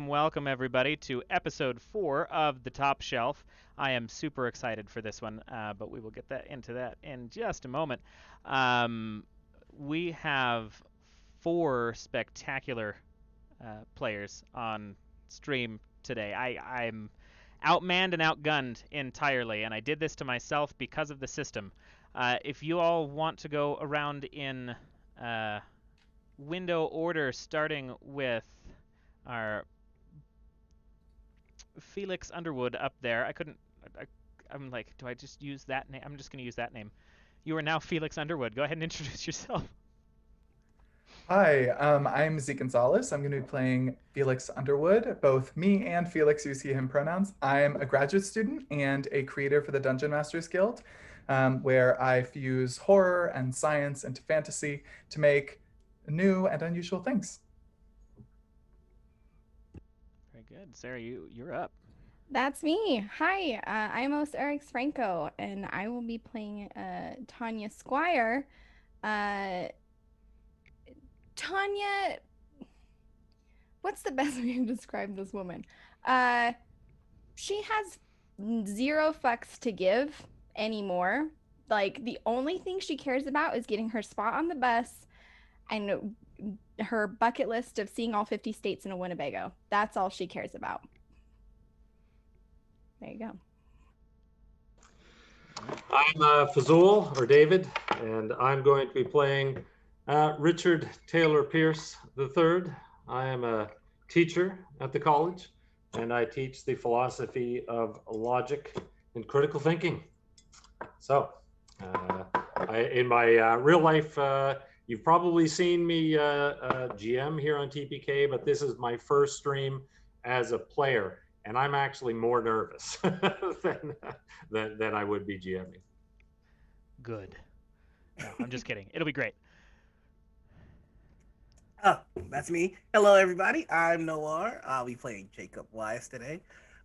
Welcome everybody to episode 4 of The Top Shelf. I am super excited for this one, but we will get into that in just a moment. We have 4 spectacular players on stream today. I'm outmanned and outgunned entirely, and I did this to myself because of the system. If you all want to go around in window order, starting with our Felix Underwood up there. I'm like, do I just use that name? I'm just going to use that name. You are now Felix Underwood. Go ahead and introduce yourself. Hi, I'm Zeke Gonzalez. I'm going to be playing Felix Underwood. Both me and Felix use he, him pronouns. I'm a graduate student and a creator for the Dungeon Masters Guild, where I fuse horror and science into fantasy to make new and unusual things. Very good. Sarah, you're up. That's me. Hi, I'm Os Eric Franco, and I will be playing Tonya Squire. Tonya, what's the best way to describe this woman? She has 0 fucks to give anymore. Like, the only thing she cares about is getting her spot on the bus and her bucket list of seeing all 50 states in a Winnebago. That's all she cares about. There you go. I'm Fazul, or David, and I'm going to be playing Richard Taylor Pierce III. I am a teacher at the college, and I teach the philosophy of logic and critical thinking. So, in my real life, you've probably seen me GM here on TPK, but this is my first stream as a player, and I'm actually more nervous than I would be GMing. Good. No, I'm just kidding. It'll be great. Oh, that's me. Hello, everybody. I'm Noir. I'll be playing Jacob Wise today.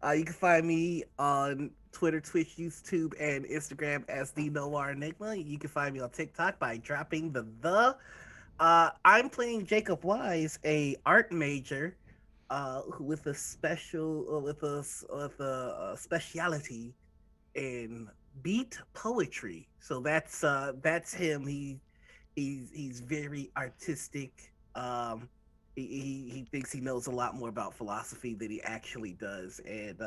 You can find me on Twitter, Twitch, YouTube, and Instagram as the Noir Enigma. You can find me on TikTok by dropping the. I'm playing Jacob Wise, a art major, with a speciality in beat poetry. So that's him. He's very artistic. He thinks he knows a lot more about philosophy than he actually does, and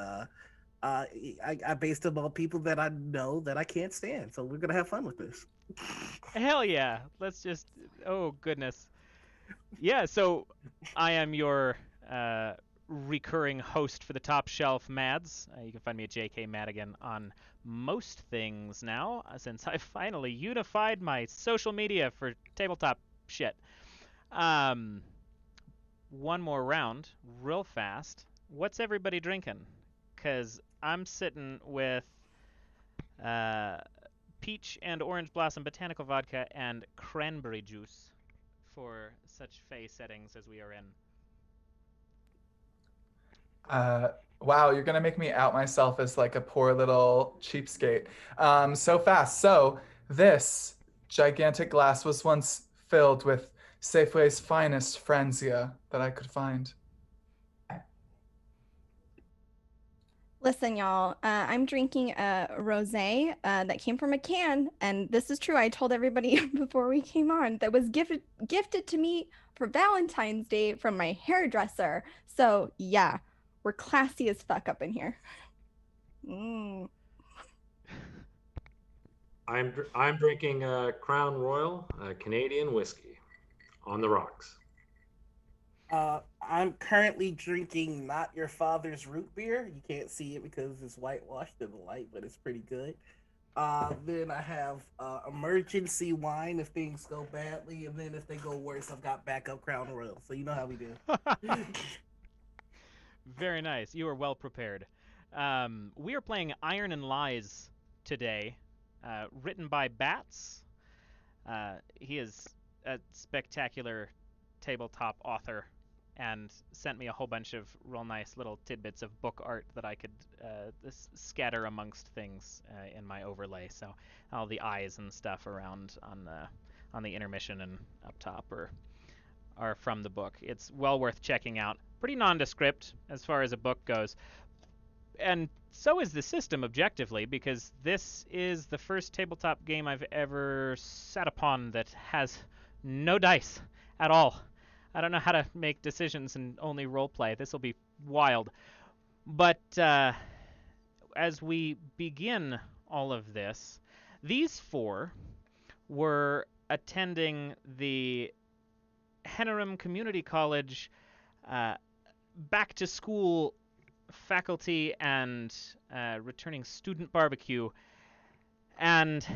I based him on people that I know that I can't stand. So we're gonna have fun with this. Hell yeah! Let's just. Oh goodness. Yeah. So I am your recurring host for the Top Shelf Mads. You can find me at JK Madigan on most things now, since I finally unified my social media for tabletop shit. One more round, real fast. What's everybody drinking? Because I'm sitting with peach and orange blossom botanical vodka and cranberry juice for such Fae settings as we are in. Wow, you're gonna make me out myself as like a poor little cheapskate. So fast. So this gigantic glass was once filled with Safeway's finest Franzia that I could find. Listen, y'all, I'm drinking a rosé that came from a can, and this is true. I told everybody before we came on that was gifted to me for Valentine's Day from my hairdresser. So yeah, we're classy as fuck up in here. I'm drinking Crown Royal Canadian whiskey on the rocks. I'm currently drinking Not Your Father's root beer. You can't see it because it's whitewashed in the light, but it's pretty good. Then I have emergency wine if things go badly, and then if they go worse, I've got backup Crown Royal. So you know how we do. Very nice. You are well prepared. We are playing Iron and Lies today, written by Bats. He is a spectacular tabletop author and sent me a whole bunch of real nice little tidbits of book art that I could scatter amongst things in my overlay. So all the eyes and stuff around on the intermission and up top are from the book. It's well worth checking out. Pretty nondescript as far as a book goes. And so is the system objectively, because this is the first tabletop game I've ever sat upon that has no dice at all. I don't know how to make decisions and only roleplay. This will be wild. But as we begin all of this, these four were attending the Hennerum Community College back to school faculty and returning student barbecue. And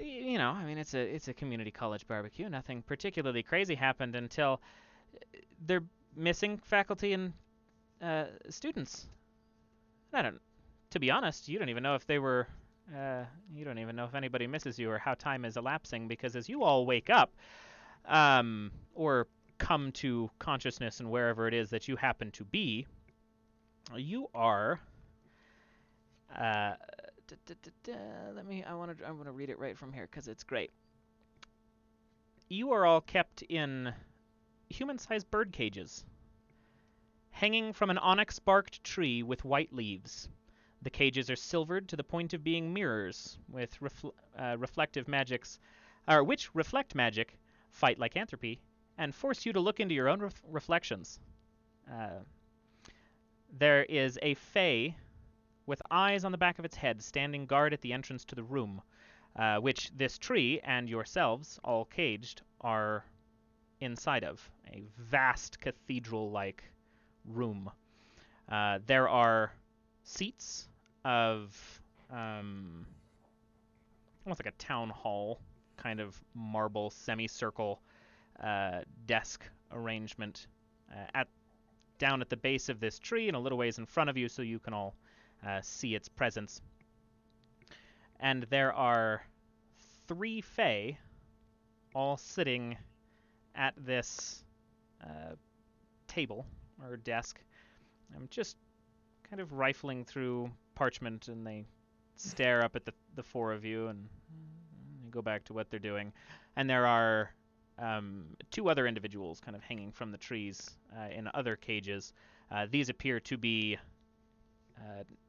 you know, I mean, it's a community college barbecue. Nothing particularly crazy happened until they're missing faculty and students. To be honest, you don't even know if they were. You don't even know if anybody misses you or how time is elapsing, because as you all wake up, or come to consciousness and wherever it is that you happen to be, you are. I want to read it right from here because it's great. You are all kept in human-sized bird cages, hanging from an onyx-barked tree with white leaves. The cages are silvered to the point of being mirrors with reflective magics, which reflect magic, fight lycanthropy, and force you to look into your own reflections. There is a fae with eyes on the back of its head standing guard at the entrance to the room, which this tree and yourselves, all caged, are inside of. A vast cathedral-like room. There are seats of almost like a town hall kind of marble semicircle desk arrangement down at the base of this tree and a little ways in front of you, so you can all see its presence. And there are 3 fae all sitting at this table or desk. I'm just kind of rifling through parchment, and they stare up at the 4 of you and go back to what they're doing. And there are 2 other individuals kind of hanging from the trees in other cages. These appear to be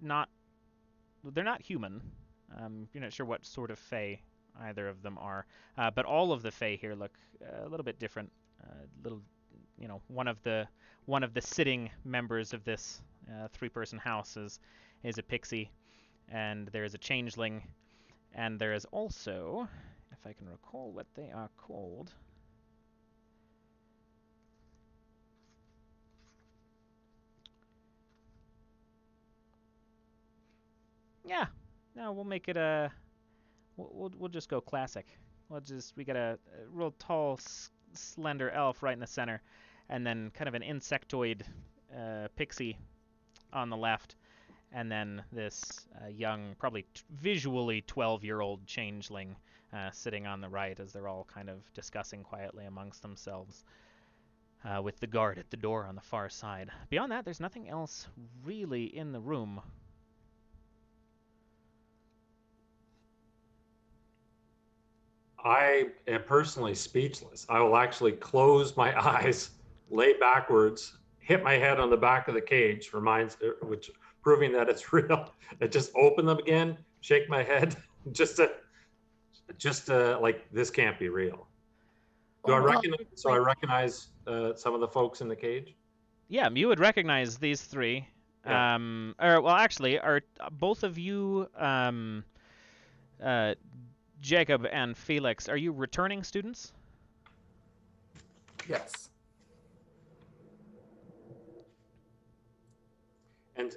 they're not human. You're not sure what sort of fae either of them are, but all of the fae here look a little bit different. One of the sitting members of this 3-person house is a pixie, and there is a changeling, and there is also, if I can recall what they are called. Yeah, no, we'll make it a. We'll just go classic. We got a real tall, slender elf right in the center, and then kind of an insectoid pixie on the left, and then this young, probably visually 12-year-old changeling sitting on the right, as they're all kind of discussing quietly amongst themselves, with the guard at the door on the far side. Beyond that, there's nothing else really in the room. I am personally speechless. I will actually close my eyes, lay backwards, hit my head on the back of the cage, which proving that it's real. I just open them again, shake my head, just like, this can't be real. I recognize some of the folks in the cage? Yeah, you would recognize these 3. Yeah. Actually, are both of you, Jacob and Felix, are you returning students? Yes. And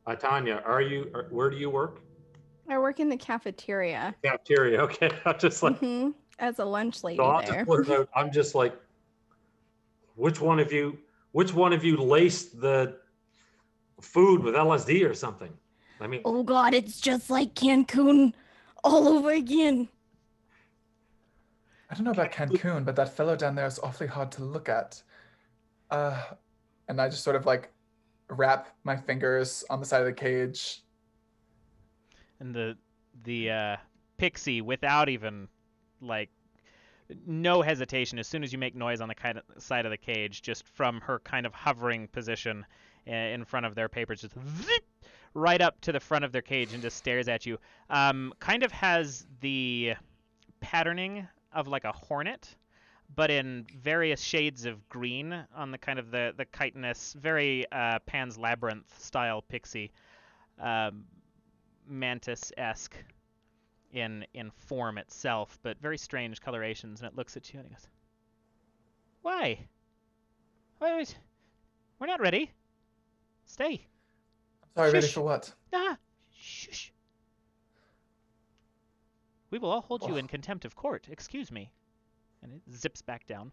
Tonya, where do you work? I work in the cafeteria. Cafeteria, okay. I'm just like, as a lunch lady so I'll there. just blurt out, I'm just like, which one of you which one of you laced the food with LSD or something? I mean, Oh God, it's just like Cancun all over again. I don't know about Cancun, but that fellow down there is awfully hard to look at. And I just sort of like wrap my fingers on the side of the cage. And the pixie, without even like no hesitation, as soon as you make noise on the kind of side of the cage, just from her kind of hovering position in front of their papers, just zip, right up to the front of their cage and just stares at you. Kind of has the patterning of like a hornet, but in various shades of green on the kind of the chitinous, very Pan's Labyrinth style pixie, mantis-esque in form itself, but very strange colorations. And it looks at you and it goes, "Why? Wait, we're not ready. Stay." Sorry, ready Shush. for what? Shush. We will all hold you in contempt of court. Excuse me. And it zips back down.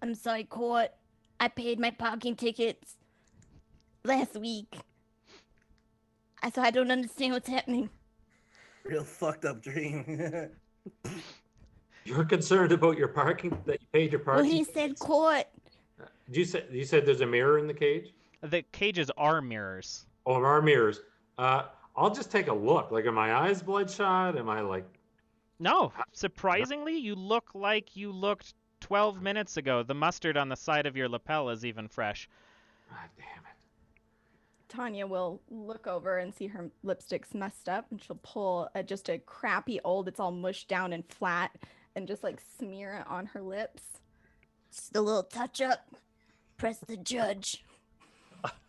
I'm sorry, court. I paid my parking tickets last week. So I don't understand what's happening. Real fucked up dream. you're concerned about your parking, that you paid your Well, parking? he said court. You said there's a mirror in the cage? The cages are mirrors. Oh, there are mirrors. I'll just take a look. Like, are my eyes bloodshot? Am I like... No, surprisingly, you look like you looked 12 minutes ago. The mustard on the side of your lapel is even fresh. God damn it. Tonya will look over and see her lipstick's messed up, and she'll pull just a crappy old, it's all mushed down and flat, and just like smear it on her lips. Just a little touch up. Press the judge.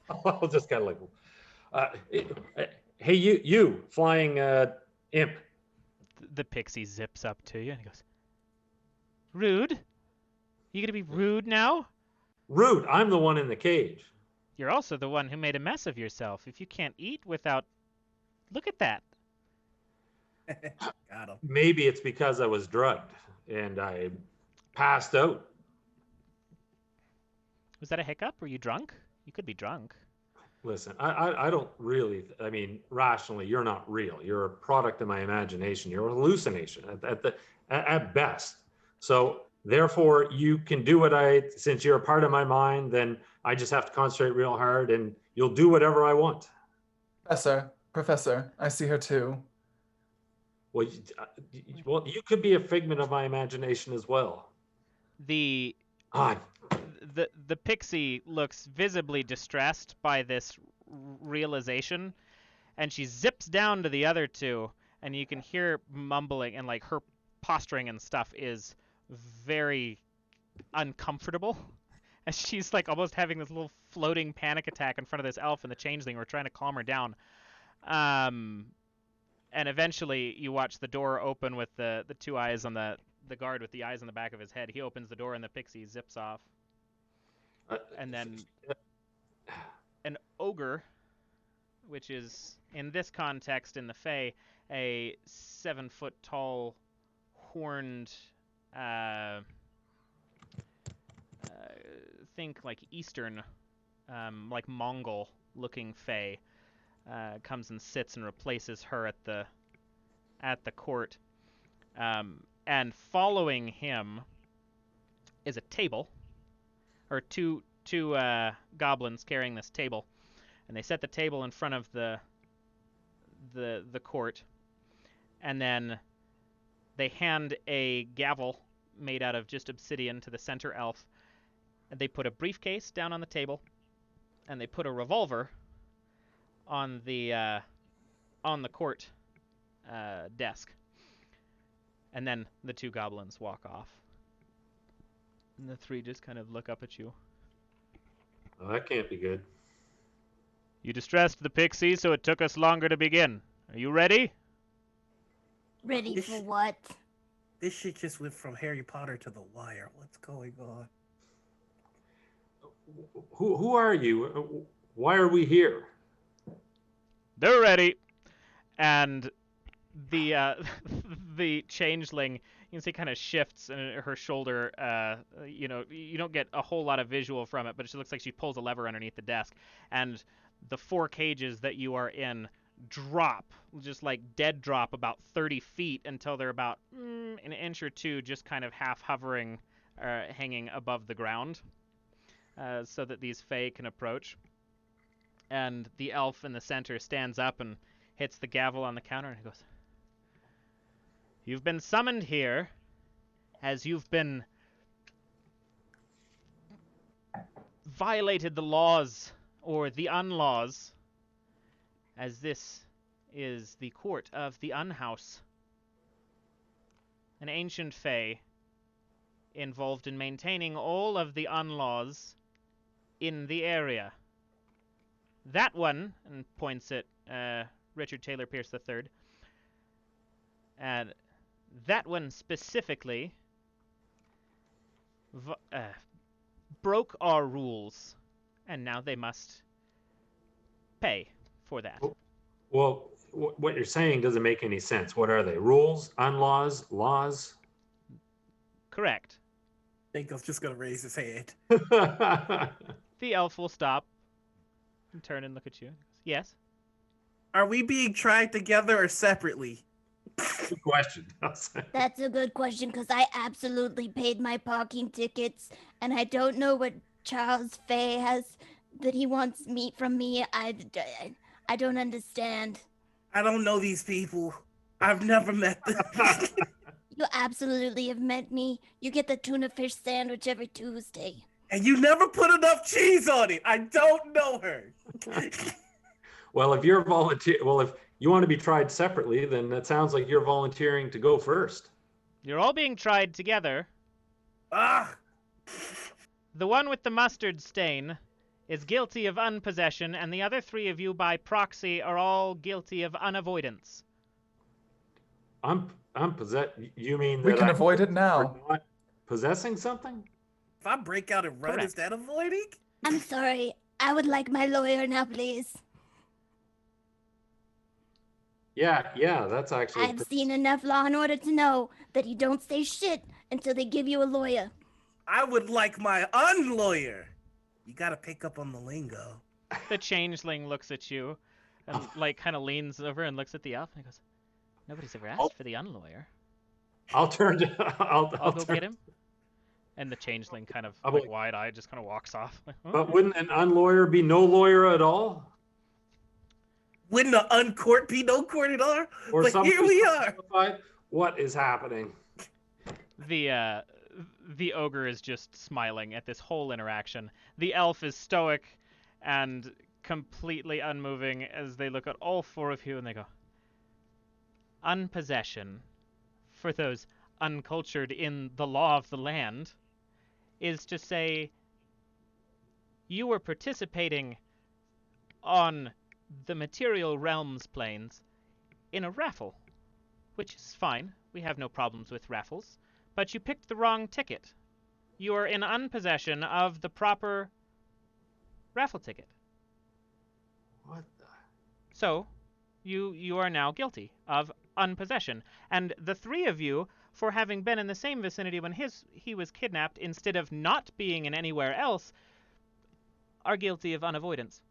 I'll just kind of like... hey, you flying imp. The pixie zips up to you and he goes, "Rude? You gonna be rude now? Rude, I'm the one in the cage. You're also the one who made a mess of yourself. If you can't eat without... Look at that." Got him. Maybe it's because I was drugged and I passed out. Was that a hiccup? Were you drunk? You could be drunk. Listen, I don't really, I mean, rationally, you're not real. You're a product of my imagination. You're a hallucination at best. So therefore, you can do since you're a part of my mind, then I just have to concentrate real hard and you'll do whatever I want. Professor, I see her too. Well, you could be a figment of my imagination as well. The pixie looks visibly distressed by this realization, and she zips down to the other two, and you can hear mumbling, and like her posturing and stuff is very uncomfortable, as she's like almost having this little floating panic attack in front of this elf and the changeling. We're trying to calm her down. And eventually you watch the door open with the two eyes on the guard with the eyes on the back of his head. He opens the door and the pixie zips off. And then an ogre, which is, in this context, in the Fae, a 7-foot tall, horned, think like Eastern, like Mongol-looking Fae, comes and sits and replaces her at the court. And following him is a table, or two goblins carrying this table, and they set the table in front of the court, and then they hand a gavel made out of just obsidian to the center elf, and they put a briefcase down on the table, and they put a revolver on the court desk, and then the two goblins walk off. And the three just kind of look up at you. Oh, that can't be good. You distressed the pixie, so it took us longer to begin. Are you ready? Ready for what? This shit just went from Harry Potter to The Wire. What's going on? Who are you? Why are we here? They're ready. And the the changeling, can see kind of shifts in her shoulder. You know, you don't get a whole lot of visual from it, but it looks like she pulls a lever underneath the desk, and the 4 cages that you are in drop, just like dead drop, about 30 feet until they're about an inch or two, just kind of half hovering, hanging above the ground, so that these Fae can approach. And the elf in the center stands up and hits the gavel on the counter, and he goes, "You've been summoned here as you've been violated the laws, or the unlaws, as this is the court of the Unhouse, an ancient Fae involved in maintaining all of the unlaws in the area. That one," and points at Richard Taylor Pierce III, and that one specifically broke our rules, and now they must pay for that. Well, what you're saying doesn't make any sense. What are they? Rules? Unlaws? Laws? Correct. Dinko's just gonna raise his hand. The elf will stop and turn and look at you. Yes? Are we being tried together or separately? Good question. That's a good question, because I absolutely paid my parking tickets, and I don't know what Charles Fay has that he wants from me. I don't understand. I don't know these people. I've never met them. You absolutely have met me. You get the tuna fish sandwich every Tuesday. And you never put enough cheese on it. I don't know her. Well, if you want to be tried separately, then that sounds like you're volunteering to go first. You're all being tried together. Ah! The one with the mustard stain is guilty of unpossession, and the other 3 of you by proxy are all guilty of unavoidance. You mean We that can I'm avoid it now. not possessing something? If I break out and run, Correct. is that avoiding? I'm sorry. I would like my lawyer now, please. Yeah, that's actually. I've seen enough Law and Order to know that you don't say shit until they give you a lawyer. I would like my unlawyer. You gotta pick up on the lingo. The changeling looks at you and like kind of leans over and looks at the elf and he goes, "Nobody's ever asked for the unlawyer. I'll turn to. I'll go get him." And the changeling kind of like wide-eyed just kind of walks off. But wouldn't an unlawyer be no lawyer at all? Wouldn't an uncourt be no court at all? Or But somebody here we are. qualified? What is happening? The ogre is just smiling at this whole interaction. The elf is stoic and completely unmoving as they look at all 4 of you and they go, "Unpossession, for those uncultured in the law of the land, is to say you were participating on the material realms planes in a raffle, which is fine. We have no problems with raffles. But you picked the wrong ticket. You are in unpossession of the proper raffle ticket. What the? So, you are now guilty of unpossession. And the 3 of you, for having been in the same vicinity when he was kidnapped, instead of not being in anywhere else, are guilty of unavoidance."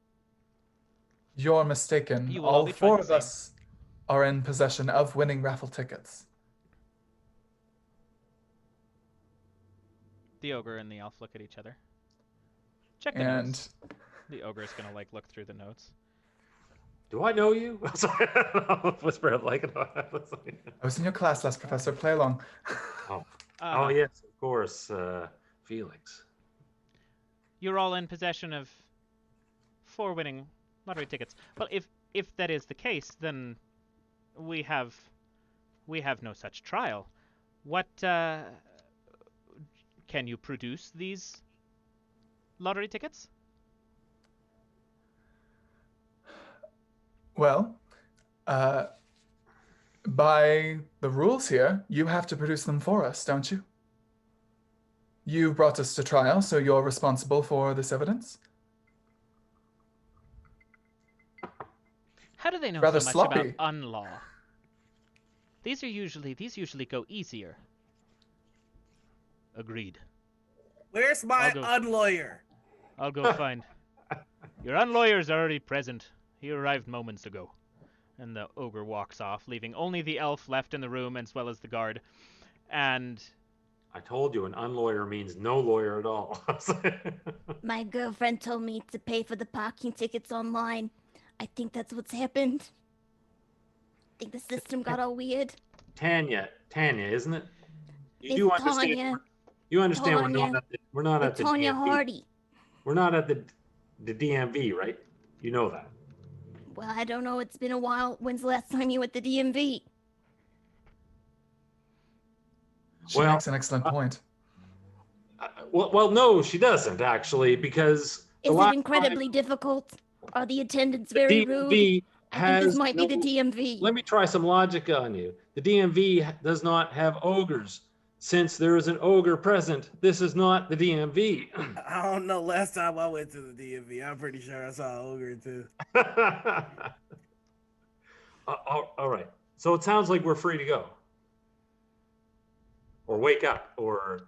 You're mistaken. You will all All be tried 4 the of same. us are in possession of winning raffle tickets. The ogre and the elf look at each other. Check the And notes. The ogre's gonna like look through the notes. Do I know you? Sorry, whisper it like. I was in your class last, Professor. Play along. Oh yes, of course, Felix. You're all in possession of 4 winning lottery tickets. Well, if that is the case, then we have no such trial. What can you produce these lottery tickets? Well, by the rules here, you have to produce them for us, don't you? You brought us to trial, so you're responsible for this evidence. How do they know Rather so much sloppy. about unlaw? These usually go easier. Agreed. Where's my I'll go. unlawyer? I'll go find. Your unlawyer's already present. He arrived moments ago. And the ogre walks off, leaving only the elf left in the room as well as the guard. And I told you, an unlawyer means no lawyer at all. My girlfriend told me to pay for the parking tickets online. I think that's what's happened. I think the system got all weird. Tanya, isn't it? You It's do understand? Tonya. You understand Tonya. we're not at the Tonya DMV. Hardy. We're not at the DMV, right? You know that. Well, I don't know. It's been a while. When's the last time you were at the DMV? She Well, makes an excellent point. Well, no, she doesn't actually, because Is it incredibly difficult? Are the attendants very rude? DMV I think this has might be the DMV. Let me try some logic on you. The DMV does not have ogres. Since there is an ogre present, this is not the DMV. I don't know. Last time I went to the DMV, I'm pretty sure I saw an ogre too. All right. So it sounds like we're free to go. Or wake up, or...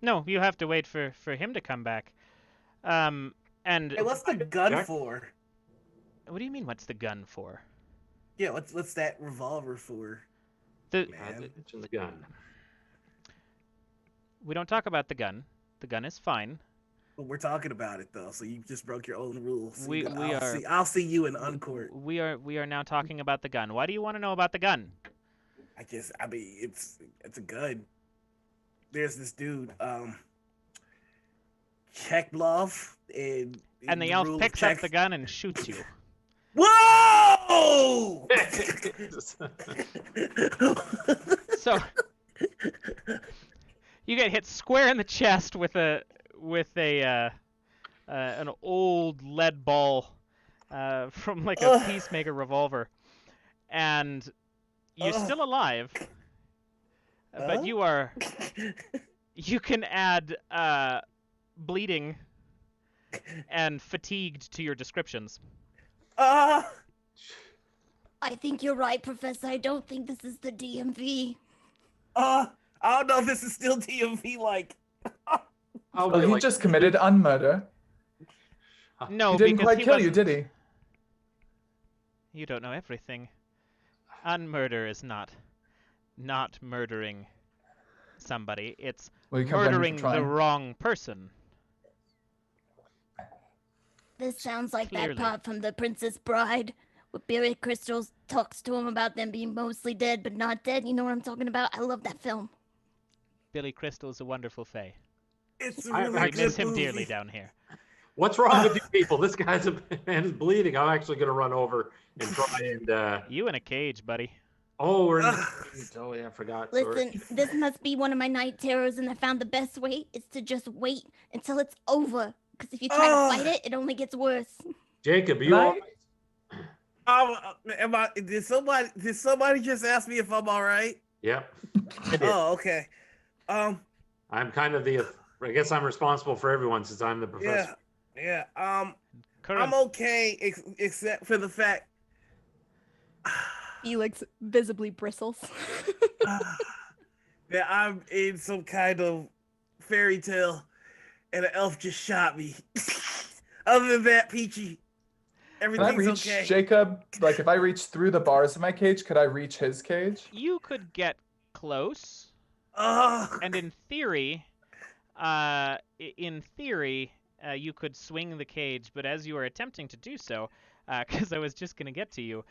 no, you have to wait for him to come back. And Hey, what's the gun Jack? for? what do you mean? What's the gun for? Yeah, what's that revolver for? The Man. It's in the gun. we don't talk about the gun. The gun is fine. But we're talking about it though, so you just broke your own rules. We are- I'll see you in uncourt. We are now talking about the gun. Why do you want to know about the gun? I mean, it's a gun. There's this dude, Cheklov, and And the elf picks up the gun and shoots you. Whoa! So you get hit square in the chest with an old lead ball from like a Peacemaker revolver, and you're still alive, but you can add bleeding and fatigued to your descriptions. I think you're right, Professor. I don't think this is the DMV. I don't know if this is still DMV like. Well, he just committed unmurder. No, He didn't because quite he kill you, wasn't- did he? You don't know everything. Unmurder is not murdering somebody. It's Well, you can't blame me for murdering the trying. wrong person. This sounds like Clearly. that part from The Princess Bride, where Billy Crystal talks to him about them being mostly dead but not dead. You know what I'm talking about? I love that film. Billy Crystal is a wonderful fae. It's a I really We good miss him movie. dearly down here. What's wrong with you people? This guy's man is bleeding. I'm actually going to run over and try and... You in a cage, buddy. Oh, we're in Ugh. Oh, yeah, I forgot. Sorry. Listen, this must be one of my night terrors, and I found the best way is to just wait until it's over. Because if you try to fight it, it only gets worse. Jacob, are you Right? all right? Did somebody just ask me if I'm all right? Yep. I did. Oh, okay. I'm kind of I guess I'm responsible for everyone since I'm the professor. Yeah. Current, I'm okay, except for the fact Felix visibly bristles. that I'm in some kind of fairy tale, and an elf just shot me. Other than that, Peachy, Can I everything's reach okay. Jacob? Like, if I reach through the bars of my cage, could I reach his cage? you could get close, Ugh. and in theory, you could swing the cage. But as you are attempting to do so, because I was just gonna get to you,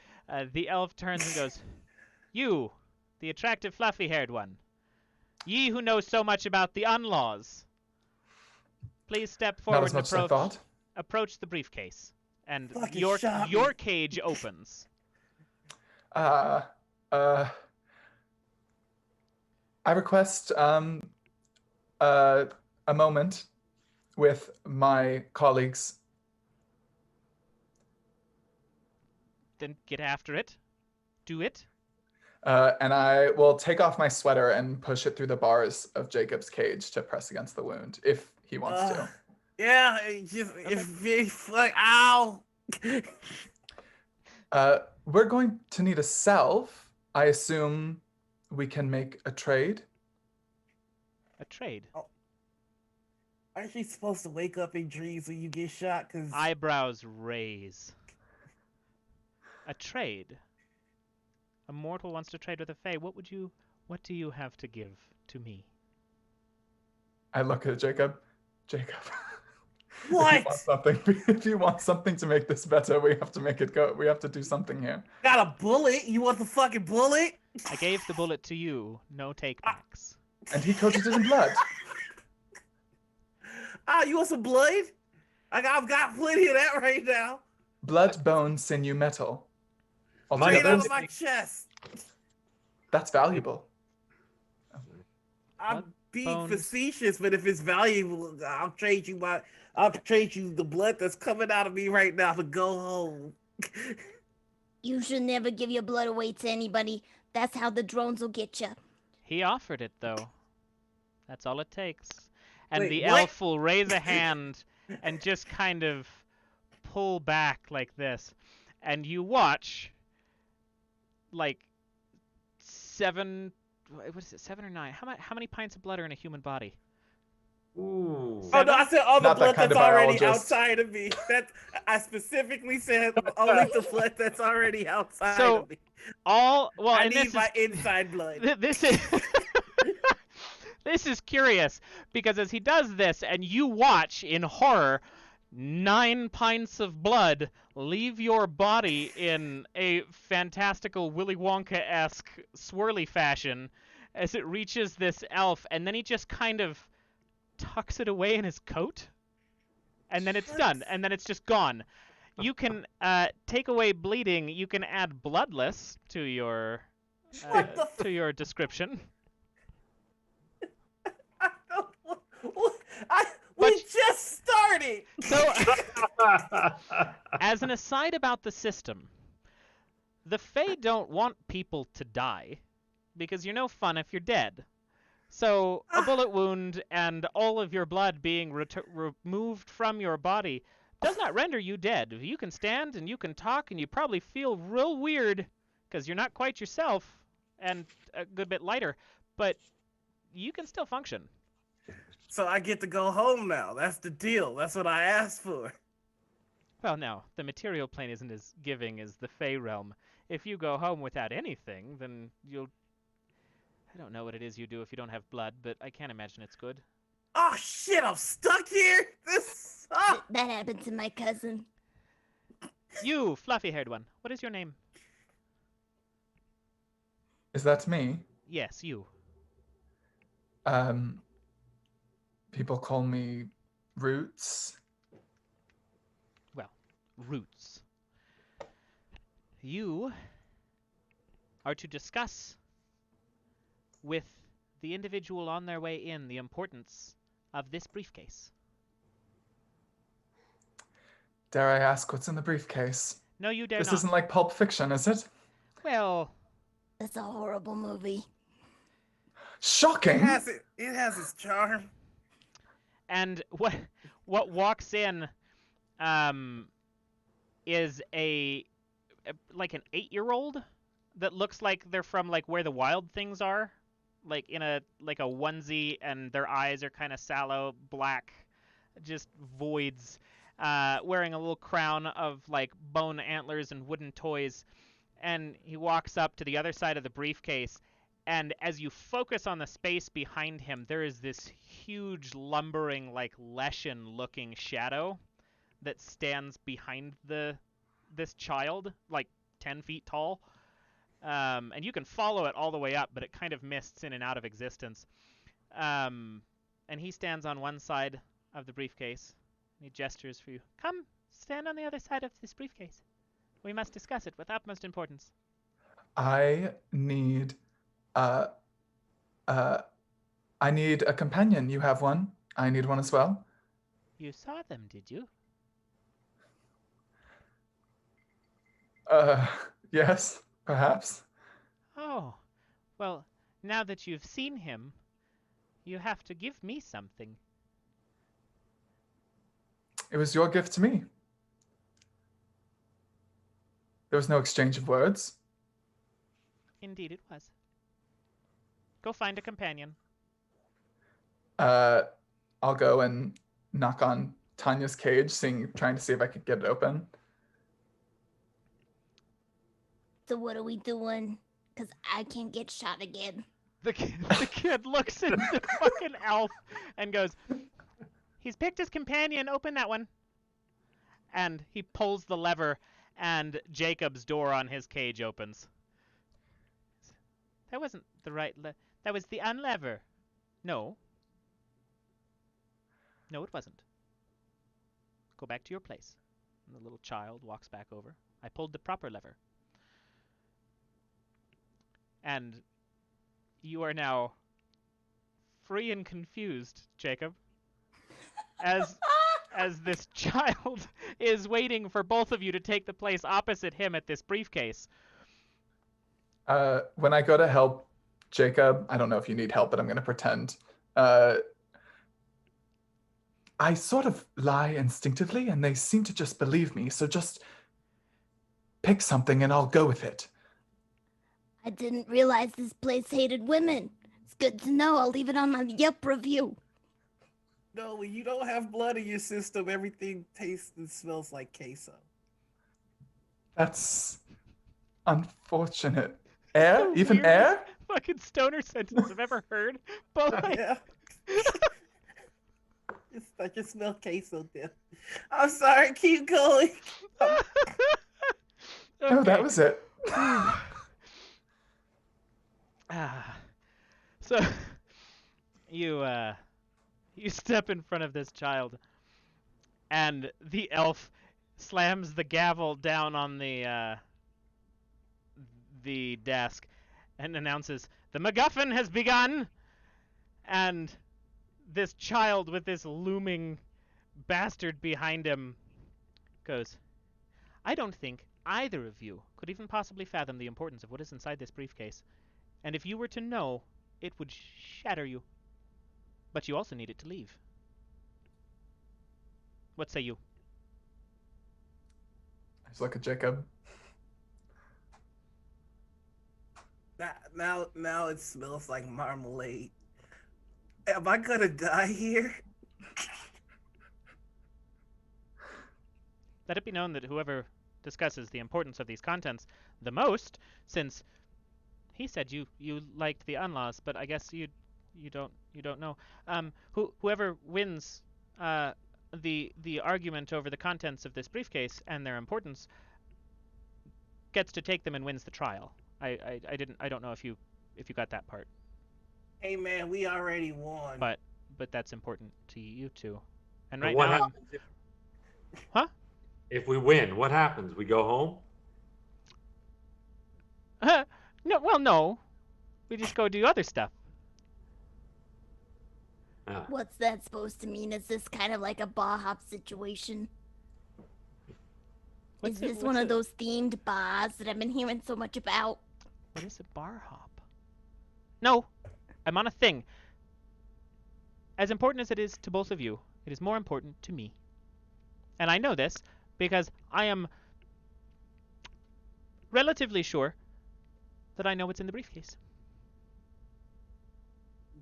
the elf turns and goes, "You, the attractive, fluffy-haired one, ye who know so much about the unlaws, please step Not forward as much as and I thought. approach the briefcase." And Fucking your shot me. your cage opens. I request a moment with my colleagues. Then get after it. Do it. And I will take off my sweater and push it through the bars of Jacob's cage to press against the wound, if he wants to. Yeah, it's like, ow. We're going to need a salve. I assume we can make a trade. A trade. Aren't you supposed to wake up in dreams when you get shot? Cause Eyebrows raise. A trade. A mortal wants to trade with a fae. What do you have to give to me? I look at Jacob. Jacob. what? If you want something to make this better, we have to make it go. We have to do something here. Got a bullet? You want the fucking bullet? I gave the bullet to you. No takebacks. And he coated it in blood. You want some blood? I've got plenty of that right now. Blood, bone, sinew, metal. Straight Altogether, out of my chest. that's valuable. I'm being facetious, but if it's valuable, I'll trade you the blood that's coming out of me right now to go home. You should never give your blood away to anybody. That's how the drones will get you. He offered it, though. That's all it takes. And Wait, the what? elf will raise a hand and just kind of pull back like this. And you watch, like, 7 or 9? How many pints of blood are in a human body? Ooh. Oh no, I said all the Not that blood kind that's of already biologist. outside of me. I specifically said only the blood that's already outside So, of me. I I need my inside blood. This is this is curious because as he does this and you watch in horror 9 pints of blood leave your body in a fantastical Willy Wonka-esque swirly fashion as it reaches this elf, and then he just kind of tucks it away in his coat, and then it's done, and then it's just gone. You can take away bleeding. You can add bloodless to your description. We just started. So, as an aside about the system, the Fae don't want people to die because you're no fun if you're dead. So, a bullet wound and all of your blood being removed from your body does not render you dead. You can stand and you can talk and you probably feel real weird because you're not quite yourself and a good bit lighter, but you can still function. So I get to go home now. That's the deal. That's what I asked for. Well, no, the material plane isn't as giving as the Fae realm. If you go home without anything, then you'll... I don't know what it is you do if you don't have blood, but I can't imagine it's good. Oh shit, I'm stuck here? This sucks. That happened to my cousin. You, fluffy-haired one, what is your name? Is that me? Yes, you. People call me Roots. Well, Roots. You are to discuss with the individual on their way in the importance of this briefcase. Dare I ask what's in the briefcase? No, you dare This not. isn't like Pulp Fiction, is it? Well, That's a horrible movie. Shocking! It has its charm. and what walks in is like an 8-year-old that looks like they're from like where the wild things are, like in a onesie, and their eyes are kind of sallow, black, just voids, wearing a little crown of like bone antlers and wooden toys, and he walks up to the other side of the briefcase, and as you focus on the space behind him, there is this huge lumbering like Leshen looking shadow that stands behind this child, like 10 feet tall. And you can follow it all the way up, but it kind of mists in and out of existence. And he stands on one side of the briefcase. He gestures for you. Come, stand on the other side of this briefcase. We must discuss it with utmost importance. I need a companion. You have one. I need one as well. You saw them, did you? Yes, perhaps. Oh, well, now that you've seen him, you have to give me something. It was your gift to me. There was no exchange of words. Indeed it was. Go find a companion. I'll go and knock on Tanya's cage, trying to see if I could get it open. So what are we doing? Because I can't get shot again. The kid looks at the fucking elf and goes, "He's picked his companion. Open that one." And he pulls the lever, and Jacob's door on his cage opens. That wasn't the right that was the unlever. No. No, it wasn't. Go back to your place. And the little child walks back over. I pulled the proper lever. And you are now free and confused, Jacob, as this child is waiting for both of you to take the place opposite him at this briefcase. When I go to help Jacob, I don't know if you need help, but I'm going to pretend. I sort of lie instinctively, and they seem to just believe me, so just pick something and I'll go with it. I didn't realize this place hated women. It's good to know. I'll leave it on my Yelp review. No, when you don't have blood in your system, everything tastes and smells like queso. That's unfortunate. Air? The Even weirdest air? Fucking stoner sentence I've ever heard. But like, Yeah. I just smell queso there. I'm sorry, keep going. No, that was it. So you step in front of this child, and the elf slams the gavel down on the desk and announces, "The MacGuffin has begun!" And this child with this looming bastard behind him goes, "I don't think either of you could even possibly fathom the importance of what is inside this briefcase. And if you were to know, it would shatter you. But you also need it to leave. What say you?" I just look at Jacob. Now it smells like marmalade. Am I gonna die here? Let it be known that whoever discusses the importance of these contents the most, since he said you liked the unlaws, but I guess you don't know. Whoever wins the argument over the contents of this briefcase and their importance gets to take them and wins the trial. I don't know if you got that part. Hey man, we already won. But that's important to you two. And But right what now, happens huh? if we win? What happens? We go home? No, well, no. We just go do other stuff. What's that supposed to mean? Is this kind of like a bar hop situation? Is this one of those themed bars that I've been hearing so much about? What is a bar hop? No, I'm on a thing. As important as it is to both of you, it is more important to me. And I know this because I am relatively sure that I know what's in the briefcase.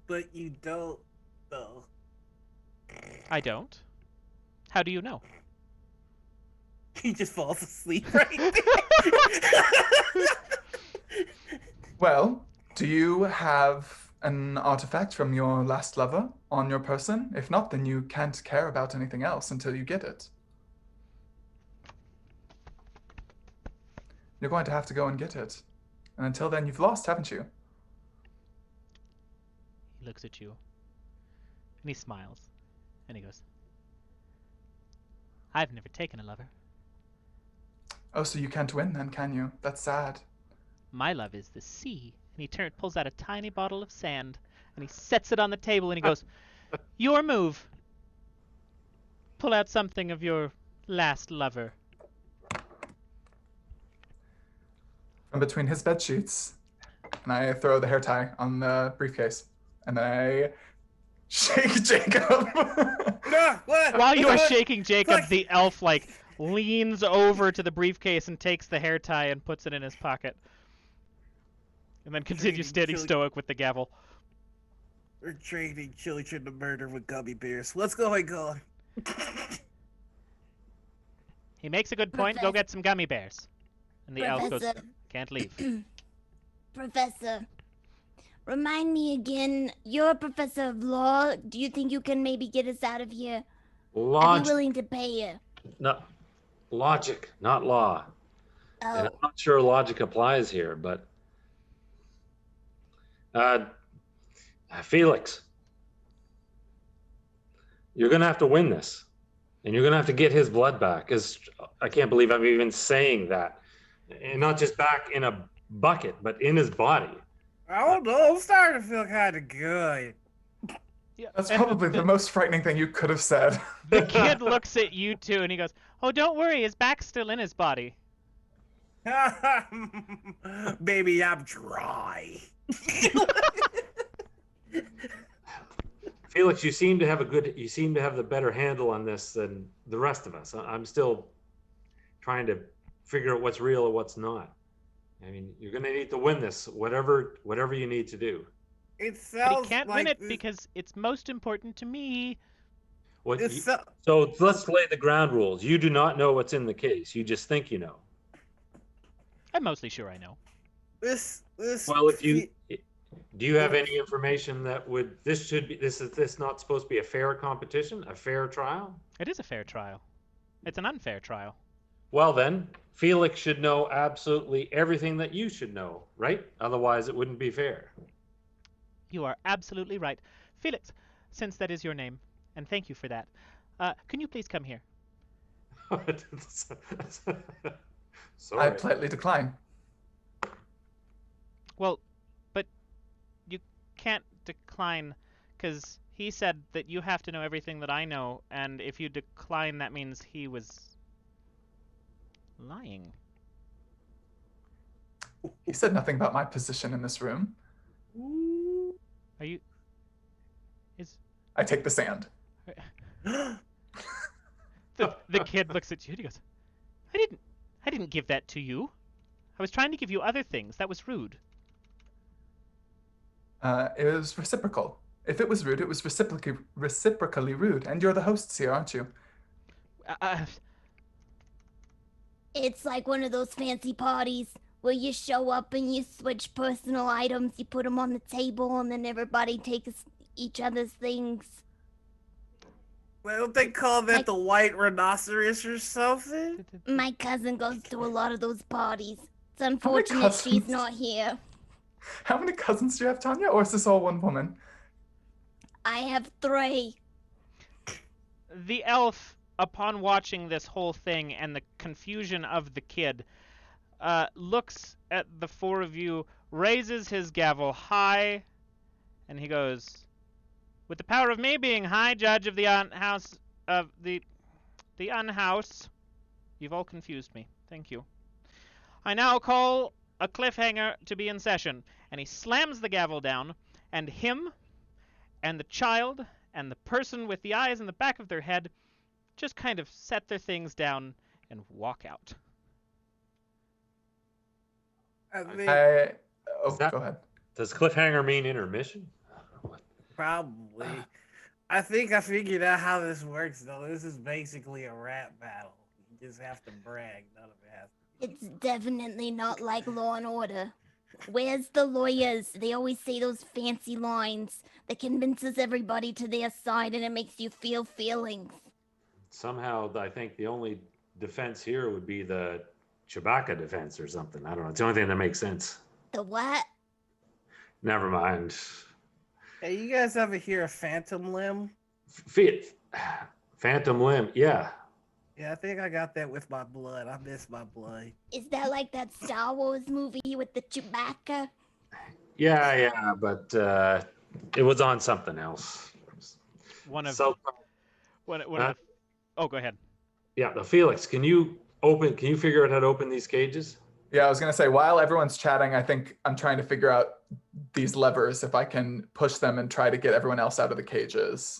But you don't, though. I don't. How do you know? He just falls asleep right there. Well, do you have an artifact from your last lover on your person? If not, then you can't care about anything else until you get it. You're going to have to go and get it. And until then, you've lost, haven't you? He looks at you, and he smiles, and he goes, "I've never taken a lover. Oh, so you can't win then, can you? That's sad. My love is the sea." And he pulls out a tiny bottle of sand, and he sets it on the table, and he goes, "Your move. Pull out something of your last lover." From between his bed sheets, and I throw the hair tie on the briefcase, and then I shake Jacob. No, what? While you are What? shaking Jacob, Fuck. the elf leans over to the briefcase and takes the hair tie and puts it in his pocket. And then continues standing Trading stoic with the gavel. We're training children to murder with gummy bears. What's going on? He makes a good point. Go get some gummy bears. And the elf goes, Professor. can't leave. Professor, remind me again. You're a professor of law. Do you think you can maybe get us out of here? I'd be Logic, willing to pay you. no, logic, not law. And Oh, I'm not sure logic applies here, but Felix, you're gonna have to win this, and you're gonna have to get his blood back. Because I can't believe I'm even saying that, and not just back in a bucket, but in his body. I don't know. I'm starting to feel kind of good. Yeah, That's and probably the most frightening thing you could have said. the kid looks at you two and he goes, oh, don't worry, his back's still in his body. Baby, I'm dry. Felix, you seem to have the better handle on this than the rest of us. I'm still trying to figure out what's real and what's not. I mean, you're gonna need to win this, whatever you need to do. It But sounds he can't like win it this- because it's most important to me. So let's lay the ground rules. You do not know what's in the case. You just think you know. I'm mostly sure I know. this. Well, do you have any information that would this not supposed to be a fair competition, a fair trial? It is a fair trial. It's an unfair trial. Well then, Felix should know absolutely everything that you should know, right? Otherwise it wouldn't be fair. You are absolutely right. Felix, since that is your name, and thank you for that, can you please come here? Sorry. I politely decline. Well, but you can't decline, because he said that you have to know everything that I know, and if you decline, that means he was lying. He said nothing about my position in this room. Are you... Is... I take the sand. The kid looks at you and he goes, I didn't give that to you. I was trying to give you other things. That was rude. It was reciprocal. If it was rude, it was reciprocally rude. And you're the hosts here, aren't you? it's like one of those fancy parties where you show up and you switch personal items, you put them on the table, and then everybody takes each other's things. Well, don't they call that the white rhinoceros or something? My cousin goes to a lot of those parties. It's unfortunate she's cousins? not here. How many cousins do you have, Tonya? Or is this all one woman? I have 3. The elf, upon watching this whole thing and the confusion of the kid, looks at the 4 of you, raises his gavel high, and he goes, with the power of me being high judge of the unhouse of the unhouse, you've all confused me. Thank you. I now call a cliffhanger to be in session. And he slams the gavel down, and him and the child and the person with the eyes in the back of their head just kind of set their things down and walk out. Go ahead. Does cliffhanger mean intermission? Probably. I think I figured out how this works, though. This is basically a rap battle. You just have to brag. None of it has to. It's definitely not like Law and Order. Where's the lawyers? They always say those fancy lines that convinces everybody to their side and it makes you feel feelings. Somehow, I think the only defense here would be the Chewbacca defense or something. I don't know. It's the only thing that makes sense. The what? Never mind. Hey, you guys ever hear of Phantom Limb? Phantom Limb, yeah. Yeah, I think I got that with my blood. I miss my blood. Is that like that Star Wars movie with the Chewbacca? Yeah, but it was on something else. One of So, oh, go ahead. yeah, the Felix, can you figure out how to open these cages? Yeah, I was going to say, while everyone's chatting, I think I'm trying to figure out these levers, if I can push them and try to get everyone else out of the cages.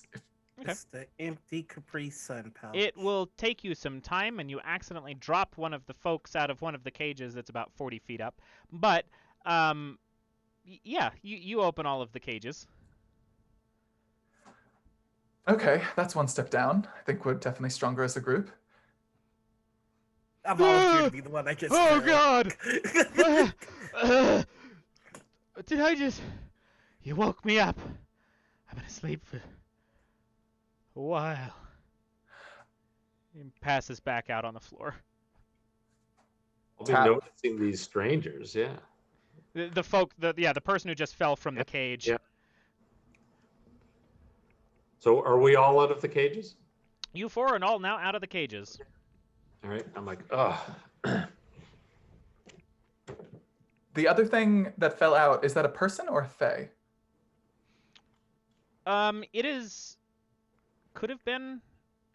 Okay. It's the empty Capri Sun pouch. It will take you some time, and you accidentally drop one of the folks out of one of the cages that's about 40 feet up. But, yeah, you open all of the cages. Okay, that's one step down. I think we're definitely stronger as a group. I volunteer to be the one that gets Oh, killed. God! Did I just... You woke me up. I've been asleep for a while. He passes back out on the floor. I'll be Tap. noticing these strangers, yeah. The person who just fell from the cage. Yeah. So are we all out of the cages? You four are all now out of the cages. All right. I'm like, ugh. The other thing that fell out, is that a person or a fae? It is... Could have been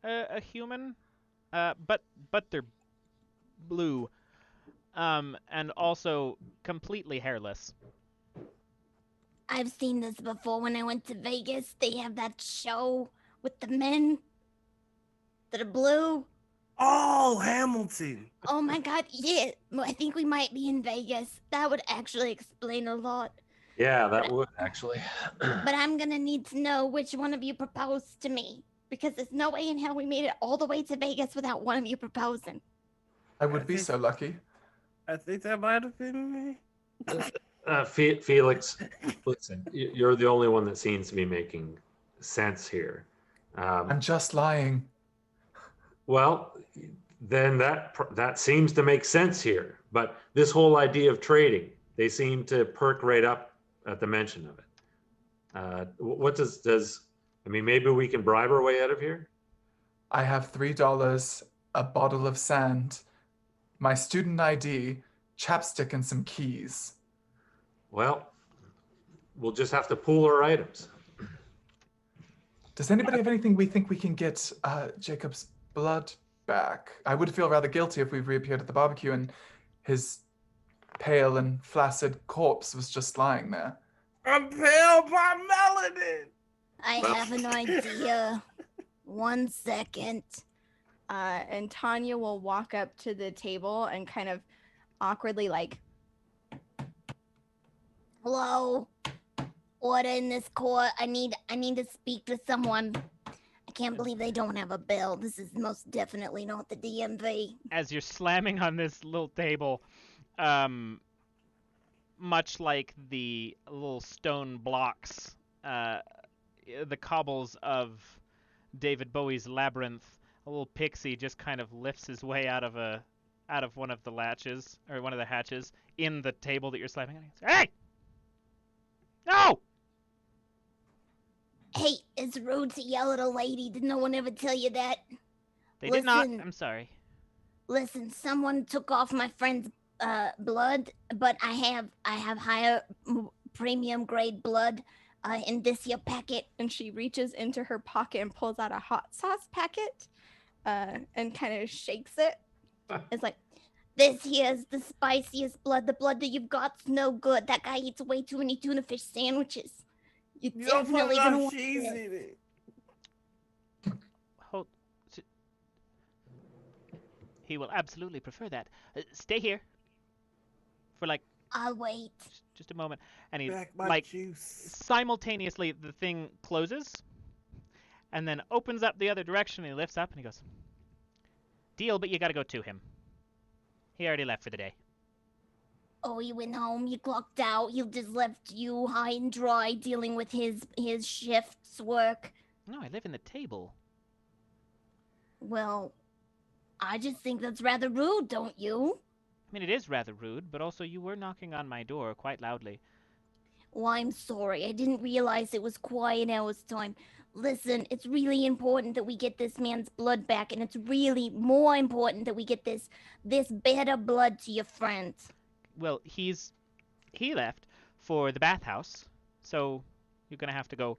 a human, but they're blue. And also completely hairless. I've seen this before when I went to Vegas. They have that show with the men that are blue. Oh, Hamilton. Oh my god, yeah. I think we might be in Vegas. That would actually explain a lot. Yeah, that would actually. But I'm gonna need to know which one of you proposed to me. Because there's no way in hell we made it all the way to Vegas without one of you proposing. I would be so lucky. I think that might have been me. Felix, listen, you're the only one that seems to be making sense here. I'm just lying. Well, then that seems to make sense here. But this whole idea of trading, they seem to perk right up at the mention of it. What does I mean, maybe we can bribe our way out of here? I have $3, a bottle of sand, my student ID, chapstick, and some keys. Well, we'll just have to pool our items. Does anybody have anything we think we can get Jacob's blood back? I would feel rather guilty if we reappeared at the barbecue and his pale and flaccid corpse was just lying there. I'm pale by melanin. I have an idea. 1 second. And Tonya will walk up to the table and kind of awkwardly like, hello, order in this court. I need to speak to someone. I can't believe they don't have a bell. This is most definitely not the DMV. As you're slamming on this little table, much like the little stone blocks, the cobbles of David Bowie's Labyrinth, a little pixie just kind of lifts his way out of one of the latches, or one of the hatches, in the table that you're slamming on. Hey! No! Hey, it's rude to yell at a lady. Did no one ever tell you that? They did not. Listen. I'm sorry. Listen, someone took off my friend's blood, but I have higher premium grade blood in this here packet. And she reaches into her pocket and pulls out a hot sauce packet and kind of shakes it. It's like, this here's the spiciest blood. The blood that you've got's no good. That guy eats way too many tuna fish sandwiches. You're You don't put definitely gonna enough want cheese this. in it. Hold. He will absolutely prefer that. Stay here for like I'll wait. just a moment. And he Back my like juice. simultaneously the thing closes and then opens up the other direction and he lifts up and he goes, deal, but you gotta go to him. He already left for the day. Oh, he went home. You clocked out. He just left you high and dry dealing with his shift's work. No, I live in the table. Well, I just think that's rather rude, don't you? I mean, it is rather rude, but also you were knocking on my door quite loudly. Well, I'm sorry. I didn't realize it was quiet hours time. Listen, it's really important that we get this man's blood back, and it's really more important that we get this better blood to your friend. Well, he left for the bathhouse, so you're gonna have to go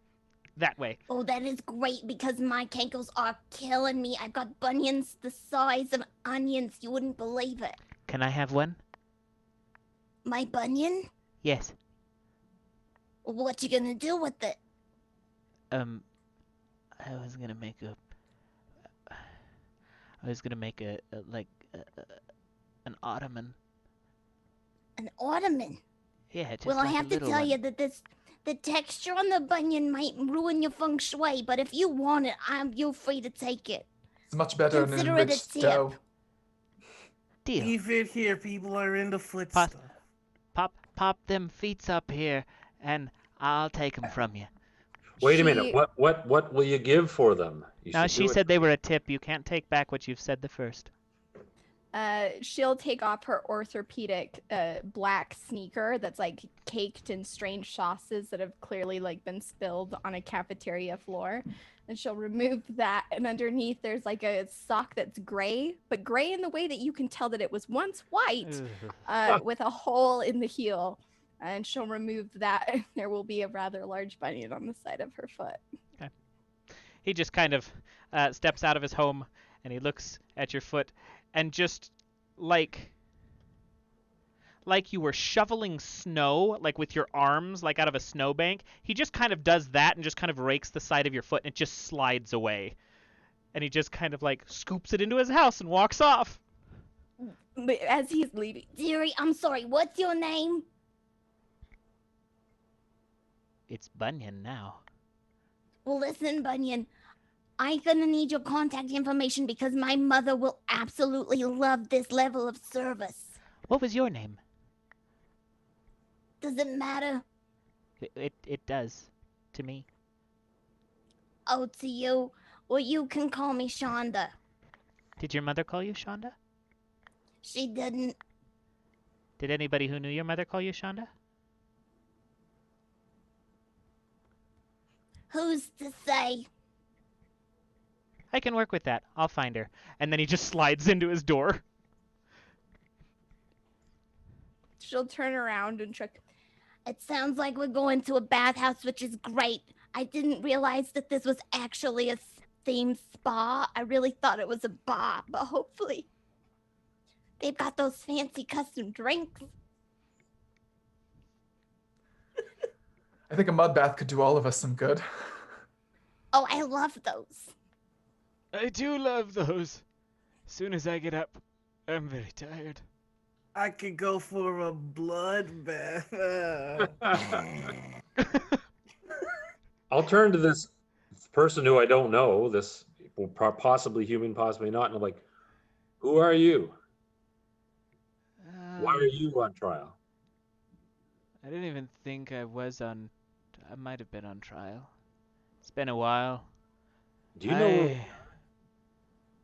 that way. Oh, that is great because my cankles are killing me. I've got bunions the size of onions. You wouldn't believe it. Can I have one? My bunion? Yes. What you gonna do with it? I was gonna make an ottoman. An ottoman? Yeah, just Well, like I have a to little tell one. you that The texture on the bunion might ruin your feng shui, but if you want it, you're free to take it. It's much better than Consider it a enriched tip. dough. Deal. Leave it here. People are into foot Pop- stuff. Pop them feets up here, and I'll take them from you. Wait a minute. What will you give for them? You Now, should she do it said for they me. were a tip. You can't take back what you've said the first. She'll take off her orthopedic black sneaker that's like caked in strange sauces that have clearly like been spilled on a cafeteria floor, and she'll remove that, and underneath there's like a sock that's gray, but gray in the way that you can tell that it was once white, with a hole in the heel, and she'll remove that, and there will be a rather large bunion on the side of her foot. Okay. He just kind of steps out of his home, and he looks at your foot, and just like you were shoveling snow, like with your arms, like out of a snowbank, he just kind of does that and just kind of rakes the side of your foot, and it just slides away. And he just kind of like scoops it into his house and walks off. But as he's leaving, Dearie, I'm sorry, what's your name? It's Bunyan now. Well, listen, Bunyan. I'm gonna need your contact information because my mother will absolutely love this level of service. What was your name? Does it matter? It does. To me. Oh, to you? Well, you can call me Shonda. Did your mother call you Shonda? She didn't. Did anybody who knew your mother call you Shonda? Who's to say? I can work with that. I'll find her. And then he just slides into his door. she'll turn around and check. It sounds like we're going to a bathhouse, which is great. I didn't realize that this was actually a themed spa. I really thought it was a bar, but hopefully they've got those fancy custom drinks. I think a mud bath could do all of us some good. Oh, I love those. I do love those. As soon as I get up, I'm very tired. I could go for a blood bath. I'll turn to this person who I don't know, this possibly human, possibly not, and I'm like, who are you? Why are you on trial? I didn't even think I was on... I might have been on trial. It's been a while. Do you know?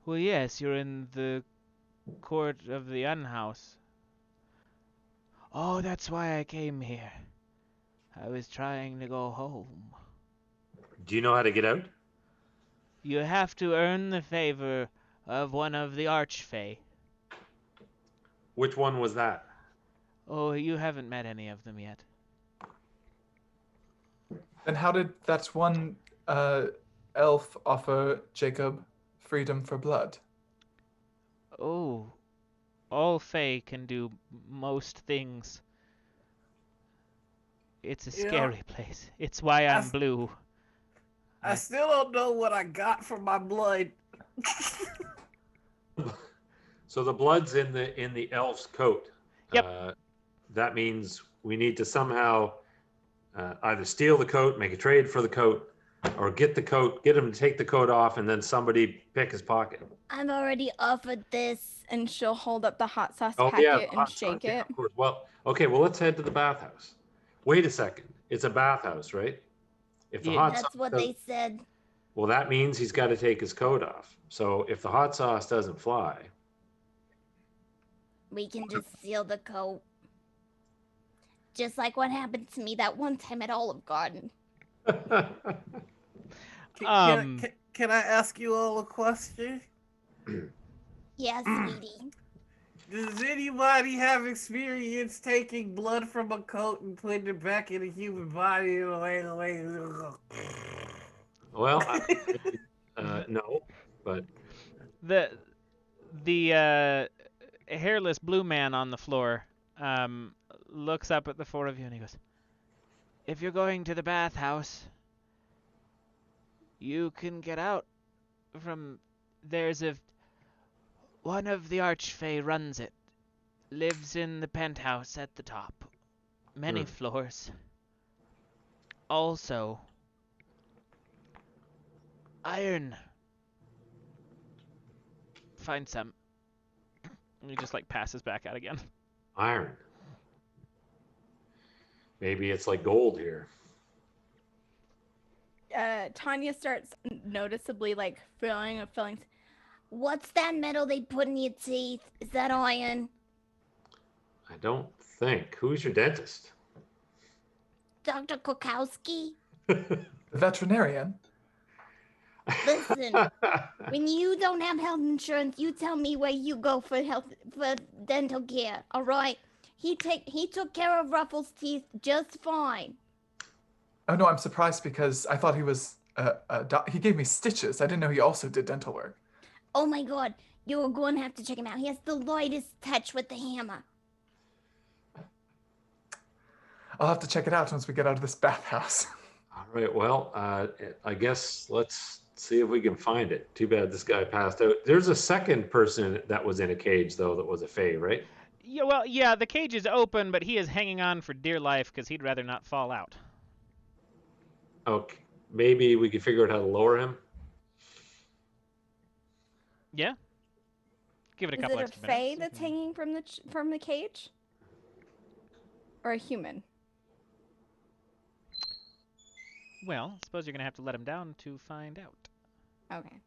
Well, yes, you're in the court of the unhouse. Oh, that's why I came here. I was trying to go home. Do you know how to get out? You have to earn the favor of one of the archfae. Which one was that? Oh, you haven't met any of them yet. And how did that one elf offer Jacob freedom for blood? Oh, all fae can do most things. It's a scary place. It's why I'm blue. I still don't know what I got from my blood. So the blood's in the elf's coat. Yep. That means we need to somehow either steal the coat, make a trade for the coat, or get the coat, get him to take the coat off, and then somebody pick his pocket. I've already offered this. And she'll hold up the hot sauce Oh packet yeah, the and hot shake sauce, yeah, it. of course. Well, okay. Well, let's head to the bathhouse. Wait a second. It's a bathhouse, right? If the hot That's sauce what they said. well, that means he's got to take his coat off. So if the hot sauce doesn't fly, We can just seal the coat. Just like what happened to me that one time at Olive Garden. Can I ask you all a question? Yeah, sweetie. Does anybody have experience taking blood from a coat and putting it back in a human body? well, no, but The hairless blue man on the floor looks up at the four of you and he goes, "If you're going to the bathhouse, you can get out from... There's one of the archfae runs it. Lives in the penthouse at the top. Many floors. Also, iron. Find some. And he just like passes back out again. Iron. Maybe it's like gold here. Tonya starts noticeably like feeling. What's that metal they put in your teeth? Is that iron? I don't think. Who's your dentist? Dr. Kokowski? The veterinarian. Listen, when you don't have health insurance, you tell me where you go for dental care, all right? He took care of Ruffles' teeth just fine. Oh no, I'm surprised because I thought he was he gave me stitches. I didn't know he also did dental work. Oh my god, you're going to have to check him out. He has the lightest touch with the hammer. I'll have to check it out once we get out of this bathhouse. All right, well, I guess let's see if we can find it. Too bad this guy passed out. There's a second person that was in a cage, though, that was a Fae, right? Yeah, well, yeah, the cage is open, but he is hanging on for dear life because he'd rather not fall out. Okay, maybe we could figure out how to lower him. Yeah? Give it a Is couple it a extra fae minutes. that's hanging from the cage, or a human? Well, I suppose you're going to have to let him down to find out. Okay.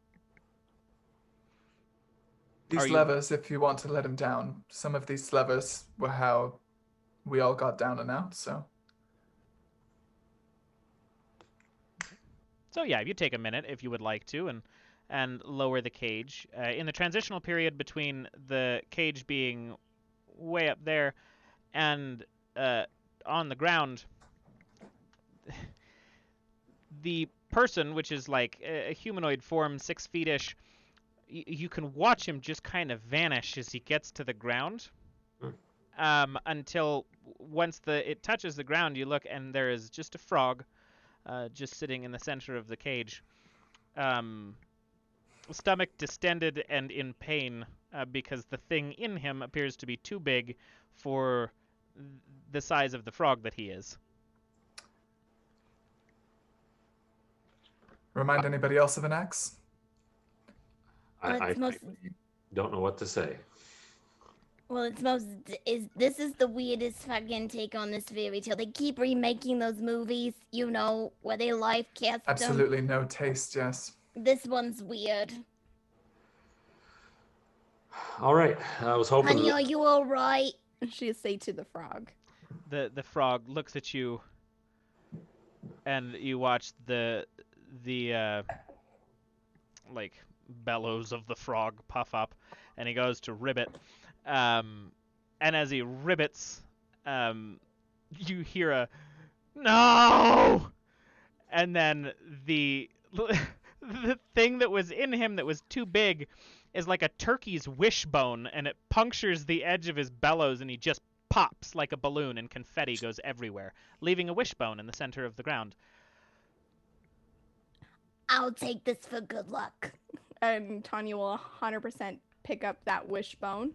These Are you- levers, if you want to let him down, some of these levers were how we all got down and out, so. So yeah, if you take a minute, if you would like to, and lower the cage. In the transitional period between the cage being way up there and on the ground, the person, which is like a humanoid form, 6 feet-ish, you can watch him just kind of vanish as he gets to the ground. Until once it touches the ground, you look and there is just a frog just sitting in the center of the cage. Stomach distended and in pain because the thing in him appears to be too big for the size of the frog that he is. Remind anybody else of an axe? I don't know what to say. Well, this is the weirdest fucking take on this fairy tale. They keep remaking those movies, you know, where they live cast them. Absolutely no taste, yes. This one's weird. All right, I was hoping. Honey, are you all right? She say to the frog. The frog looks at you, and you watch the like bellows of the frog puff up, and he goes to ribbit. And as he ribbits, you hear a no, and then the thing that was in him that was too big is like a turkey's wishbone, and it punctures the edge of his bellows, and he just pops like a balloon, and confetti goes everywhere, leaving a wishbone in the center of the ground. I'll take this for good luck. And Tonya will 100% pick up that wishbone.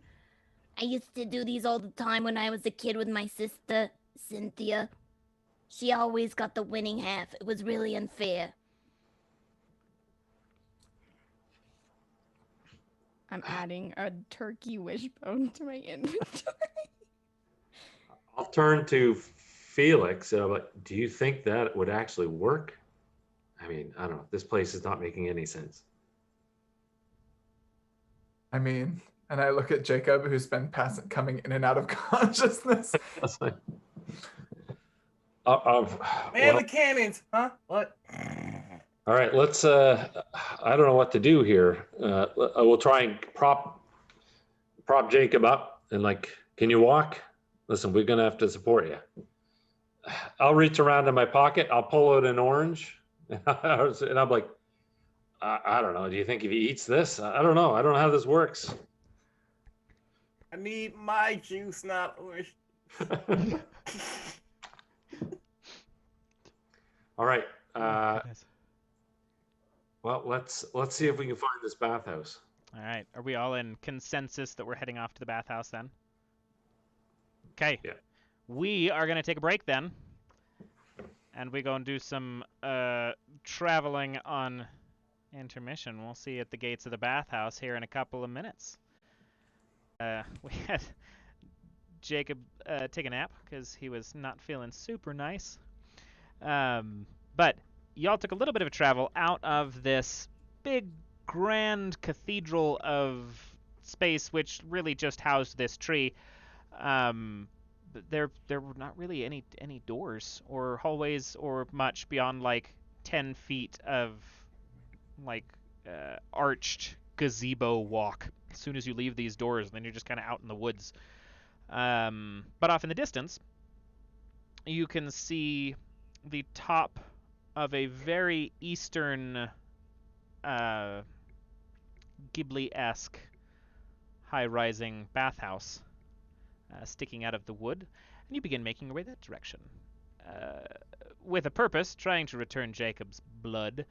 I used to do these all the time when I was a kid with my sister, Cynthia. She always got the winning half. It was really unfair. I'm adding a turkey wishbone to my inventory. I'll turn to Felix. Do you think that would actually work? I mean, I don't know. This place is not making any sense. I mean, and I look at Jacob, who's been coming in and out of consciousness. That's like, Man, the cannons, huh? What? all right, let's. I don't know what to do here. I will try and prop Jacob up and can you walk? Listen, we're gonna have to support you. I'll reach around in my pocket. I'll pull out an orange, and I'm like, I don't know. Do you think if he eats this? I don't know. I don't know how this works. I need my juice, not orange. All right. Goodness. Well, let's see if we can find this bathhouse. All right. Are we all in consensus that we're heading off to the bathhouse then? Okay. Yeah. We are going to take a break then. and we're going to do some traveling on intermission. We'll see you at the gates of the bathhouse here in a couple of minutes. We had Jacob take a nap because he was not feeling super nice. But y'all took a little bit of a travel out of this big, grand cathedral of space, which really just housed this tree. There were not really any doors or hallways or much beyond like 10 feet of like arched gazebo walk. As soon as you leave these doors, then you're just kind of out in the woods. But off in the distance, you can see the top of a very eastern Ghibli-esque high-rising bathhouse sticking out of the wood, and you begin making your way that direction. With a purpose, trying to return Jacob's blood.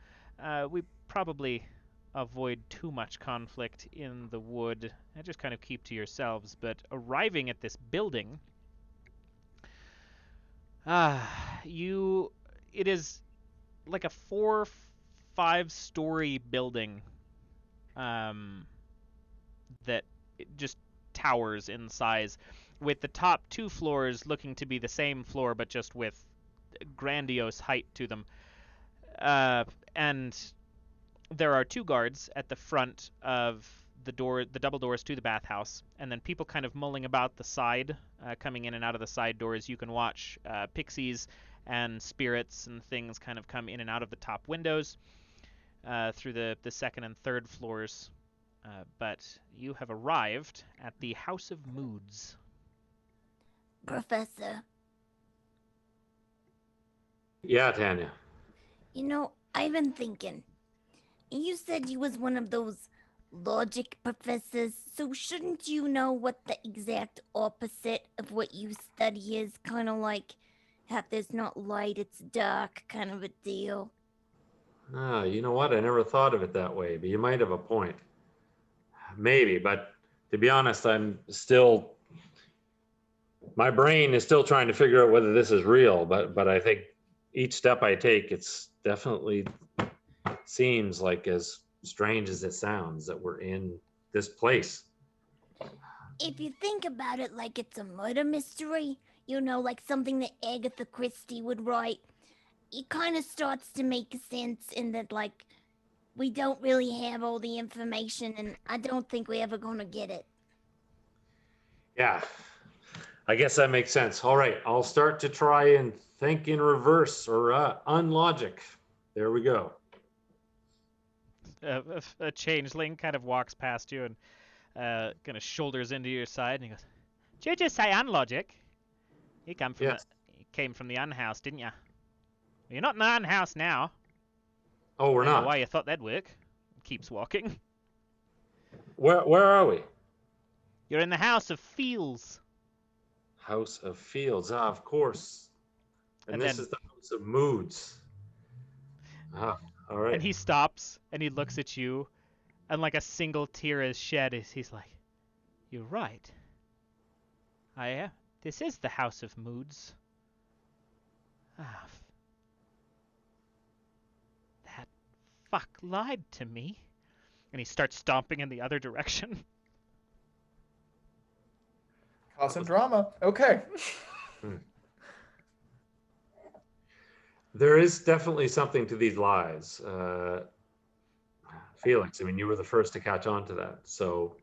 We probably avoid too much conflict in the wood and just kind of keep to yourselves, but arriving at this building, it is like a 4 or 5 story building that it just towers in size, with the top 2 floors looking to be the same floor but just with grandiose height to them. And there are 2 guards at the front of the double doors to the bathhouse, and then people kind of mulling about the side, coming in and out of the side doors. You can watch pixies and spirits and things kind of come in and out of the top windows through the 2nd and 3rd floors. But you have arrived at the House of Moods. Professor, Yeah, Tanya. you know, I've been thinking. You said you was one of those logic professors, so shouldn't you know what the exact opposite of what you study is? Kind of like, if there's not light, it's dark kind of a deal. Ah, you know what? I never thought of it that way, but you might have a point. Maybe, but to be honest, my brain is still trying to figure out whether this is real, but I think each step I take, it's definitely seems like, as strange as it sounds, that we're in this place. If you think about it like it's a murder mystery, you know, like something that Agatha Christie would write, it kind of starts to make sense in that, like, we don't really have all the information, and I don't think we're ever gonna get it. Yeah, I guess that makes sense. All right, I'll start to try and think in reverse or unlogic. There we go. A changeling kind of walks past you and kind of shoulders into your side, and he goes, "Did you just say unlogic? You came from the unhouse, didn't you? You're not in the unhouse now. Oh, we're I don't know not. why you thought that'd work." Keeps walking. Where are we? You're in the House of Feels. House of Fields. Ah, of course. And this is the House of Moods. Ah, all right. And he stops and he looks at you, and like a single tear is shed as he's like, "You're right. This is the House of Moods. That fuck lied to me." And he starts stomping in the other direction. Cause some drama. Okay. There is definitely something to these lies. Felix, I mean, you were the first to catch on to that. So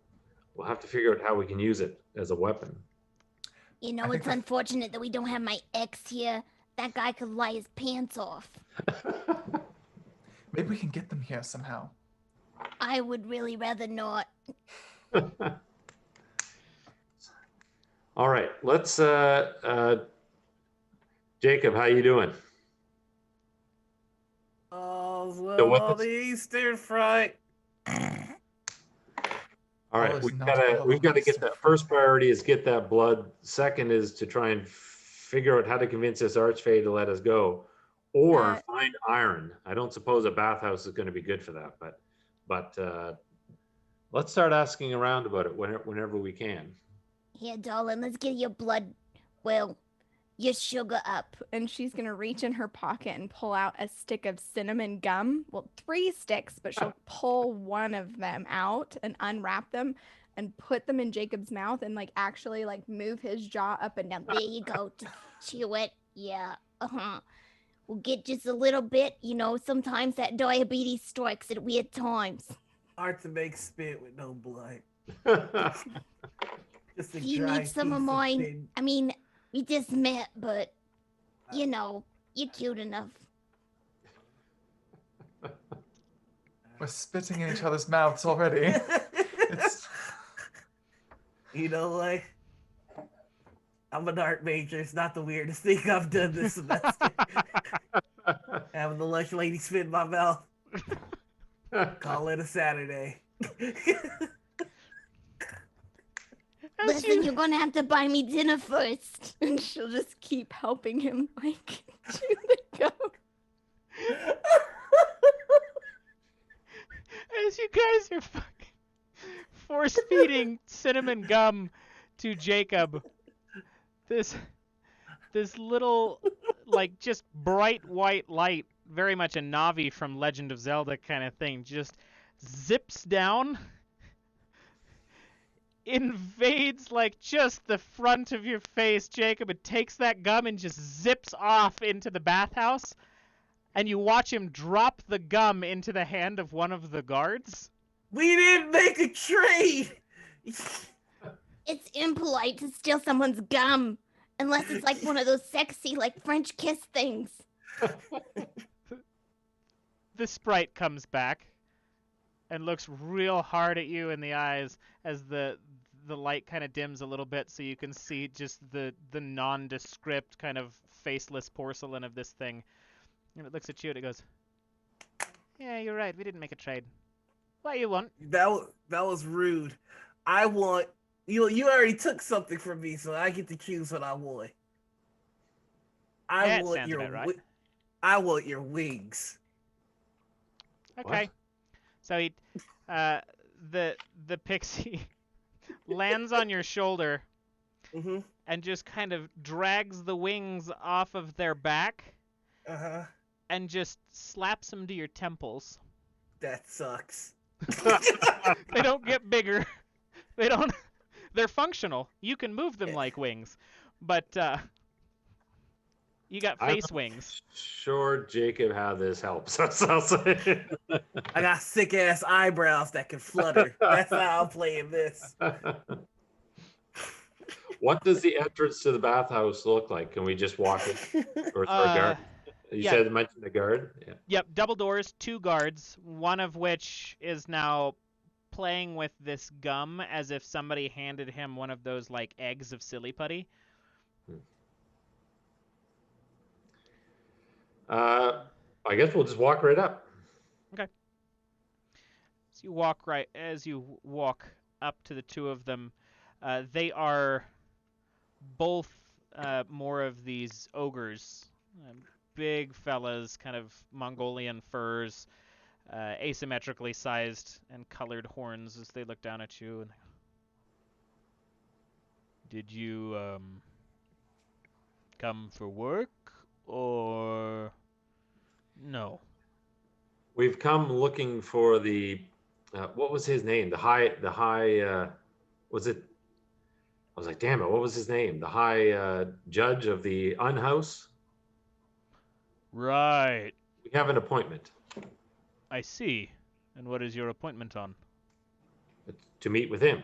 we'll have to figure out how we can use it as a weapon. You know, it's unfortunate that we don't have my ex here. That guy could lie his pants off. Maybe we can get them here somehow. I would really rather not. All right, let's, Jacob, how you doing? Oh, So what well, this- the Eastern Fright. All right, is we've not got all to get Eastern that. First priority is get that blood. Second is to try and figure out how to convince this archfey to let us go, or find iron. I don't suppose a bathhouse is going to be good for that, but let's start asking around about it whenever we can. Here, darling, let's get your blood, well, your sugar up. And she's gonna reach in her pocket and pull out a stick of cinnamon gum. Well, 3 sticks, but she'll pull one of them out and unwrap them and put them in Jacob's mouth and like actually like move his jaw up and down. There you go. Just chew it. Yeah. We'll get just a little bit. You know, sometimes that diabetes strikes at weird times. Hard to make spit with no blood. Just a You dry need some piece of mine. thin- I mean, we just met, but you know, you're cute enough. We're spitting in each other's mouths already. It's... You know what? I'm a dark major. It's not the weirdest thing I've done this semester. Having the lunch lady spit in my mouth. Call it a Saturday. Listen, you're gonna have to buy me dinner first. And she'll just keep helping him like chew the gum. As you guys are fucking force feeding cinnamon gum to Jacob, this little like just bright white light, very much a Navi from Legend of Zelda kind of thing, just zips down, invades like just the front of your face, Jacob. It takes that gum and just zips off into the bathhouse, and you watch him drop the gum into the hand of one of the guards. We didn't make a trade. It's impolite to steal someone's gum, unless it's like one of those sexy, like French kiss things. The sprite comes back and looks real hard at you in the eyes as the light kind of dims a little bit, so you can see just the nondescript kind of faceless porcelain of this thing. And it looks at you and it goes, "Yeah, you're right. We didn't make a trade. What you want?" That was rude. I want you already took something from me, so I get to choose what I want. That sounds about right. I want your wings. Okay. What? So he, the pixie lands on your shoulder Mm-hmm. and just kind of drags the wings off of their back Uh-huh. and just slaps them to your temples. That sucks. They don't get bigger. They're functional. You can move them like wings, but you got face wings. Sure, Jacob, how this helps us. I'll say. I got sick ass eyebrows that can flutter. That's how I'm playing this. What does the entrance to the bathhouse look like? Can we just walk it? Or is there a guard? You yeah. said mentioned the guard? Yeah. Yep, double doors, 2 guards, one of which is now playing with this gum as if somebody handed him one of those like eggs of silly putty. I guess we'll just walk right up. Okay. As you walk up to the 2 of them, they are both more of these ogres, big fellas, kind of Mongolian furs, asymmetrically sized and colored horns as they look down at you. And did you come for work or no? We've come looking for the what was his name? The high was it? I was like, damn it, what was his name? The high judge of the unhouse? Right. We have an appointment I see. And what is your appointment on? to meet with him.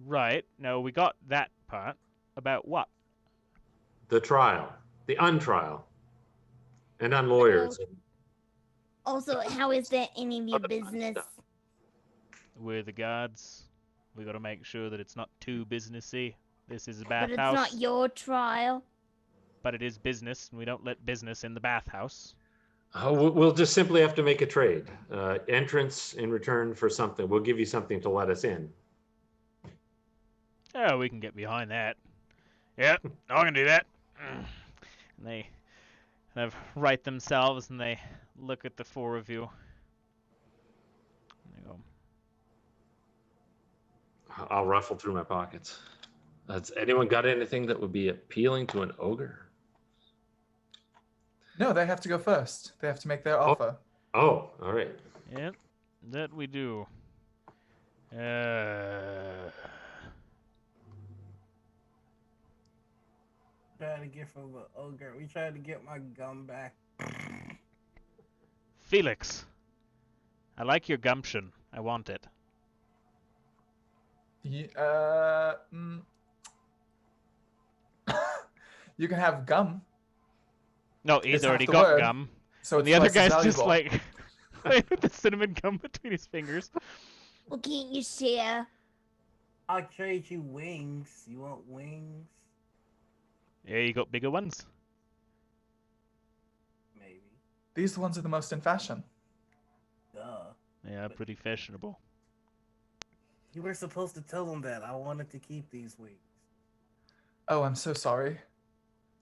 Right. No, we got that part. About what? The trial, the untrial, and unlawyers. Also, how is that any of your Other fun business? stuff. We're the guards. We got to make sure that it's not too businessy. This is a But it's bathhouse. not your trial. But it is business, and we don't let business in the bathhouse. We'll just simply have to make a trade. Entrance in return for something. We'll give you something to let us in. Oh, we can get behind that. Yep, I can do that. And they kind of right themselves, and they look at the 4 of you. And they go, I'll ruffle through my pockets. Has anyone got anything that would be appealing to an ogre? No, they have to go first. They have to make their offer. Oh, all right. Yep, that we do. Trying to get from the ogre. We tried to get my gum back. Felix, I like your gumption. I want it. You can have gum. No, It's he's half already the got word, gum. so And it's the other twice as guy's just valuable. like playing with the cinnamon gum between his fingers. Well, can't you share? I'll trade you wings. You want wings? Yeah, you got bigger ones. Maybe. These ones are the most in fashion. Duh. Yeah, pretty fashionable. You were supposed to tell him that. I wanted to keep these wings. Oh, I'm so sorry.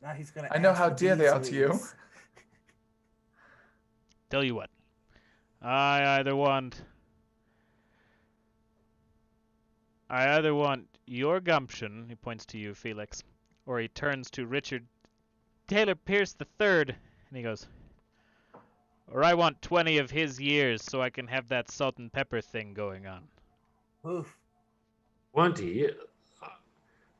Now he's gonna. I know ask how for dear they these are to you. wings. Tell you what. I either want your gumption, he points to you, Felix, or he turns to Richard Taylor Pierce III, and he goes, or I want 20 of his years so I can have that salt and pepper thing going on. Oof. 20?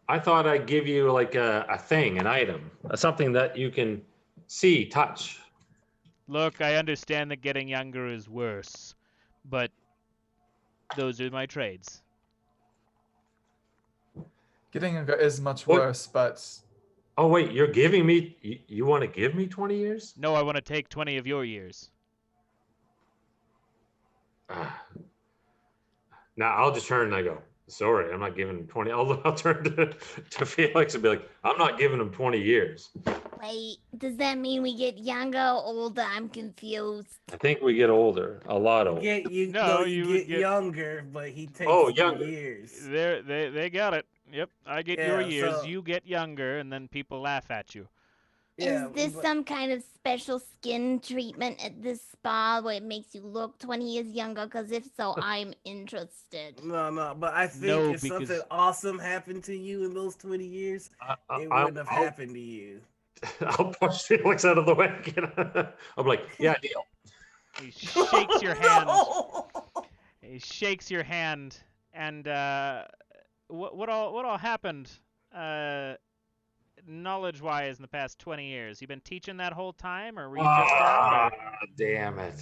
I thought I'd give you like a thing, an item, something that you can see, touch. Look, I understand that getting younger is worse, but those are my trades. Getting younger is much What? worse, but Oh, wait, you're giving me, you want to give me 20 years? No, I want to take 20 of your years. Now I'll just turn and I go, sorry, I'm not giving him 20. I'll turn to Felix and be like, I'm not giving him 20 years. Wait, does that mean we get younger or older? I'm confused. I think we get older, a lot older. You would get younger, but he takes Oh, your younger. years. They got it. Yep, I get your Yeah, years, so- you get younger, and then people laugh at you. Yeah, Is this but- some kind of special skin treatment at this spa where it makes you look 20 years younger? Because if so, I'm interested. No, but I think No, if something because- awesome happened to you in those 20 years, it I'll- wouldn't have happened to you. I'll push Felix out of the way. I'm like, yeah, deal. He shakes your hand. No! He shakes your hand, and what all happened, knowledge-wise, in the past 20 years? You been teaching that whole time, or were you just out? Or? Damn it.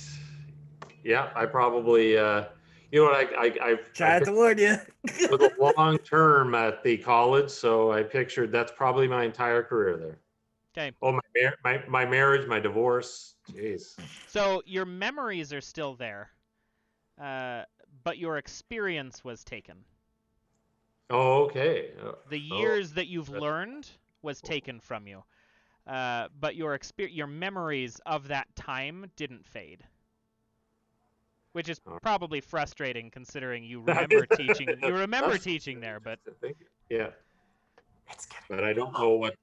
Yeah, I probably, you know what, I Tried to warn you. was a long term at the college, so I pictured that's probably my entire career there. Okay. Oh, my marriage, my divorce. Jeez. So your memories are still there, but your experience was taken. Oh, okay. The years that you've learned was taken from you, but your memories of that time didn't fade, which is probably frustrating considering you remember teaching. You remember teaching there, but yeah. it's getting. But I don't know what.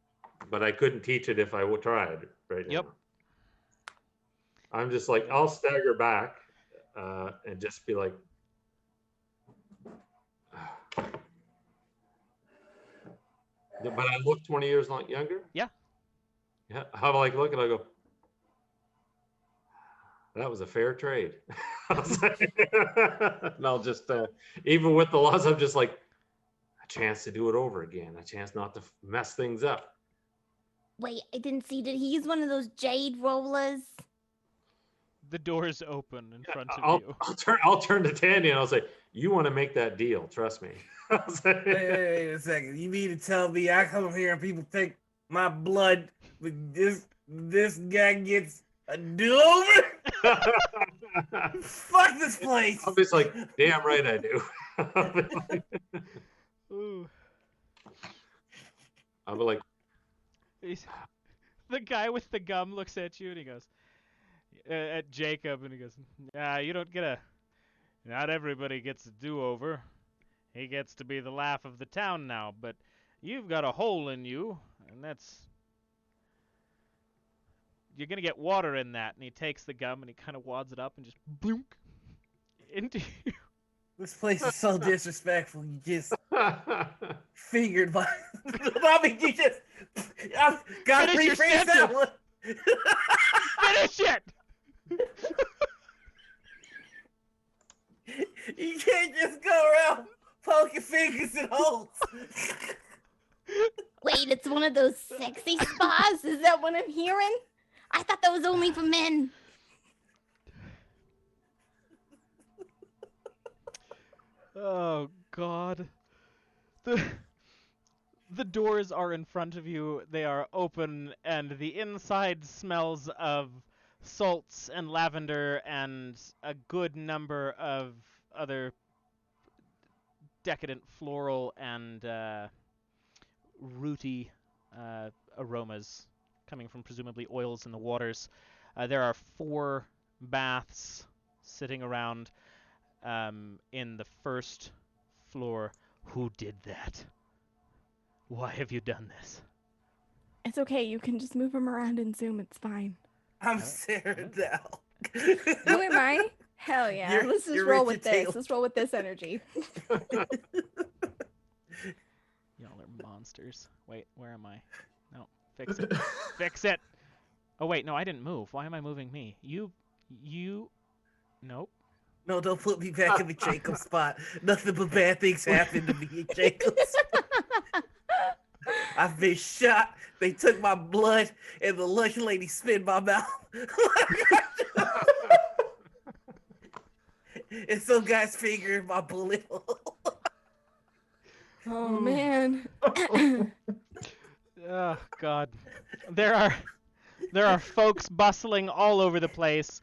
But I couldn't teach it if I tried right now. Yep. I'm just like, I'll stagger back and just be like, but I look 20 years younger? Yeah. Yeah. How do I look? And I go, that was a fair trade. And I'll just, even with the laws, I'm just like, a chance to do it over again, a chance not to mess things up. Wait, I didn't see. Did he use one of those jade rollers? the door's open in front of I'll, you. I'll turn to Tandy and I'll say, you want to make that deal, trust me. Wait a second. You mean to tell me I come here and people take my blood, but this guy gets a do-over? Fuck this place. I'm just like, damn right I do. Ooh. I'll be like, The guy with the gum looks at you and he goes, at Jacob, and he goes, you don't get not everybody gets a do-over. He gets to be the laugh of the town now, but you've got a hole in you, and you're going to get water in that. And he takes the gum and he kind of wads it up and just bloonk into you. This place is so disrespectful. You just Figured my. I mean, you just. I've got to Finish your rephrase that sentence. one. Finish it! You can't just go around poking fingers in holes. Wait, it's one of those sexy spas? Is that what I'm hearing? I thought that was only for men. Oh, God. The doors are in front of you. They are open, and the inside smells of salts and lavender and a good number of other decadent floral and rooty aromas coming from presumably oils in the waters. There are 4 baths sitting around in the first floor. Who did that? Why have you done this? It's okay. You can just move him around and zoom. It's fine. I'm Sarah now. Who am I? Hell yeah. You're- Let's just you're roll Richard with this. Taylor. Let's roll with this energy. Y'all are monsters. Wait, where am I? No, fix it. Fix it! Oh wait, no, I didn't move. Why am I moving me? You... Nope. No, don't put me back in the Jacob spot. Nothing but bad things happen to me in Jacob's. I've been shot. They took my blood, and the lunch lady spit in my mouth. And some guy's finger in my bullet hole. Oh, man. Oh God. There are folks bustling all over the place.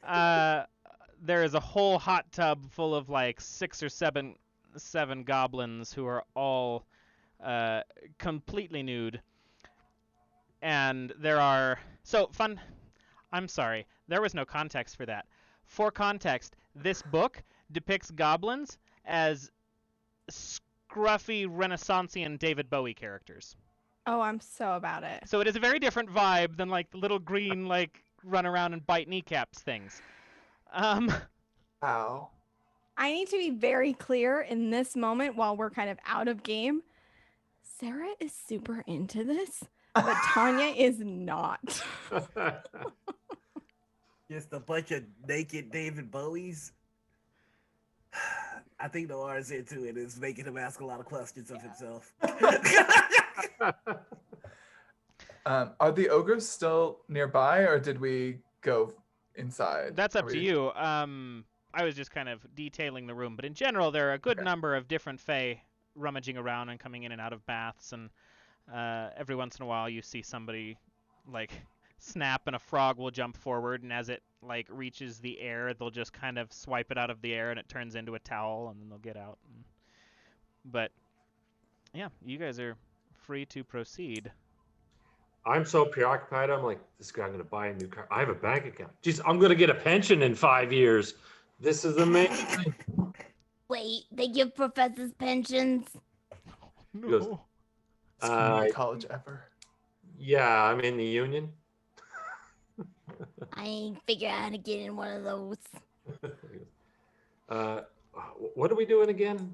There is a whole hot tub full of like 6 or 7 goblins who are all completely nude. And there are I'm sorry, there was no context for that. For context, this book depicts goblins as scruffy Renaissancean David Bowie characters. Oh, I'm so about it. So it is a very different vibe than like the little green like run around and bite kneecaps things. Ow. I need to be very clear in this moment while we're kind of out of game. Sarah is super into this, but Tonya is not. Just a bunch of naked David Bowies. I think the R is into it. It's making him ask a lot of questions of himself. Are the ogres still nearby, or did we go inside? That's up Are to we- you. I was just kind of detailing the room, but in general, there are a good Okay. number of different fae rummaging around and coming in and out of baths, and every once in a while you see somebody like snap and a frog will jump forward, and as it like reaches the air, they'll just kind of swipe it out of the air and it turns into a towel, and then they'll get out. But yeah, you guys are free to proceed. I'm so preoccupied. I'm like, this guy, I'm going to buy a new car. I have a bank account. Jeez, I'm going to get a pension in 5 years. This is amazing. Wait, they give professors pensions? goes, No. It's community college ever. Yeah, I'm in the union. I ain't figure out how to get in one of those. What are we doing again?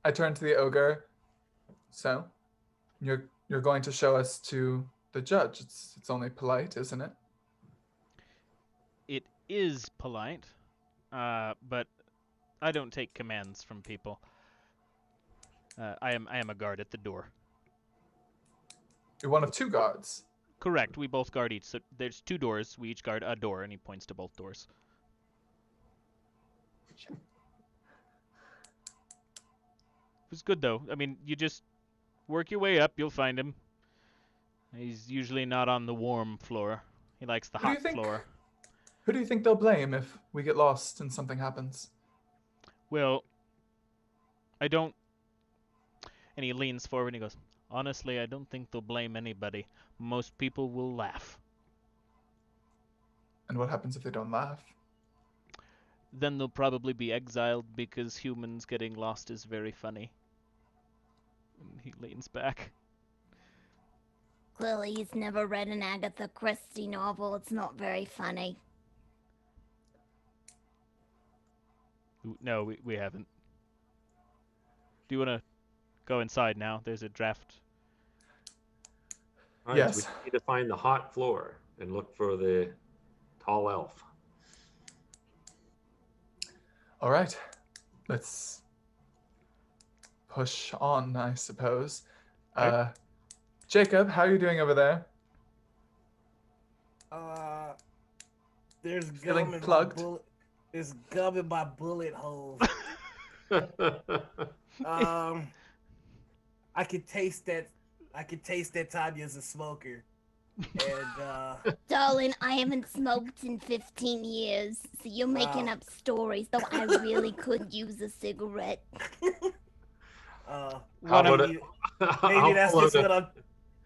I turn to the ogre. So, you're going to show us to the judge. It's only polite, isn't it? It is polite, but I don't take commands from people. I am a guard at the door. You're one of 2 guards. Correct. We both guard each. So there's 2 doors. We each guard a door, and he points to both doors. It was good though. I mean, you just work your way up. You'll find him. He's usually not on the warm floor. He likes the Who do you hot think- floor. Who do you think they'll blame if we get lost and something happens? Well, I don't. And he leans forward and he goes, honestly, I don't think they'll blame anybody. Most people will laugh. And what happens if they don't laugh? Then they'll probably be exiled because humans getting lost is very funny. And he leans back. Clearly, he's never read an Agatha Christie novel. It's not very funny. No, we haven't. Do you want to go inside now. There's a draft. All right, Yes. so we need to find the hot floor and look for the tall elf. All right. Let's push on, I suppose. Okay. Jacob, how are you doing over there? There's Feeling gum in plugged? my bullet. There's gum in my bullet holes. I can taste that. I can taste that Tanya's a smoker. And Darling, I haven't smoked in 15 years, so you're making Wow. up stories, though I really could use a cigarette. How One about of it? maybe that's just what I'm.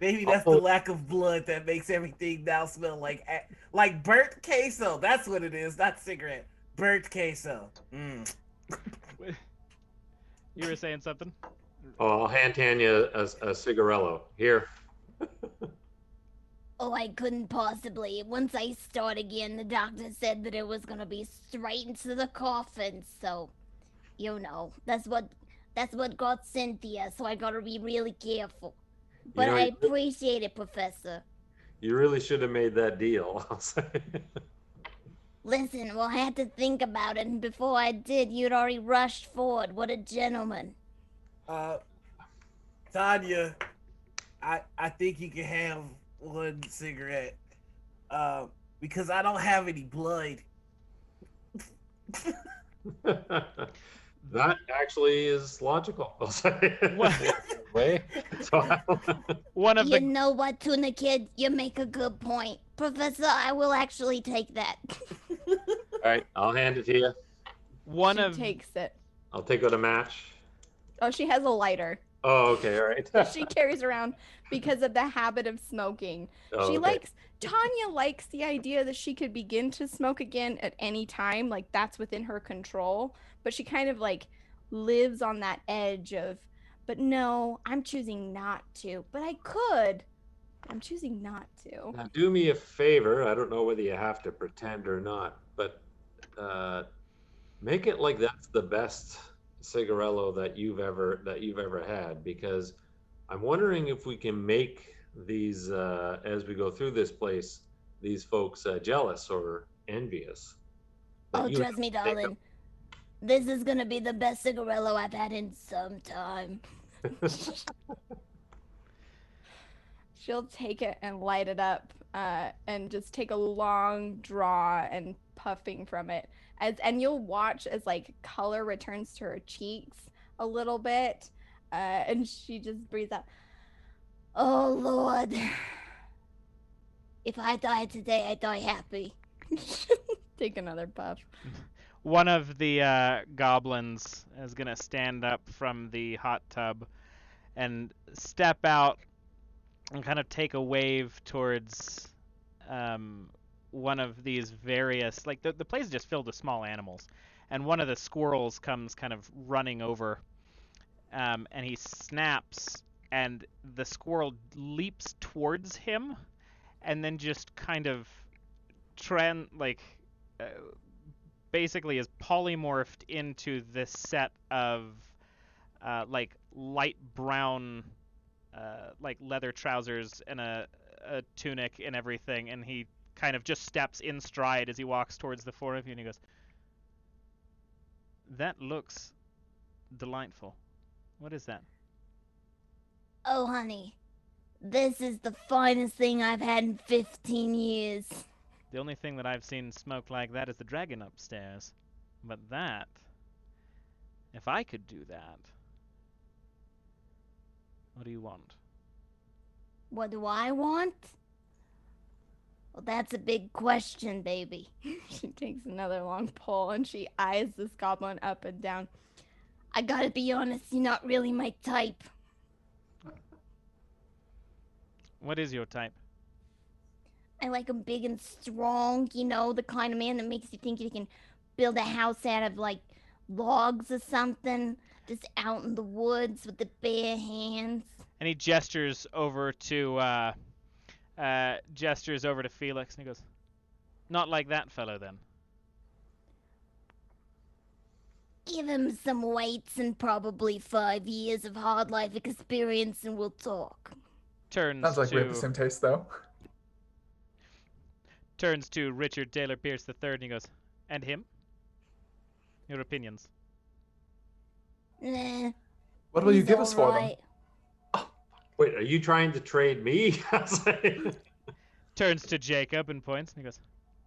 Maybe I'll that's the pull- lack of blood that makes everything now smell like burnt queso. That's what it is, not cigarette. Burnt queso. you were saying something. Oh, I'll hand Tanya a cigarello. Here. Oh, I couldn't possibly. Once I start again, the doctor said that it was gonna be straight into the coffin. So, you know, that's what got Cynthia. So I gotta be really careful. But know, I appreciate it, Professor. You really should have made that deal. I'll say. Listen, well, I had to think about it, and before I did, you'd already rushed forward. What a gentleman. Tanya, I think you can have one cigarette. Because I don't have any blood. That actually is logical. I'll say. What? Way. So One of You the know what, Tuna Kid? You make a good point. Professor, I will actually take that. all right, I'll hand it to you. one she of takes it. I'll take out a match. Oh, she has a lighter. Oh, okay, all right. She carries around because of the habit of smoking. Oh, She okay. Tanya likes the idea that she could begin to smoke again at any time, like that's within her control, but she kind of like lives on that edge of, but no, I'm choosing not to, but I could. I'm choosing not to. Now, do me a favor. I don't know whether you have to pretend or not, but make it like that's the best cigarello that you've ever had, because I'm wondering if we can make these as we go through this place, these folks jealous or envious. that Oh, you trust have me, to take darling. This is gonna be the best cigarello I've had in some time. She'll take it and light it up, and just take a long draw and puffing from it. And you'll watch as like color returns to her cheeks a little bit, and she just breathes out. Oh, Lord. If I die today, I die happy. Take another puff. one of the goblins is gonna stand up from the hot tub and step out and kind of take a wave towards one of these various, like the place is just filled with small animals, and one of the squirrels comes kind of running over, and he snaps, and the squirrel leaps towards him, and then just kind of basically is polymorphed into this set of like light brown like leather trousers and a tunic and everything, and he kind of just steps in stride as he walks towards the four of you, and he goes, "That looks delightful. What is that?" Oh, honey. This is the finest thing I've had in 15 years. The only thing that I've seen smoked like that is the dragon upstairs. But that, if I could do that, what do you want? What do I want? Well, that's a big question, baby. She takes another long pull and she eyes this goblin up and down. I gotta be honest, you're not really my type. What is your type? I like him big and strong, you know, the kind of man that makes you think you can build a house out of, like, logs or something, just out in the woods with the bare hands. And he gestures over to Felix, and he goes, "Not like that fellow, then." Give him some weights and probably 5 years of hard life experience and we'll talk. Turns Sounds like we have the to same taste, though. turns to Richard Taylor Pierce III and he goes, "And him? Your opinions?" Nah, What will you he's give us for them? alright. Wait, are you trying to trade me? Turns to Jacob and points and he goes,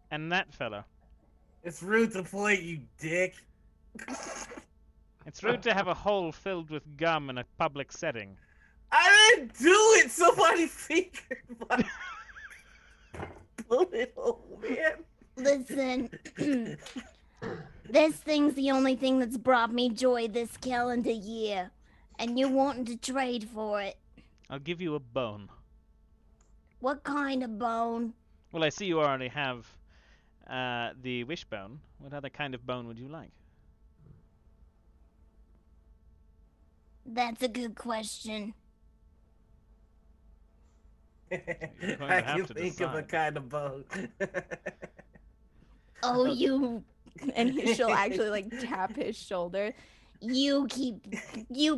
"And that fellow? It's rude to point, you dick. It's rude to have a hole filled with gum in a public setting." I didn't do it. Somebody fingered my bullet hole, man. Listen, this thing's the only thing that's brought me joy this calendar year, and you're wanting to trade for it. I'll give you a bone. What kind of bone? Well, I see you already have the wishbone. What other kind of bone would you like? That's a good question. going to I have can to think of a decide. kind of bone. Oh, you. And she'll actually like tap his shoulder. You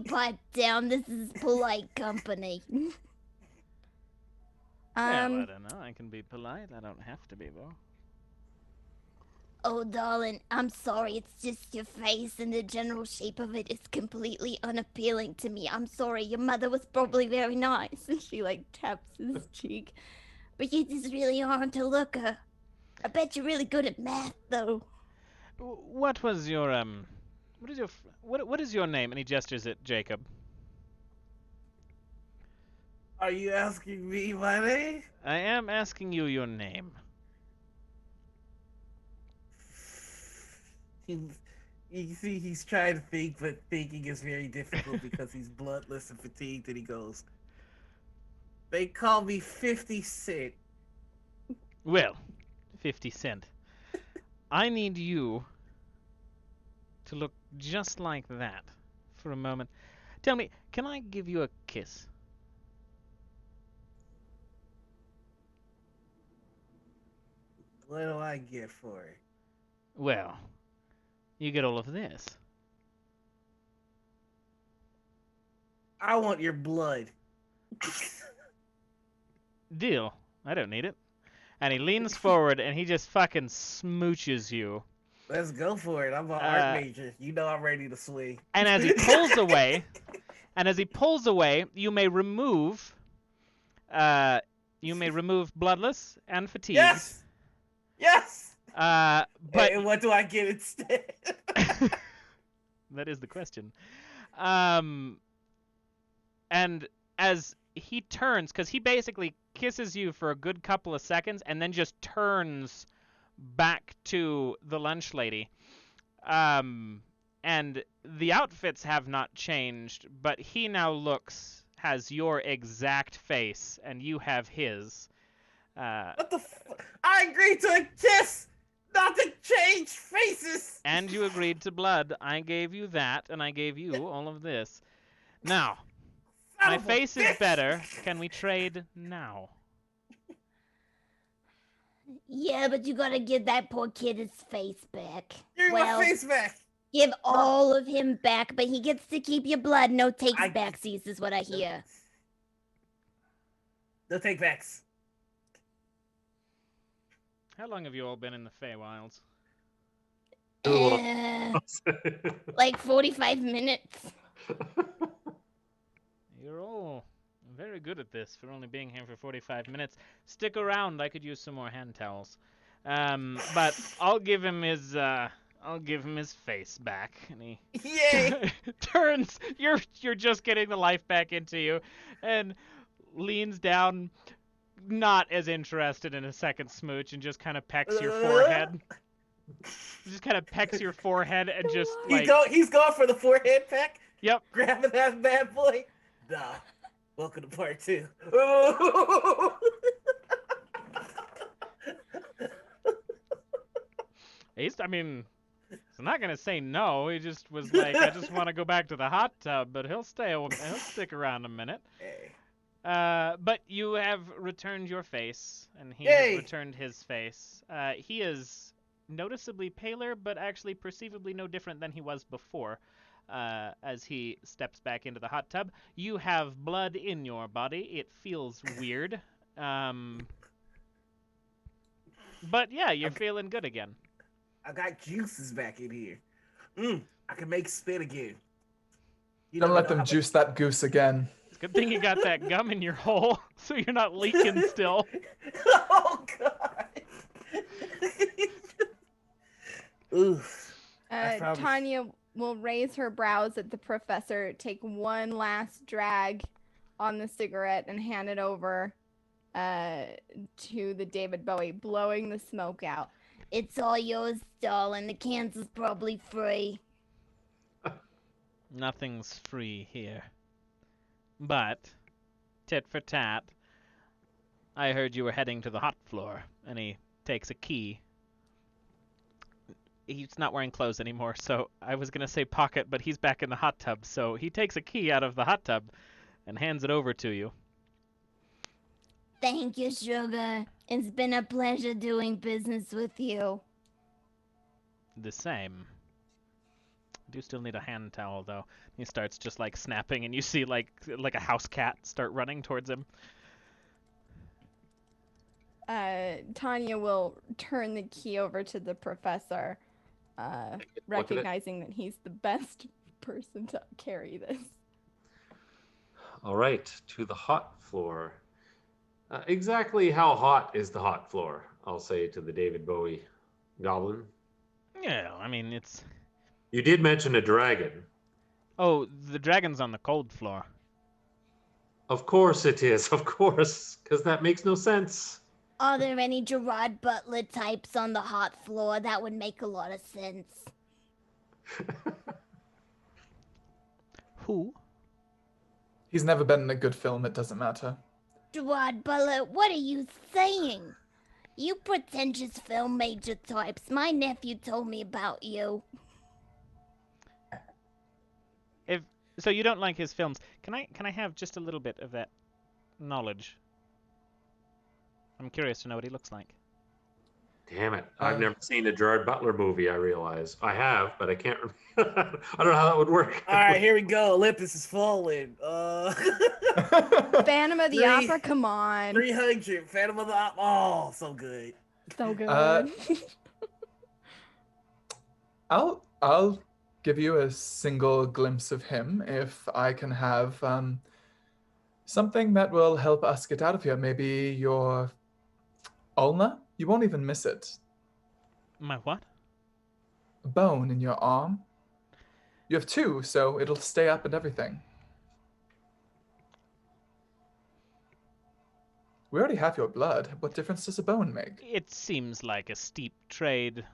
pipe down. This is polite company. Yeah, well, I don't know. I can be polite. I don't have to be, though. Oh, darling, I'm sorry. It's just your face and the general shape of it is completely unappealing to me. I'm sorry. Your mother was probably very nice. And she like taps his cheek. But you just really aren't a looker. I bet you're really good at math, though. What was your what is your name? And he gestures at Jacob. Are you asking me my name? I am asking you your name. You see, he's trying to think, but thinking is very difficult because he's bloodless and fatigued, and he goes, "They call me 50 Cent." Well, 50 Cent. I need you to look just like that for a moment. Tell me, can I give you a kiss? What do I get for it? Well, you get all of this. I want your blood. Deal. I don't need it. And he leans forward and he just fucking smooches you. Let's go for it. I'm an art major. You know I'm ready to swing. And as he pulls away, you may remove bloodless and fatigued. Yes! Yes! But And what do I get instead? that is the question. And as he turns, because he basically kisses you for a good couple of seconds and then just turns back to the lunch lady. And the outfits have not changed, but he now has your exact face, and you have his. What the I agreed to a kiss, not to change faces. And you agreed to blood. I gave you that, and I gave you all of this. Now, my face is better. Can we trade now? Yeah, but you gotta give that poor kid his face back. Give me my face back. Give all of him back, but he gets to keep your blood. No takes backsies is what I hear. No take backs. How long have you all been in the Fae Wilds? Like 45 minutes. You're all very good at this for only being here for 45 minutes. Stick around. I could use some more hand towels. But I'll give him his face back, and he Yay! turns. You're just getting the life back into you, and leans down, not as interested in a second smooch, and just kind of pecks your forehead. Just kind of pecks your forehead and just like. He's going for the forehead peck. Yep. Grabbing that bad boy. Nah. Welcome to part 2. He's not gonna say no. He just was like, I just want to go back to the hot tub, but he'll stick around a minute. Hey. But you have returned your face, and he Yay! has returned his face. He is noticeably paler, but actually perceivably no different than he was before. As he steps back into the hot tub, you have blood in your body. It feels weird. But yeah, you're feeling good again. I got juices back in here. I can make spit again. You Don't never let know them how juice that goose again. It's a good thing you got that gum in your hole, so you're not leaking still. Oh God. Oof. I promise. Tonya will raise her brows at the professor, take one last drag on the cigarette, and hand it over to the David Bowie, blowing the smoke out. It's all yours, darling. The cans is probably free. Nothing's free here. But, tit for tat, I heard you were heading to the hot floor, and he takes a key. He's not wearing clothes anymore, so I was going to say pocket, but he's back in the hot tub, so he takes a key out of the hot tub and hands it over to you. Thank you, sugar. It's been a pleasure doing business with you. The same. I do still need a hand towel, though. He starts just, like, snapping, and you see, like a house cat start running towards him. Tonya will turn the key over to the professor, recognizing that he's the best person to carry this. All right, to the hot floor. Exactly how hot is the hot floor? I'll say to the David Bowie Goblin. Yeah, I mean, it's... You did mention a dragon. Oh, the dragon's on the cold floor. Of course it is, of course, because that makes no sense. Are there any Gerard Butler types on the hot floor? That would make a lot of sense. Who? He's never been in a good film, it doesn't matter. Gerard Butler, what are you saying? You pretentious film major types. My nephew told me about you. So you don't like his films. Can I have just a little bit of that knowledge? I'm curious to know what he looks like. Damn it. I've never seen a Gerard Butler movie, I realize. I have, but I can't remember. I don't know how that would work. All right, here we go. Olympus is falling. Phantom of the Opera, come on. 300. Phantom of the Opera. Oh, so good. So good. I'll give you a single glimpse of him if I can have something that will help us get out of here. Maybe your ulna? You won't even miss it. My what? A bone in your arm. You have two, so it'll stay up and everything. We already have your blood. What difference does a bone make? It seems like a steep trade.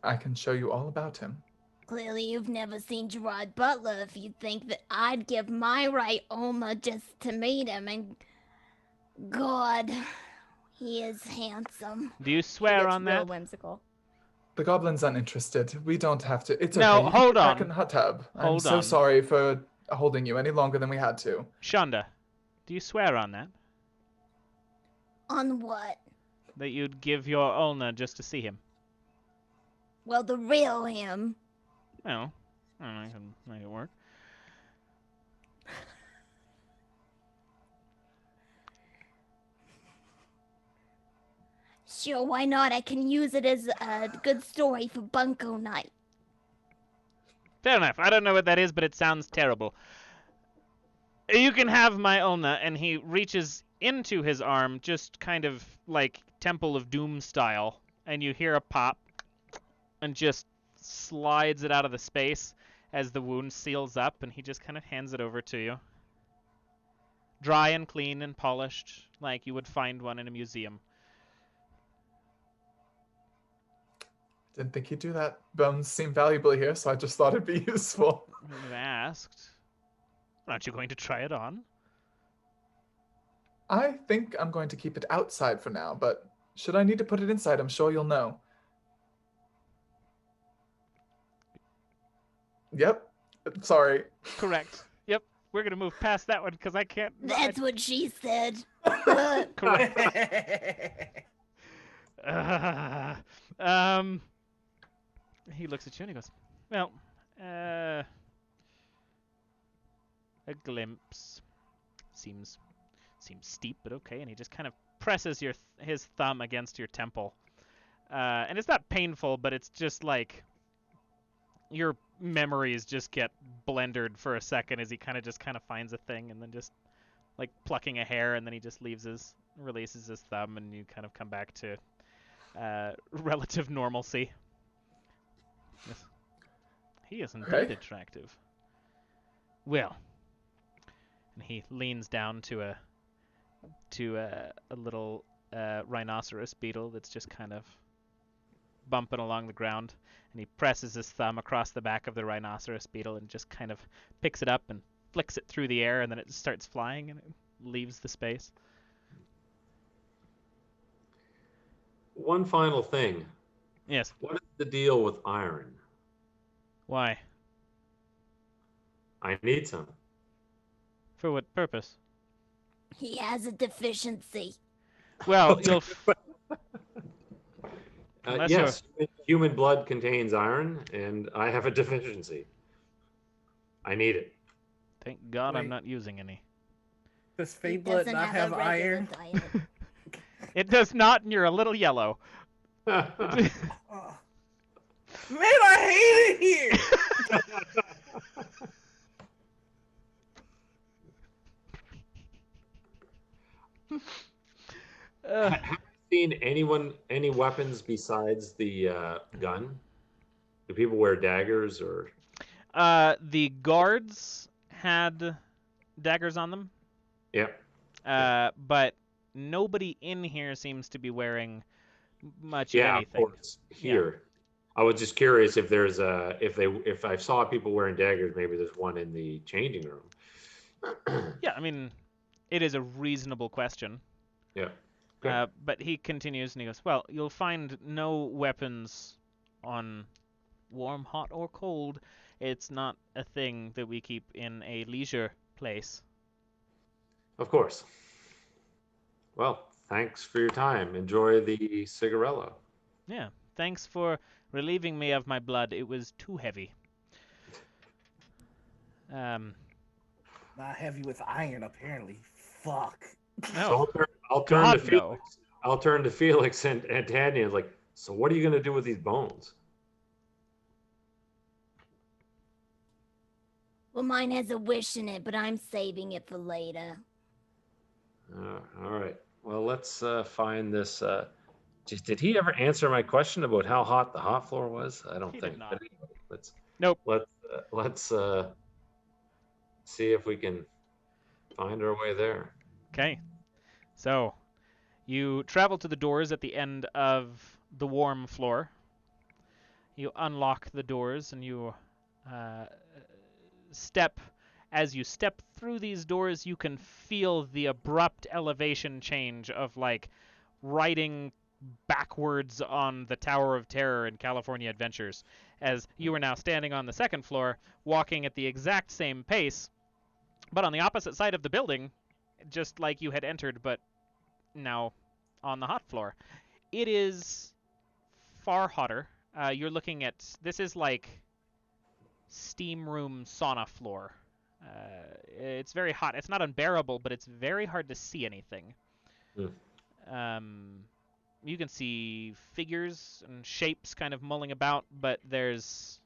I can show you all about him. Clearly you've never seen Gerard Butler if you think that I'd give my right Oma just to meet him, and God, he is handsome. Do you swear on real that? Whimsical. The goblin's uninterested. We don't have to. It's No, okay. You hold get on. back in the hot tub. I'm Hold so on. sorry for holding you any longer than we had to. Shonda, do you swear on that? On what? That you'd give your ulna just to see him? Well, the real him. Well, I can make it work. Sure, why not? I can use it as a good story for Bunko Night. Fair enough. I don't know what that is, but it sounds terrible. You can have my ulna, and he reaches into his arm, just kind of like Temple of Doom style, and you hear a pop, and just slides it out of the space as the wound seals up, and he just kind of hands it over to you. Dry and clean and polished, like you would find one in a museum. Didn't think you'd do that. Bones seem valuable here, so I just thought it'd be useful. You've asked. Aren't you going to try it on? I think I'm going to keep it outside for now, but should I need to put it inside, I'm sure you'll know. Yep. Sorry. Correct. Yep. We're going to move past that one because I can't... That's what she said. Correct. He looks at you and he goes, well, a glimpse. Seems steep, but okay. And he just kind of presses his thumb against your temple. And it's not painful, but it's just like your memories just get blendered for a second as he kind of finds a thing and then just like plucking a hair, and then he just releases his thumb, and you kind of come back to relative normalcy. Yes. He is indeed Okay. attractive. Well, and he leans down to a little rhinoceros beetle that's just kind of bumping along the ground, and he presses his thumb across the back of the rhinoceros beetle and just kind of picks it up and flicks it through the air, and then it starts flying and it leaves the space. One final thing. Yes. What is the deal with iron? Why? I need some. For what purpose? He has a deficiency. Well, you'll... Yes, human blood contains iron, and I have a deficiency. I need it. Thank God I'm Wait. not using any. Does He Fae blood doesn't not have a regular iron? diet. It does not, and you're a little yellow. Oh. Man, I hate it here. Uh, Have you seen any weapons besides the gun? Do people wear daggers or? the guards had daggers on them, Yep. but nobody in here seems to be wearing much of Yeah, anything. of course. Here, I was just curious if there's if I saw people wearing daggers, maybe there's one in the changing room. Yeah, I mean, it is a reasonable question. Yeah. Good. But he continues and he goes, well, you'll find no weapons on warm, hot, or cold. It's not a thing that we keep in a leisure place. Of course. Well, thanks for your time. Enjoy the cigarello. Yeah, thanks for relieving me of my blood. It was too heavy. Not heavy with iron, apparently. Fuck. No. So I'll turn God, to Felix. I'll turn to Felix and Tanya. Like, so what are you going to do with these bones? Well, mine has a wish in it, but I'm saving it for later. All right. Well, let's find this. Did he ever answer my question about how hot the hot floor was? I don't He think. did not. But anyway, Nope. Let's see if we can find our way there. Okay. So, you travel to the doors at the end of the warm floor. You unlock the doors and you step. As you step through these doors, you can feel the abrupt elevation change of like riding backwards on the Tower of Terror in California Adventures, as you are now standing on the second floor, walking at the exact same pace, but on the opposite side of the building, just like you had entered, but now on the hot floor. It is far hotter. You're looking at, this is like steam room sauna floor. It's very hot. It's not unbearable, but it's very hard to see anything. You can see figures and shapes kind of mulling about, but there's,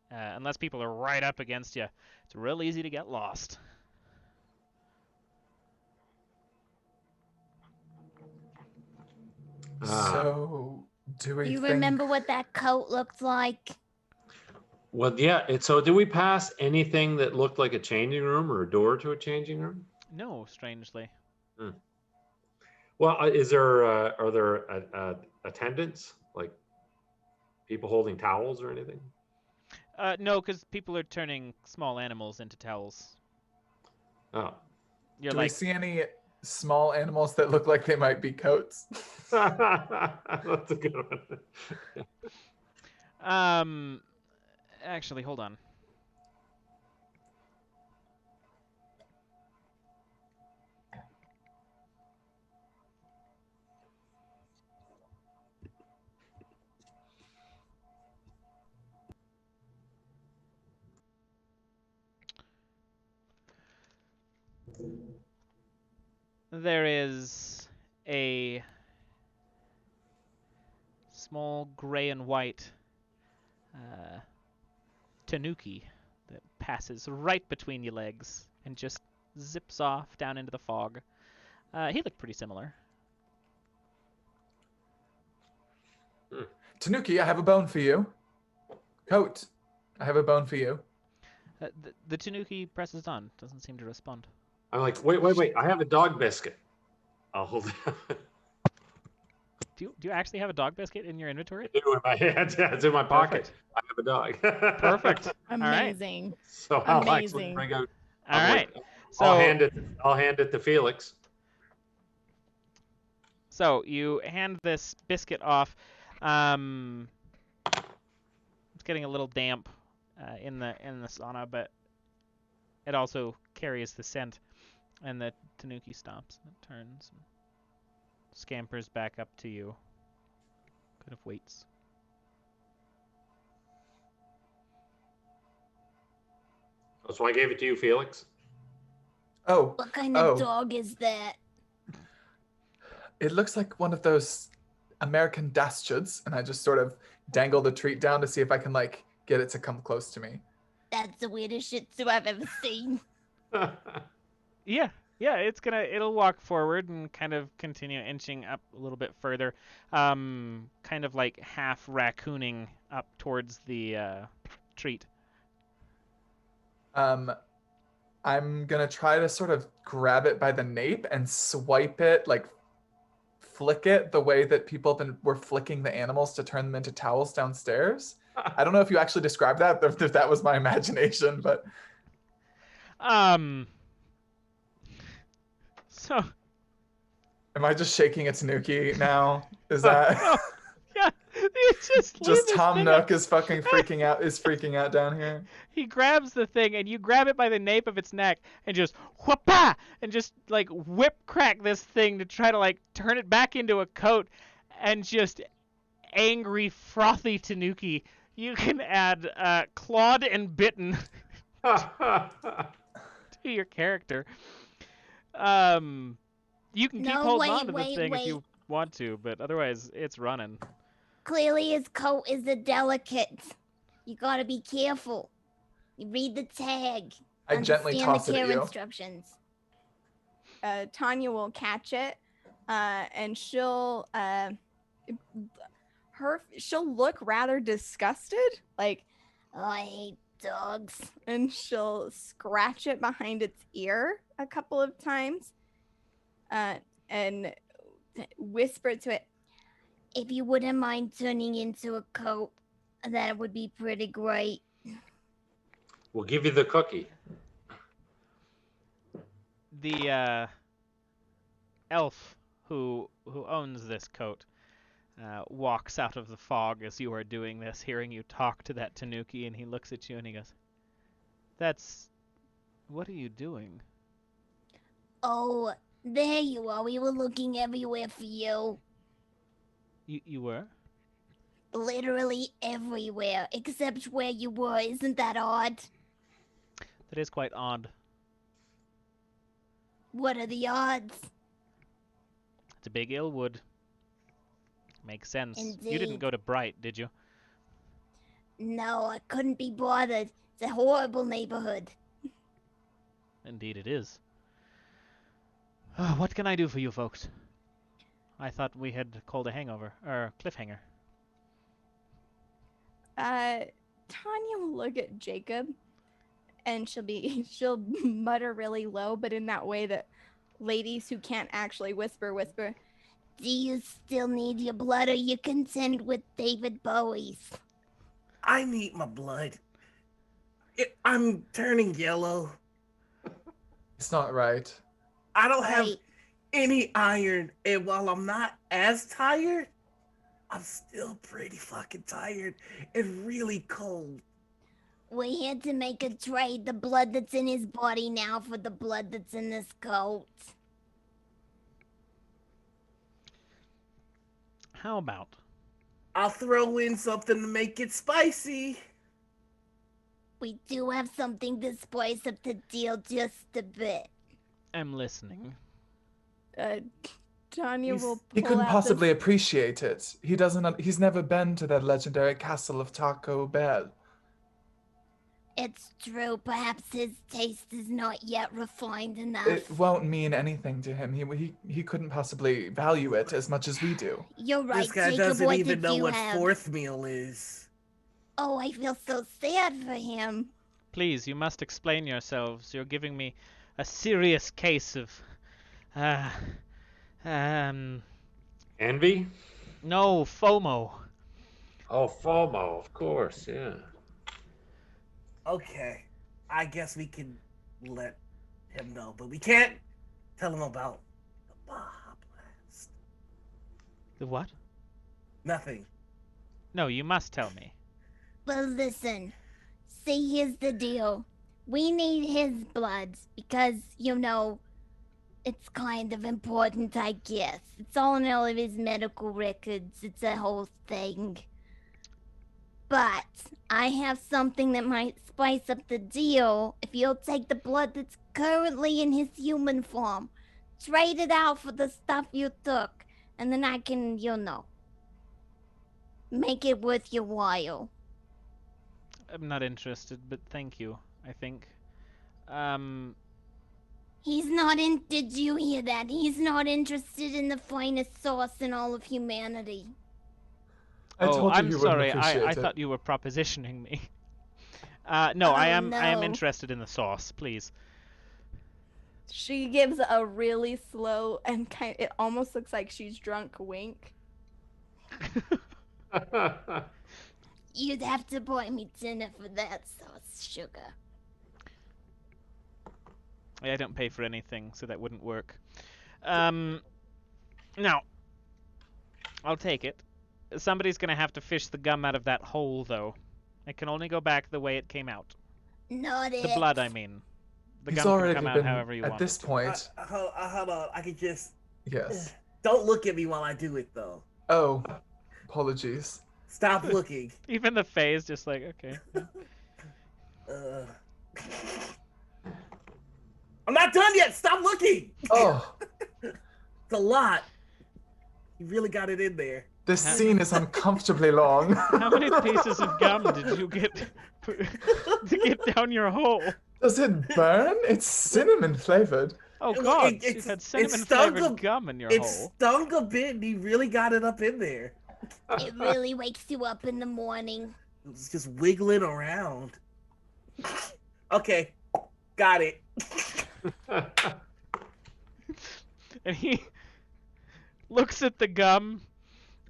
unless people are right up against you, it's real easy to get lost. So, do we You think... remember what that coat looked like? Well, yeah. So, did we pass anything that looked like a changing room or a door to a changing room? No, strangely. Well, are there attendants, like people holding towels or anything? No, because people are turning small animals into towels. Oh. You're Do like, we see any small animals that look like they might be coats? That's a good one. Actually, hold on. There is a small gray and white tanuki that passes right between your legs and just zips off down into the fog. He looked pretty similar. Tanuki, I have a bone for you. Coat, I have a bone for you. The tanuki presses on, doesn't seem to respond. I'm like, wait. I have a dog biscuit. I'll hold it. Do you actually have a dog biscuit in your inventory? I do in my hand. Yeah, it's in my pocket. Perfect. I have a dog. Perfect. Amazing. So I'll actually Amazing. bring out. All right. So I'll hand it to Felix. So you hand this biscuit off. It's getting a little damp in the sauna, but it also carries the scent. And the tanuki stops and it turns and scampers back up to you. Kind of waits. So I gave it to you, Felix. Oh, What kind of dog is that? it looks like one of those American dastards, and I just sort of dangle the treat down to see if I can like get it to come close to me. That's the weirdest Shih Tzu I've ever seen. Yeah, it'll walk forward and kind of continue inching up a little bit further, kind of like half raccooning up towards the treat. I'm gonna try to sort of grab it by the nape and swipe it, like flick it the way that people were flicking the animals to turn them into towels downstairs. I don't know if you actually described that, if that was my imagination, but So am I just shaking a tanuki now? Is that yeah, you just leave this Tom thing Nook is fucking freaking out down here? He grabs the thing and you grab it by the nape of its neck and just whoop-ah! And just like whip crack this thing to try to like turn it back into a coat, and just angry frothy tanuki. You can add clawed and bitten to your character. You can keep holding on to the thing if you want to, but otherwise it's running. Clearly his coat is a delicate. You gotta be careful. You read the tag. I gently toss it Understand the at care you. instructions. Tonya will catch it, and she'll look rather disgusted, like, Oh, I hate dogs. and she'll scratch it behind its ear a couple of times, and whisper to it, If you wouldn't mind turning into a coat, that would be pretty great. We'll give you the cookie. The elf who owns this coat walks out of the fog as you are doing this, hearing you talk to that tanuki, and he looks at you and he goes, what are you doing? Oh, there you are. We were looking everywhere for you. You were? Literally everywhere, except where you were. Isn't that odd? That is quite odd. What are the odds? It's a big ill wood. Makes sense. You Indeed. didn't go to Bright, did you? No, I couldn't be bothered. It's a horrible neighborhood. Indeed it is. What can I do for you folks? I thought we had called a hangover, or cliffhanger. Tonya will look at Jacob, and she'll mutter really low, but in that way that ladies who can't actually whisper. Do you still need your blood, or you content with David Bowie's? I need my blood. I'm turning yellow. It's not right. I don't have Right. any iron, and while I'm not as tired, I'm still pretty fucking tired and really cold. We had to make a trade. The blood that's in his body now for the blood that's in this coat. How about? I'll throw in something to make it spicy. We do have something to spice up the deal just a bit. I'm listening. Tanya will pull He couldn't out possibly this... appreciate it. He's never been to that legendary castle of Taco Bell. It's true. Perhaps his taste is not yet refined enough. It won't mean anything to him. He couldn't possibly value it as much as we do. You're right, This guy Jacob. doesn't What even did know you what have? fourth meal is. Oh, I feel so sad for him. Please, you must explain yourselves. You're giving me a serious case of... Envy? No, FOMO. Oh, FOMO, of course, yeah. Okay, I guess we can let him know, but we can't tell him about the Baja Blast. The what? Nothing. No, you must tell me. Well, listen. See, here's the deal. We need his blood because, you know, it's kind of important, I guess. It's all in all of his medical records. It's a whole thing. But I have something that might spice up the deal if you'll take the blood that's currently in his human form, trade it out for the stuff you took, and then I can, you know, make it worth your while. I'm not interested, but thank you, I think. He's not in. Did you hear that? He's not interested in the finest sauce in all of humanity. I'm sorry. I I thought you were propositioning me. No, Oh, I am no. interested in the sauce, please. She gives a really slow and it almost looks like she's drunk wink. You'd have to buy me dinner for that sauce, sugar. I don't pay for anything, so that wouldn't work. Now, I'll take it. Somebody's gonna have to fish the gum out of that hole, though. It can only go back the way it came out. Not it. The blood, I mean. The He's gum can already come out been, however you at want. this point. Hold on. I can just. Yes. Don't look at me while I do it, though. Oh, apologies. Stop looking. Even the Fae is just like, okay. I'm not done yet. Stop looking. Oh, It's a lot. You really got it in there. this scene is uncomfortably long. How many pieces of gum did you get to get down your hole? Does it burn? It's cinnamon flavored. Oh Well, god, it's- you've had it cinnamon stung flavored a- gum in your It hole. stung a bit, and he really got it up in there. It really wakes you up in the morning. It's just wiggling around. Okay, got it. And he looks at the gum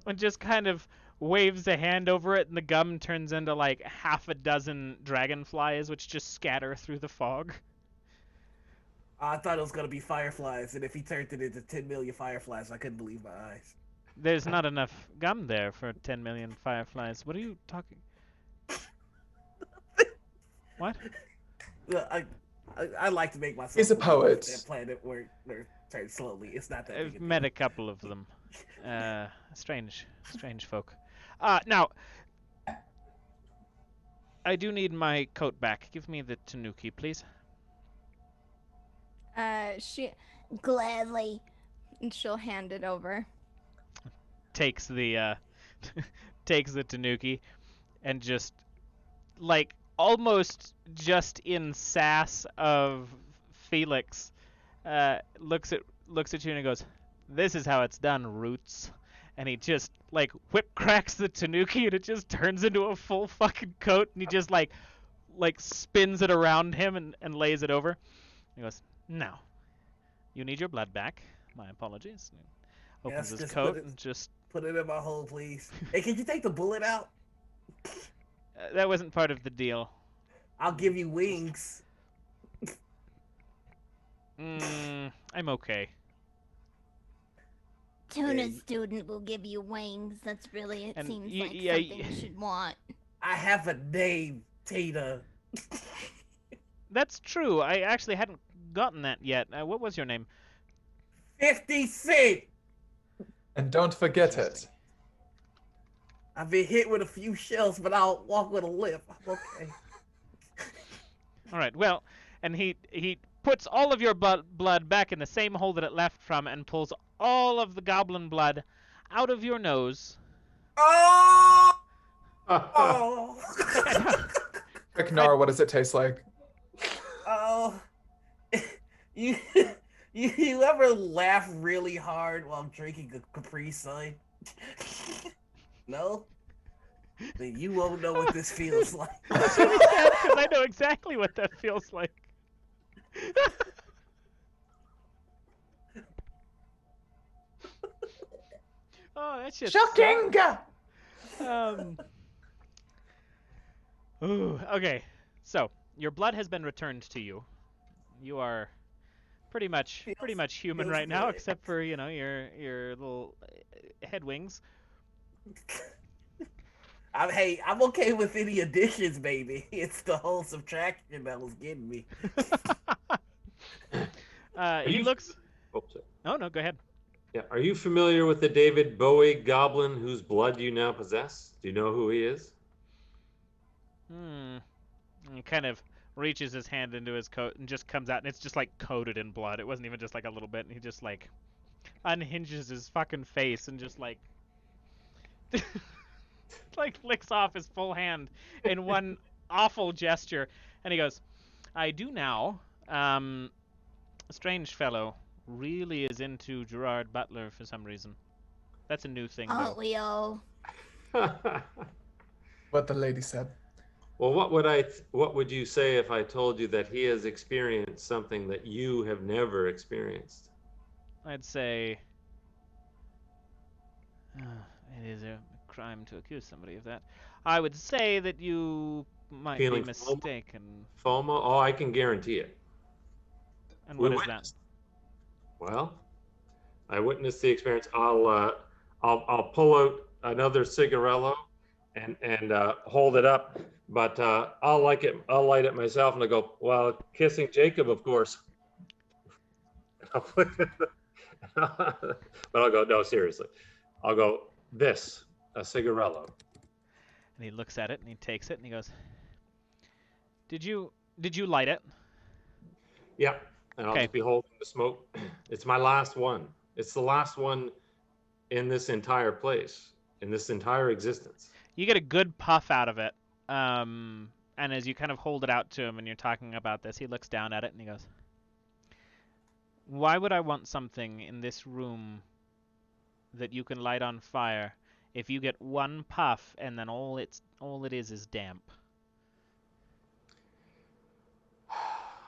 and just kind of waves a hand over it, and the gum turns into like half a dozen dragonflies, which just scatter through the fog. I thought it was gonna be fireflies, and if he turned it into 10 million fireflies, I couldn't believe my eyes. There's not enough gum there for 10 million fireflies. What are you talking? What? Well, I like to make myself. He's a believe poet. That planet where turn slowly. It's not that. I've big a met deal. a couple of them. Strange folk. Now, I do need my coat back. Give me the tanuki, please. She Gladly. and she'll hand it over. Takes the takes the tanuki, and just like almost just in sass of Felix, looks at you and he goes, "This is how it's done, Roots." And he just like whip cracks the tanuki, and it just turns into a full fucking coat, and he just like spins it around him and lays it over. He goes, "Now, you need your blood back. My apologies." Opens Yes, his just coat put it- and just Put it in my hole, please. Hey, can you take the bullet out? that wasn't part of the deal. I'll give you wings. I'm okay. Tuna Hey. student will give you wings. That's really, it And seems y- like yeah, something y- you should want. I have a name, Tada. That's true. I actually hadn't gotten that yet. What was your name? 50 Cent. And don't forget it. Interesting. I've been hit with a few shells, but I'll walk with a limp. I'm okay. All right. Well, and he puts all of your blood back in the same hole that it left from and pulls all of the goblin blood out of your nose. Oh! Oh! Quick, Nar, what does it taste like? Oh! You ever laugh really hard while drinking a Capri Sun? No? Then you won't know what this feels like. Because I know exactly what that feels like. Oh, that's just Shocking! Ooh, okay. So, your blood has been returned to you. You are pretty much human right now, good. except for, you know, your little head wings. I'm okay with any additions, baby. It's the whole subtraction that was getting me. He looks. Oh, sorry. Oh no, go ahead. Yeah. Are you familiar with the David Bowie Goblin whose blood you now possess? Do you know who he is? He kind of reaches his hand into his coat and just comes out, and it's just like coated in blood. It wasn't even just like a little bit, and he just like unhinges his fucking face and just like like licks off his full hand in one awful gesture, and he goes, "I do now. A strange fellow really is into Gerard Butler for some reason. That's a new thing, Aren't though." we all? What the lady said. Well, what would you say if I told you that he has experienced something that you have never experienced? I'd say it is a crime to accuse somebody of that. I would say that you might Feeling be mistaken. FOMO? Oh, I can guarantee it. And We what is that? witnessed. Well, I witnessed the experience. I'll pull out another cigarello and hold it up, but I'll light it myself, and I go, well, kissing Jacob, of course. But I'll go, no, seriously. I'll go, this, a cigarello. And he looks at it and he takes it and he goes, Did you light it? Yeah, and I'll Okay. just be holding the smoke. It's my last one. It's the last one in this entire place, in this entire existence. You get a good puff out of it. And as you kind of hold it out to him and you're talking about this, he looks down at it and he goes, "Why would I want something in this room that you can light on fire if you get one puff and then all it is damp?"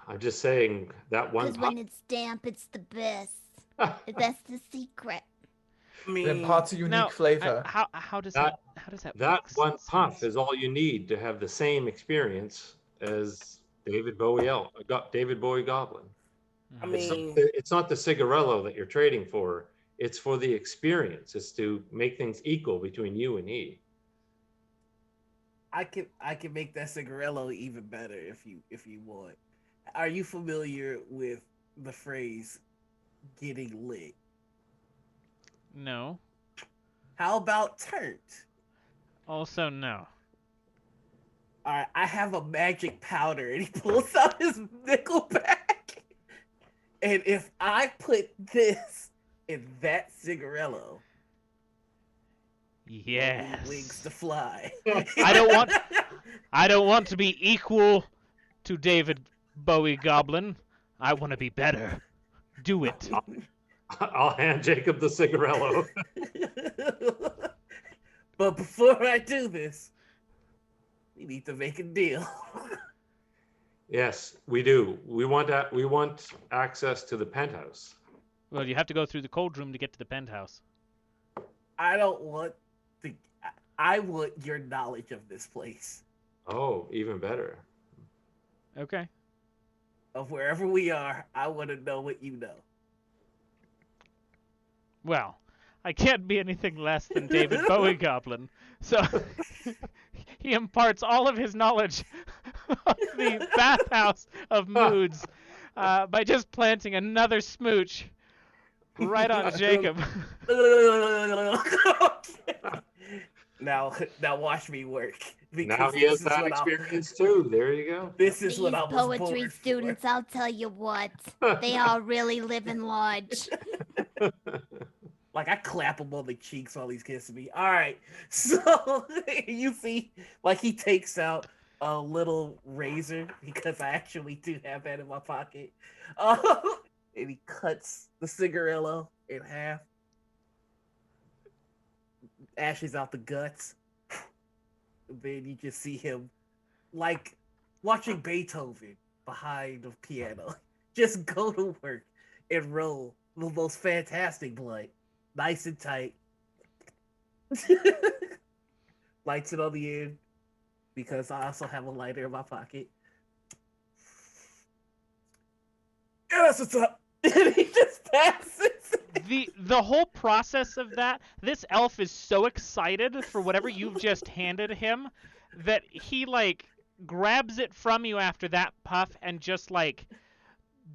I'm just saying that one Because when it's damp, it's the best. puff. That's the secret. I It mean, imparts a unique Now, flavorhow does that That make one puff sense? is all you need to have the same experience as David Bowie Goblin. I Mhm. mean, It's not the cigarello that you're trading for. It's for the experience. It's to make things equal between you and he. I can make that cigarello even better if you want. Are you familiar with the phrase "getting lit"? No. How about turned? Also no. All right, I have a magic powder, and he pulls out his nickel pack. And if I put this in that cigarello, Yes. wings to fly. I don't want to be equal to David Bowie Goblin. I want to be better. Do it. I'll hand Jacob the cigarello. But before I do this, we need to make a deal. Yes, we do. We want access to the penthouse. Well, you have to go through the cold room to get to the penthouse. I don't want I want your knowledge of this place. Oh, even better. Okay. Of wherever we are, I want to know what you know. Well, I can't be anything less than David Bowie Goblin. So he imparts all of his knowledge of the bathhouse of moods by just planting another smooch right on Jacob. Now watch me work. Now he has that experience too. There you go. This is These what I was poetry born students, for. I'll tell you what, they all really live in large. Like, I clap him on the cheeks while he's kissing me. All right, so you see, like, he takes out a little razor, because I actually do have that in my pocket. And he cuts the cigarillo in half. Ashes out the guts. Then you just see him, like, watching Beethoven behind the piano. Just go to work and roll the most fantastic blood. Nice and tight. Lights it on the end, because I also have a lighter in my pocket. Yeah, that's what's up. And he just passes. The whole process of that, this elf is so excited for whatever you've just handed him that he, like, grabs it from you after that puff and just, like,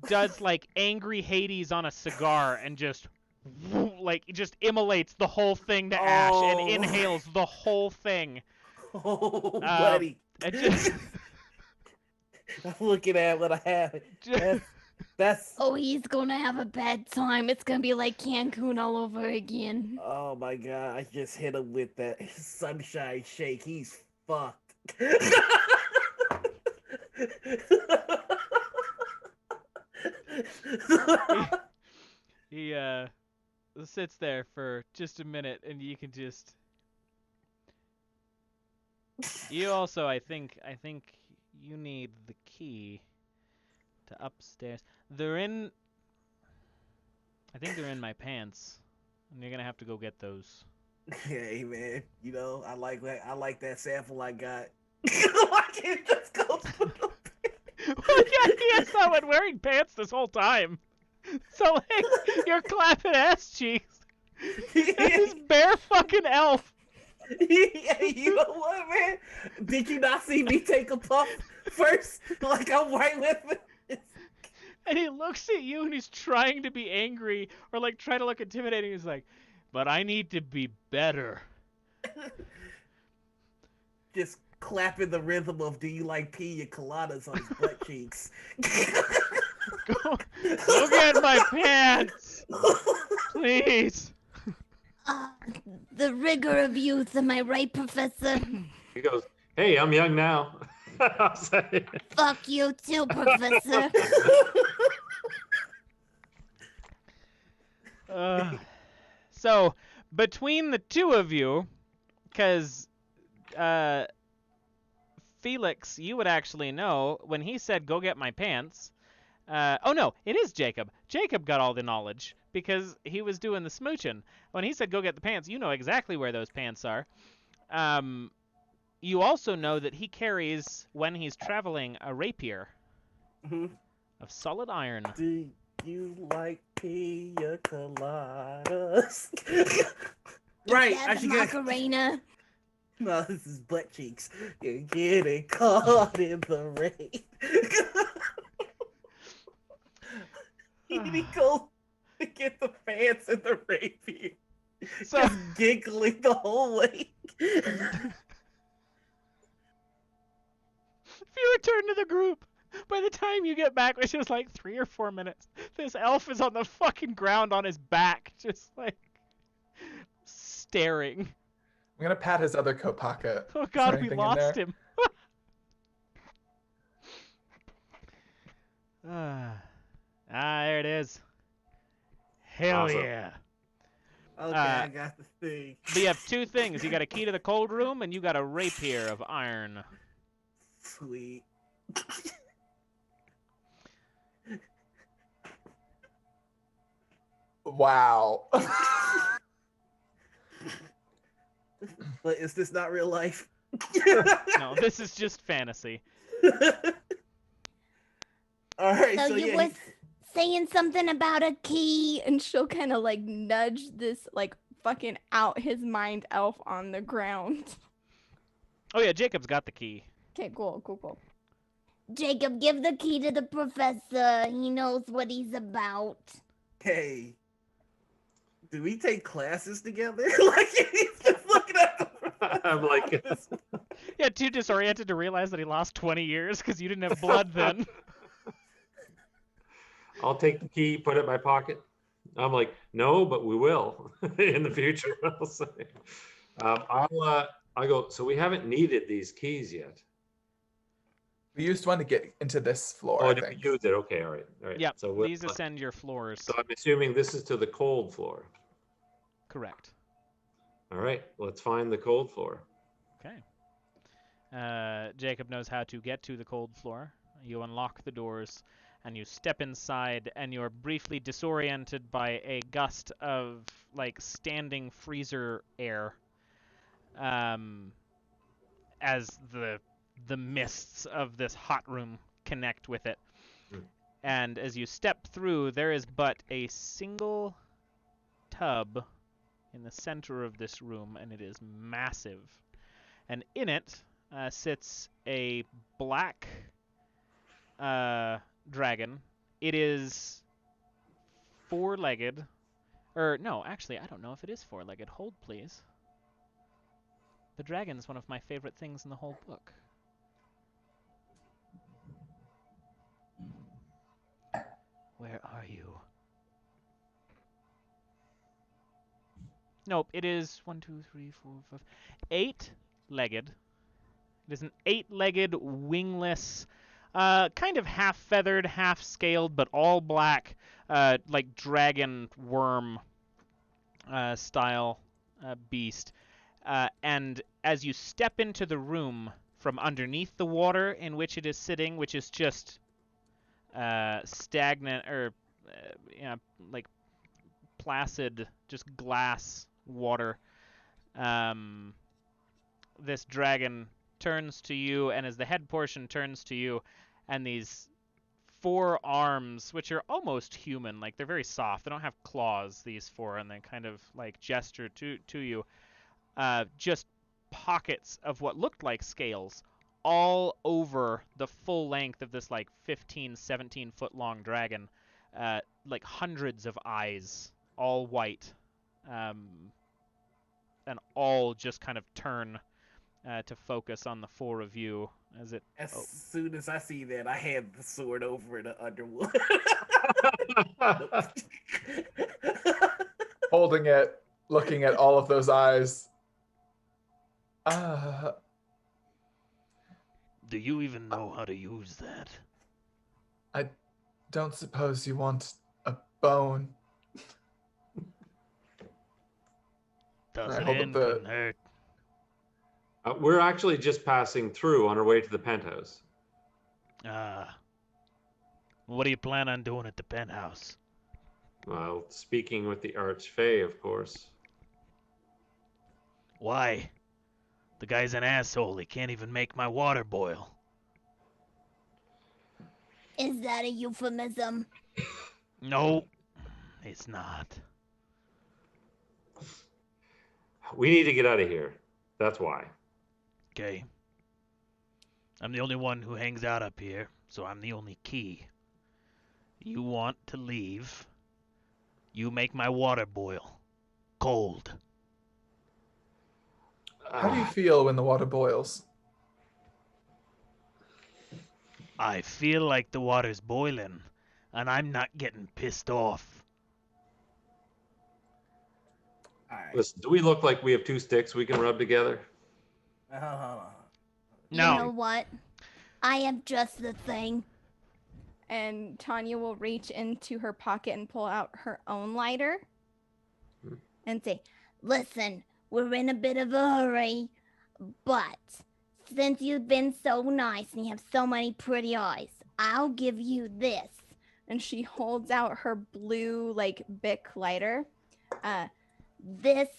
does, like, angry Hades on a cigar and just, like, just immolates the whole thing to ash and inhales the whole thing. Oh, buddy. Just, I'm looking at what I have. That's Oh, he's gonna have a bad time. It's gonna be like Cancun all over again. oh my god, I just hit him with that sunshine shake. He's fucked. he sits there for just a minute, and you can just... You also, I think you need the key to upstairs. I think they're in my pants, and you're gonna have to go get those. Hey man, you know, I like that sample I got. Why can't you just go through the Well, yeah, he has not been wearing pants this whole time. So, like, you're clapping ass cheeks. This bare fucking elf. Yeah, you know what, man? Did you not see me take a puff first? Like, I'm right with it. And he looks at you and he's trying to be angry or, like, trying to look intimidating. He's like, but I need to be better. Just clapping the rhythm of "Do you like pina coladas" on his butt cheeks. Go get my pants, please. The rigor of youth, am I right, Professor? He goes, "Hey, I'm young now." I'll say. Fuck you too, Professor. So, between the two of you, because Felix, you would actually know, when he said, go get my pants, oh no, it is Jacob. Jacob got all the knowledge, because he was doing the smooching. When he said, go get the pants, you know exactly where those pants are. You also know that he carries, when he's traveling, a rapier of solid iron. Do you like pina coladas? Right, Is I that should the get. Macarena? No, this is butt cheeks. You're getting caught in the rain. He goes to get the pants and the rapier. So, Just giggling the whole way. if you return to the group, by the time you get back, which is like 3 or 4 minutes, this elf is on the fucking ground on his back, just like staring. I'm gonna pat his other coat pocket. Oh Is god, there we anything in lost there? him. There it is. Hell Awesome. yeah. Okay, I got the thing. But you have 2 things. You got a key to the cold room, and you got a rapier of iron. Sweet. Wow. But is this not real life? No, this is just fantasy. All right, So so you yeah, was saying something about a key. And she'll kind of like nudge this like fucking out his mind elf on the ground. Oh yeah, Jacob's got the key. Okay, cool. Jacob, give the key to the professor. He knows what he's about. hey, do we take classes together? Like he's just looking at the I'm like, Yeah, too disoriented to realize that he lost 20 years because you didn't have blood then. I'll take the key, put it in my pocket. I'm like, no, but we will in the future. I'll say. I go. So we haven't needed these keys yet. We used one to get into this floor, Oh, I did we think. use it? Okay, all right. Yep, So these ascend your floors. So I'm assuming this is to the cold floor. Correct. All right, let's find the cold floor. Okay. Jacob knows how to get to the cold floor. You unlock the doors, and you step inside, and you're briefly disoriented by a gust of, like, standing freezer air. As the mists of this hot room connect with it. And as you step through, there is but a single tub in the center of this room, and it is massive. And in it sits a black dragon. It is four-legged. No, actually, I don't know if it is four-legged. Hold, please. The dragon is one of my favorite things in the whole book. Where are you? Nope, it is 1, 2, 3, 4, 5, 8-legged. It is an 8-legged, wingless, kind of half-feathered, half-scaled, but all black, like dragon worm style beast. And as you step into the room from underneath the water in which it is sitting, which is just stagnant or like placid, just glass water, this dragon turns to you, and as the head portion turns to you, and these four arms, which are almost human, like they're very soft, they don't have claws, these four, and they kind of like gesture to you, just pockets of what looked like scales all over the full length of this like 15, 17 foot long dragon, like hundreds of eyes, all white, and all just kind of turn to focus on the four of you as it. As soon as I see that, I hand the sword over to Underwood. Holding it, looking at all of those eyes. Do you even know how to use that? I don't suppose you want a bone. Doesn't end, couldn't hurt. We're actually just passing through on our way to the penthouse. What do you plan on doing at the penthouse? Well, speaking with the Archfey, of course. Why? The guy's an asshole. He can't even make my water boil. Is that a euphemism? No, it's not. We need to get out of here. That's why. Okay. I'm the only one who hangs out up here, so I'm the only key. You want to leave? You make my water boil. Cold. How do you feel when the water boils? I feel like the water's boiling, and I'm not getting pissed off. All right. Listen, do we look like we have two sticks we can rub together? No. You know what? I am just the thing. And Tonya will reach into her pocket and pull out her own lighter and say, Listen, we're in a bit of a hurry, but since you've been so nice and you have so many pretty eyes, I'll give you this. And she holds out her blue, like, Bic lighter. This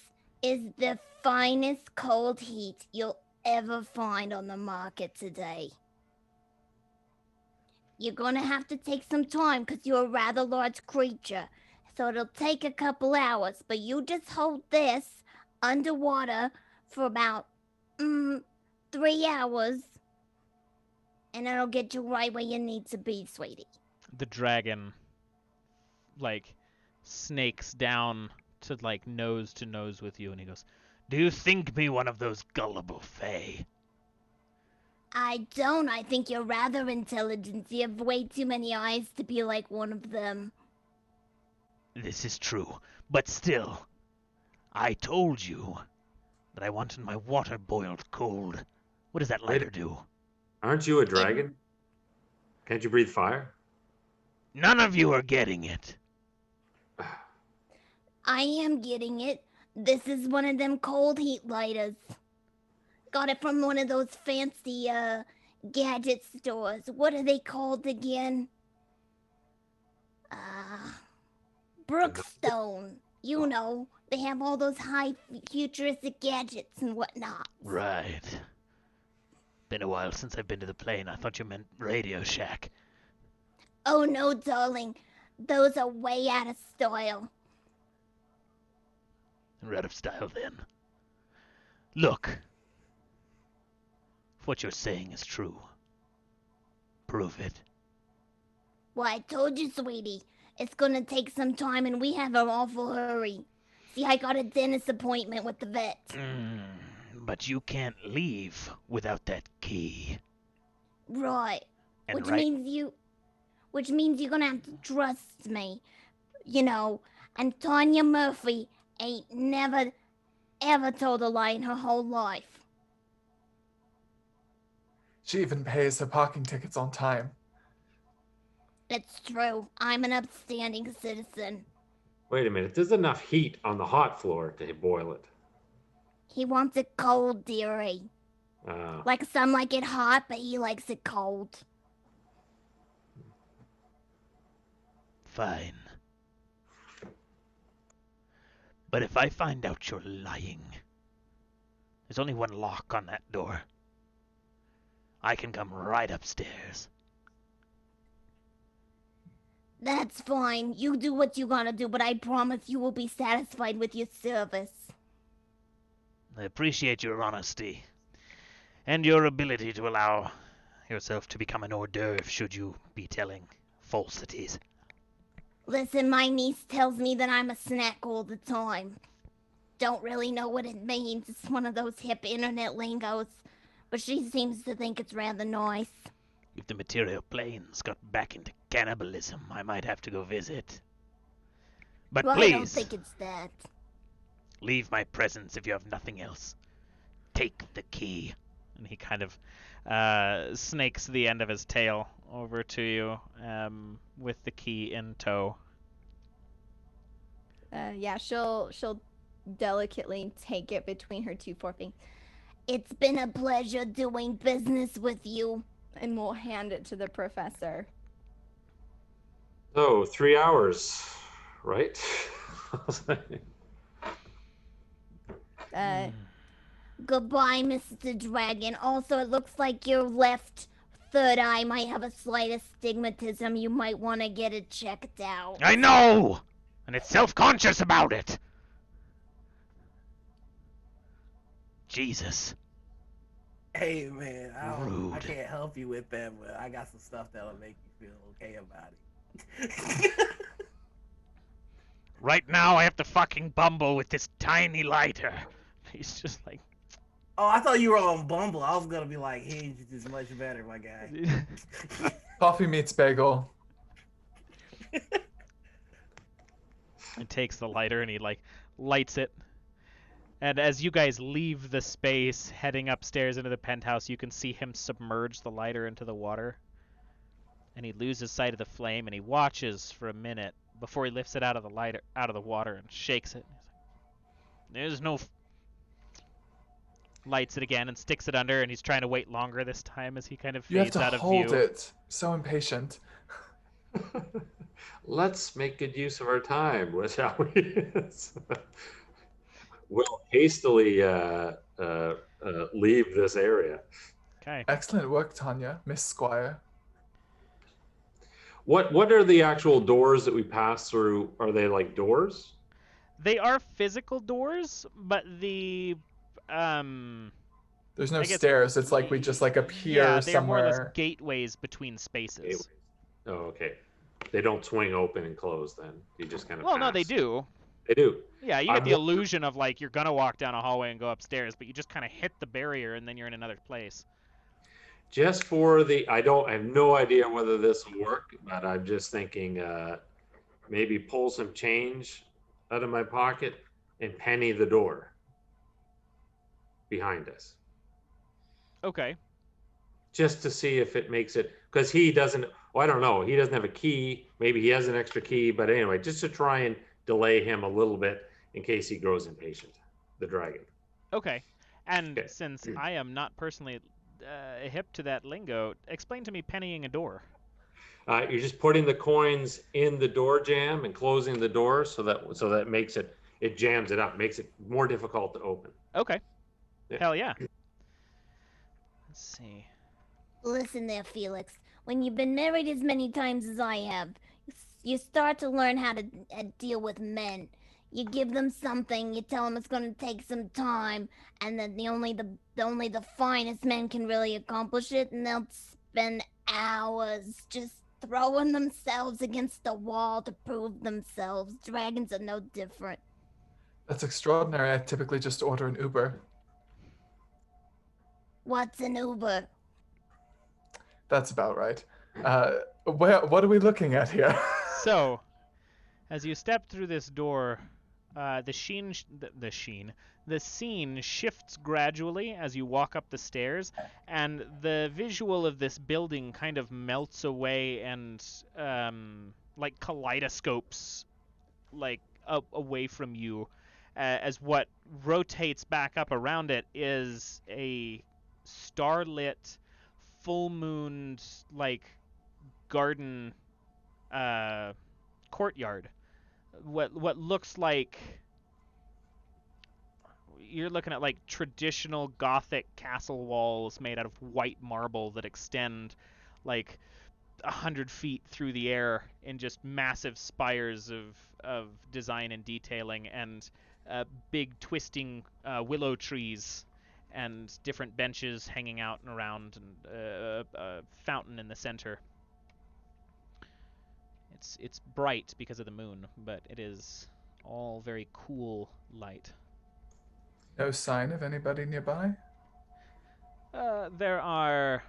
is the finest cold heat you'll ever find on the market today. You're gonna have to take some time because you're a rather large creature, so it'll take a couple hours, but you just hold this underwater for about 3 hours, and it'll get you right where you need to be, sweetie. The dragon, like, snakes down to, like, nose to nose with you, and he goes, Do you think me one of those gullible fae? I don't. I think you're rather intelligent. You have way too many eyes to be like one of them. This is true, but still, I told you that I wanted my water boiled cold. What does that lighter do? Aren't you a dragon? Can't you breathe fire? None of you are getting it. I am getting it. This is one of them cold heat lighters. Got it from one of those fancy, gadget stores. What are they called again? Brookstone. You know, they have all those high futuristic gadgets and whatnot. Right. Been a while since I've been to the plane. I thought you meant Radio Shack. Oh no, darling. Those are way out of style. We're out of style then. Look. If what you're saying is true, prove it. Well, I told you, sweetie. It's gonna take some time and we have an awful hurry. See, I got a dentist appointment with the vet. But you can't leave without that key. Right. And Which means you're gonna have to trust me. You know, and Tonya Murphy ain't never, ever told a lie in her whole life. She even pays her parking tickets on time. It's true. I'm an upstanding citizen. Wait a minute. There's enough heat on the hot floor to boil it. He wants it cold, dearie. Like some like it hot, but he likes it cold. Fine. But if I find out you're lying, there's only one lock on that door. I can come right upstairs. That's fine. You do what you gotta do, but I promise you will be satisfied with your service. I appreciate your honesty, and your ability to allow yourself to become an hors d'oeuvre should you be telling falsities. Listen, my niece tells me that I'm a snack all the time. Don't really know what it means. It's one of those hip internet lingos, but she seems to think it's rather nice. If the material planes got back into cannibalism, I might have to go visit. But Well, please, I don't think it's that. leave my presence if you have nothing else. Take the key. And he kind of snakes the end of his tail over to you with the key in tow. Yeah, she'll delicately take it between her two forefingers, It's been a pleasure doing business with you. and we'll hand it to the professor. So 3 hours, right? Goodbye, Mr. Dragon. Also, it looks like your left third eye might have a slight astigmatism. You might want to get it checked out. I know! And it's self-conscious about it! Jesus. Hey man, I Rude. can't help you with that, but I got some stuff that'll make you feel okay about it. Right now I have to fucking bumble with this tiny lighter. He's just like... Oh, I thought you were on Bumble. I was gonna be like, Hinge is much better, my guy. Coffee meets bagel. He takes the lighter and he like lights it. And as you guys leave the space, heading upstairs into the penthouse, you can see him submerge the lighter into the water. And he loses sight of the flame, and he watches for a minute before he lifts it out of the water and shakes it. There's no... Lights it again and sticks it under, and he's trying to wait longer this time as he kind of You have fades to out of hold view. it. So impatient. Let's make good use of our time, shall we? We'll hastily leave this area. Okay. Excellent work, Tonya, Miss Squire. What are the actual doors that we pass through? Are they like doors? They are physical doors, but the There's no I guess- stairs. It's like we just like appear yeah, they're more or less somewhere. gateways between spaces. Oh, okay. They don't swing open and close then. You just kind of Well, no, they pass. do. They do. Yeah, you get I'm the wondering- illusion of like you're gonna walk down a hallway and go upstairs, but you just kind of hit the barrier and then you're in another place. Just for the, I have no idea whether this will work, but I'm just thinking maybe pull some change out of my pocket and penny the door behind us. Okay. Just to see if it makes it, because he doesn't, well, I don't know, he doesn't have a key. Maybe he has an extra key, but anyway, just to try and delay him a little bit in case he grows impatient, the dragon. Okay. And Okay. since I am not personally hip to that lingo, explain to me pennying a door. You're just putting the coins in the door jamb and closing the door so that makes it jams it up, makes it more difficult to open. Okay. Yeah. Hell yeah. Let's see. Listen there, Felix. When you've been married as many times as I have, you start to learn how to deal with men. You give them something, you tell them it's going to take some time, and then only the finest men can really accomplish it, and they'll spend hours just throwing themselves against the wall to prove themselves. Dragons are no different. That's extraordinary. I typically just order an Uber. What's an Uber? That's about right. What are we looking at here? So, as you step through this door, the scene shifts gradually as you walk up the stairs, and the visual of this building kind of melts away and like kaleidoscopes like away from you, as what rotates back up around it is a starlit, full-mooned like garden courtyard. What looks like you're looking at like traditional Gothic castle walls made out of white marble that extend like 100 feet through the air in just massive spires of design and detailing, and big twisting willow trees and different benches hanging out and around, and a fountain in the center. It's bright because of the moon, but it is all very cool light. No sign of anybody nearby? There are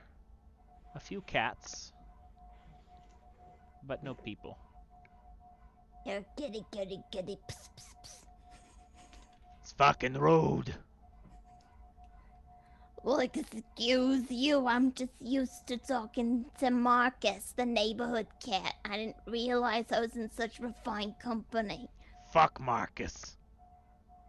a few cats, but no people. Here, kitty, kitty, kitty, pss, pss, pss. It's fucking road. Well, excuse you, I'm just used to talking to Marcus, the neighborhood cat. I didn't realize I was in such refined company. Fuck Marcus.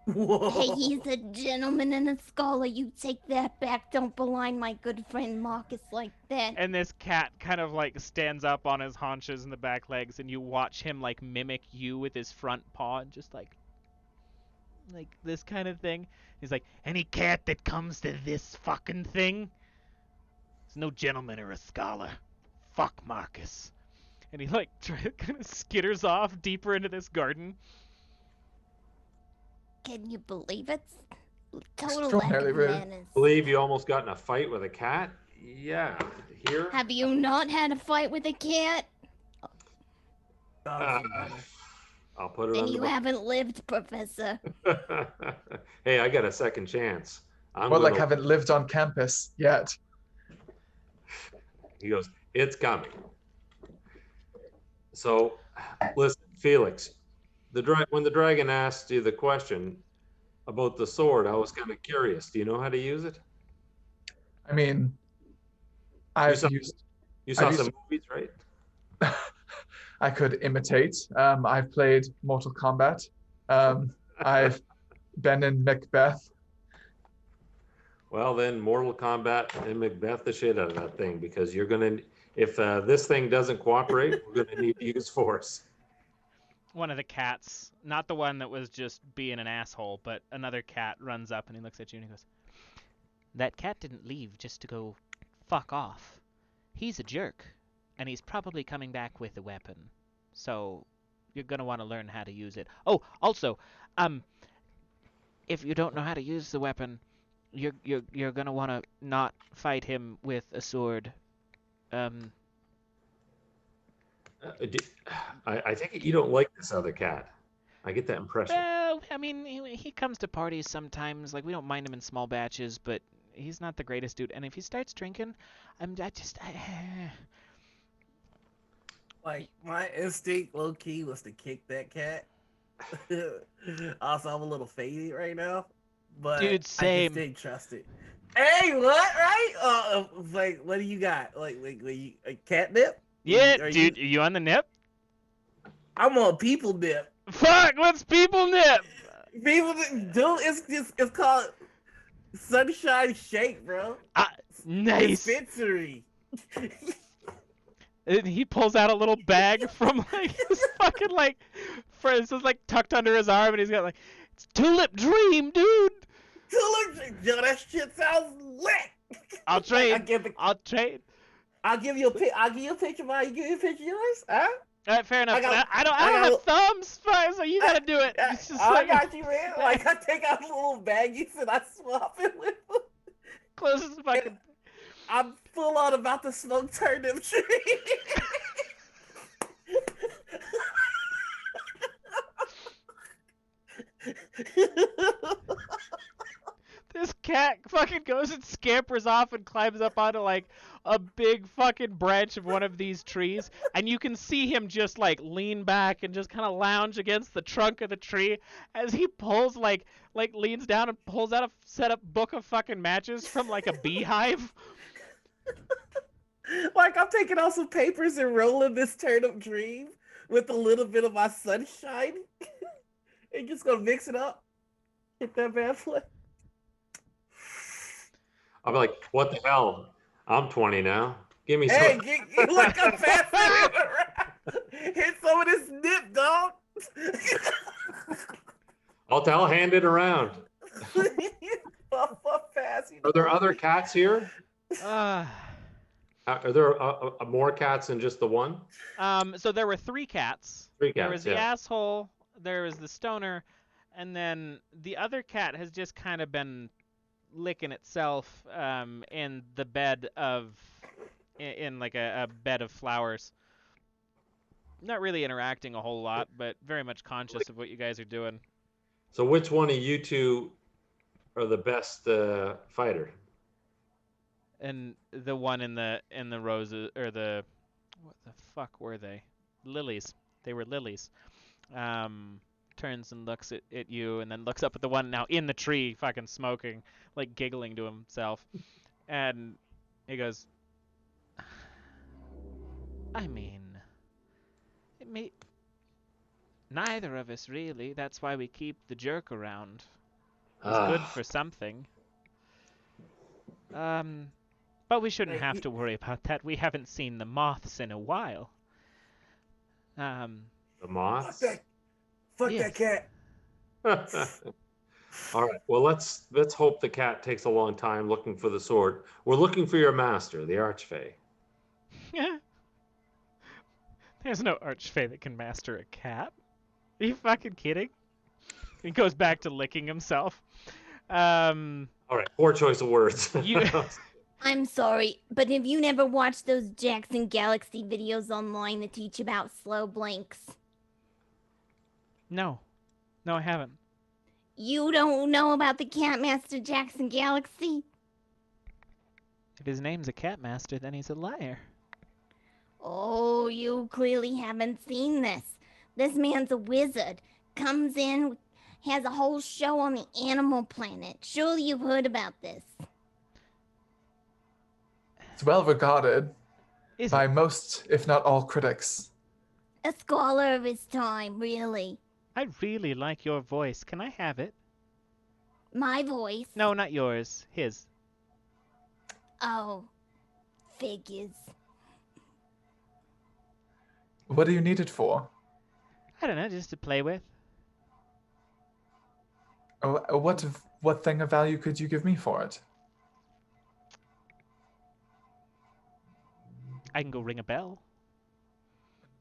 Whoa. Hey, he's a gentleman and a scholar. You take that back. Don't belie my good friend Marcus like that. And this cat kind of like stands up on his haunches and the back legs, and you watch him like mimic you with his front paw and just like this kind of thing. He's like, any cat that comes to this fucking thing is no gentleman or a scholar. Fuck Marcus. And he like kind of skitters off deeper into this garden. Can you believe it? Total lack Extraordinarily of rude. manners. Believe you almost got in a fight with a cat? Yeah. Here? Have you not had a fight with a cat? I'll put it Then on you the haven't lived, Professor. Hey, I got a second chance. More like haven't lived on campus yet. He goes, it's coming. So, listen, Felix, when the dragon asked you the question about the sword, I was kind of curious. Do you know how to use it? I mean, You saw I've some used- movies, right? I could imitate. I've played Mortal Kombat. I've been in Macbeth. Well, then Mortal Kombat and Macbeth the shit out of that thing, because you're gonna, if this thing doesn't cooperate, we're gonna need to use force. One of the cats, not the one that was just being an asshole, but another cat runs up and he looks at you and he goes, that cat didn't leave just to go fuck off. He's a jerk, and he's probably coming back with a weapon. So you're going to want to learn how to use it. Oh, also, if you don't know how to use the weapon, you're going to want to not fight him with a sword. I think you don't like this other cat. I get that impression. Well, I mean, he comes to parties sometimes. Like, we don't mind him in small batches, but he's not the greatest dude. And if he starts drinking, Like my instinct, low key, was to kick that cat. Also, I'm a little faded right now, but Dude, I just same. didn't trust it. Hey, what? Right? Like, what do you got? Like you, a catnip? Yeah, Are dude, are you on the nip? I'm on people dip. Fuck, what's people nip? People, dude, it's called Sunshine Shake, bro. Nice. Dispensary. And he pulls out a little bag from like his fucking like, for instance, like tucked under his arm, and he's got like, it's Tulip Dream, dude. Yo, that shit sounds lit. I'll trade. Like, I'll trade. I'll give you a picture. Mine. You give me a picture of yours, huh? All right, fair enough. I don't I have thumbs, fine, so you gotta do it. It's just I like, got you, man. Like, I take out little baggies and I swap it with them. closest fucking. I'm full on about to smoke turnip tree. This cat fucking goes and scampers off and climbs up onto like a big fucking branch of one of these trees, and you can see him just like lean back and just kind of lounge against the trunk of the tree as he pulls like leans down and pulls out a set up book of fucking matches from like a beehive. Like, I'm taking out some papers and rolling this turnip dream with a little bit of my sunshine. And just gonna mix it up. Hit that bad boy. I'm like, what the hell? I'm 20 now. Give me Hey, some. look how fast it is around. Hit some of this nip, dog. I'll hand it around. Fast, Are there other cats here? Uh, Are there more cats than just the one? so there were 3 cats. Three There cats, was the yeah. asshole, there was the stoner, and then the other cat has just kind of been licking itself in the bed of in like a bed of flowers. Not really interacting a whole lot, but very much conscious of what you guys are doing. So which one of you two are the best fighter? And the one in the roses, or the, what the fuck were they? Lilies. They were lilies. Turns and looks at you, and then looks up at the one now in the tree, fucking smoking, like giggling to himself. And he goes, I mean, neither of us really. That's why we keep the jerk around. He's good for something. But we shouldn't have to worry about that. We haven't seen the moths in a while. The moths? Fuck Yes. that cat. All right. Well, let's hope the cat takes a long time looking for the sword. We're looking for your master, the Archfey. There's no archfey that can master a cat. Are you fucking kidding? He goes back to licking himself. All right. Poor choice of words. I'm sorry, but have you never watched those Jackson Galaxy videos online that teach about slow blinks? No, I haven't. You don't know about the Catmaster Jackson Galaxy? If his name's a cat master, then he's a liar. Oh, you clearly haven't seen this. This man's a wizard. Comes in, has a whole show on the Animal Planet. Surely you've heard about this. It's well regarded Is by it? most, if not all, critics. A scholar of his time, really. I really like your voice. Can I have it? My voice? No, not yours. His. Oh, figures. What do you need it for? I don't know, just to play with. Oh, what thing of value could you give me for it? I can go ring a bell.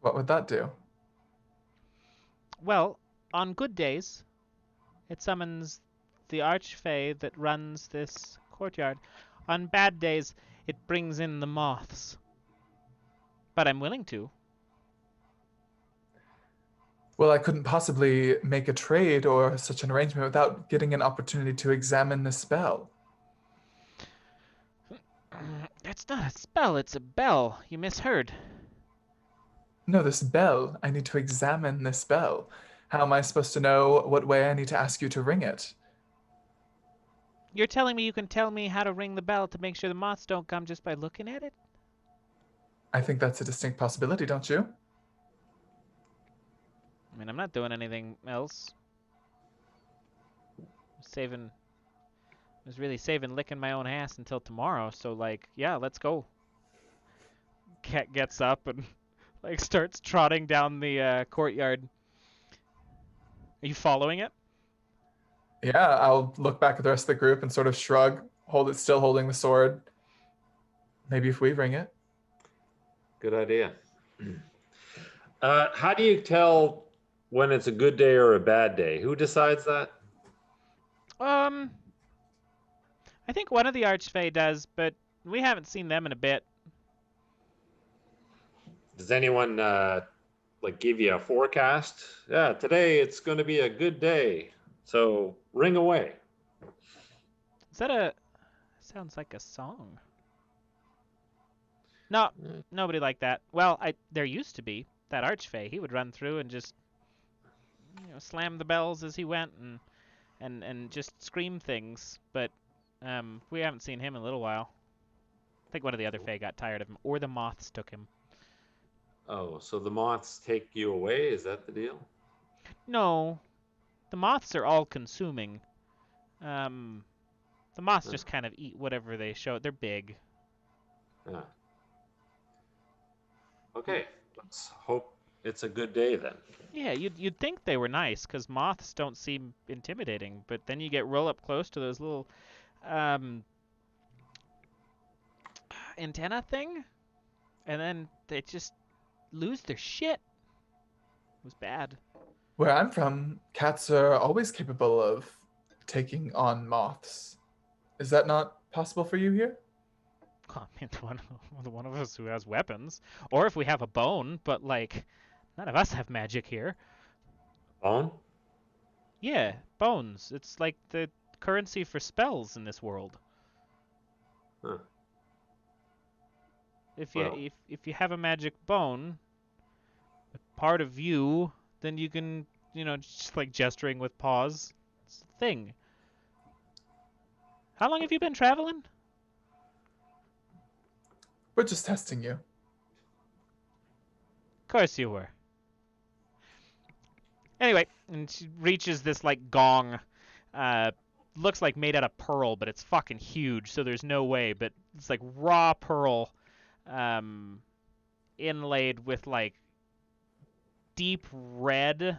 What would that do? Well, on good days, it summons the Archfey that runs this courtyard. On bad days, it brings in the moths. But I'm willing to. Well, I couldn't possibly make a trade or such an arrangement without getting an opportunity to examine the spell. It's not a spell, it's a bell. You misheard. No, this bell. I need to examine this bell. How am I supposed to know what way I need to ask you to ring it? You're telling me you can tell me how to ring the bell to make sure the moths don't come just by looking at it? I think that's a distinct possibility, don't you? I mean, I'm not doing anything else. Was really saving licking my own ass until tomorrow, so like, yeah, let's go. Cat gets up and like starts trotting down the courtyard. Are you following it? Yeah, I'll look back at the rest of the group and sort of shrug, still holding the sword. Maybe if we ring it. Good idea. How do you tell when it's a good day or a bad day? Who decides that? I think one of the Archfey does, but we haven't seen them in a bit. Does anyone like give you a forecast? Yeah, today it's going to be a good day. So ring away. Is that sounds like a song. No, nobody like that. Well, there used to be that Archfey. He would run through and just slam the bells as he went and just scream things, but we haven't seen him in a little while. I think one of the other Fae got tired of him, or the moths took him. Oh, so the moths take you away? Is that the deal? No, the moths are all consuming. The moths just kind of eat whatever they show. They're big. Yeah. Okay, let's hope it's a good day then. Yeah, you'd think they were nice, because moths don't seem intimidating, but then you get real up close to those little antenna thing, and then they just lose their shit. It was bad. Where I'm from, cats are always capable of taking on moths. Is that not possible for you here? I mean, one of us who has weapons, or if we have a bone, but like, none of us have magic here. Bone? Yeah, bones. It's like the currency for spells in this world. Huh. If Well. if you have a magic bone, a part of you, then you can, just like gesturing with paws. It's a thing. How long have you been traveling? We're just testing you. Of course you were. Anyway, and she reaches this like gong. Looks like made out of pearl, but it's fucking huge, so there's no way. But it's like raw pearl, inlaid with like deep red,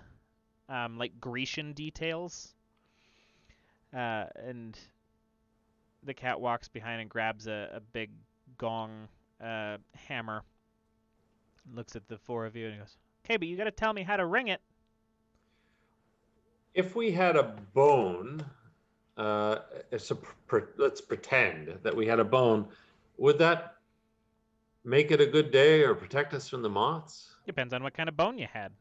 like Grecian details. And the cat walks behind and grabs a big gong hammer. Looks at the four of you and goes, "Okay, but you got to tell me how to ring it." If we had a bone, let's pretend that we had a bone, would that make it a good day or protect us from the moths? Depends on what kind of bone you had.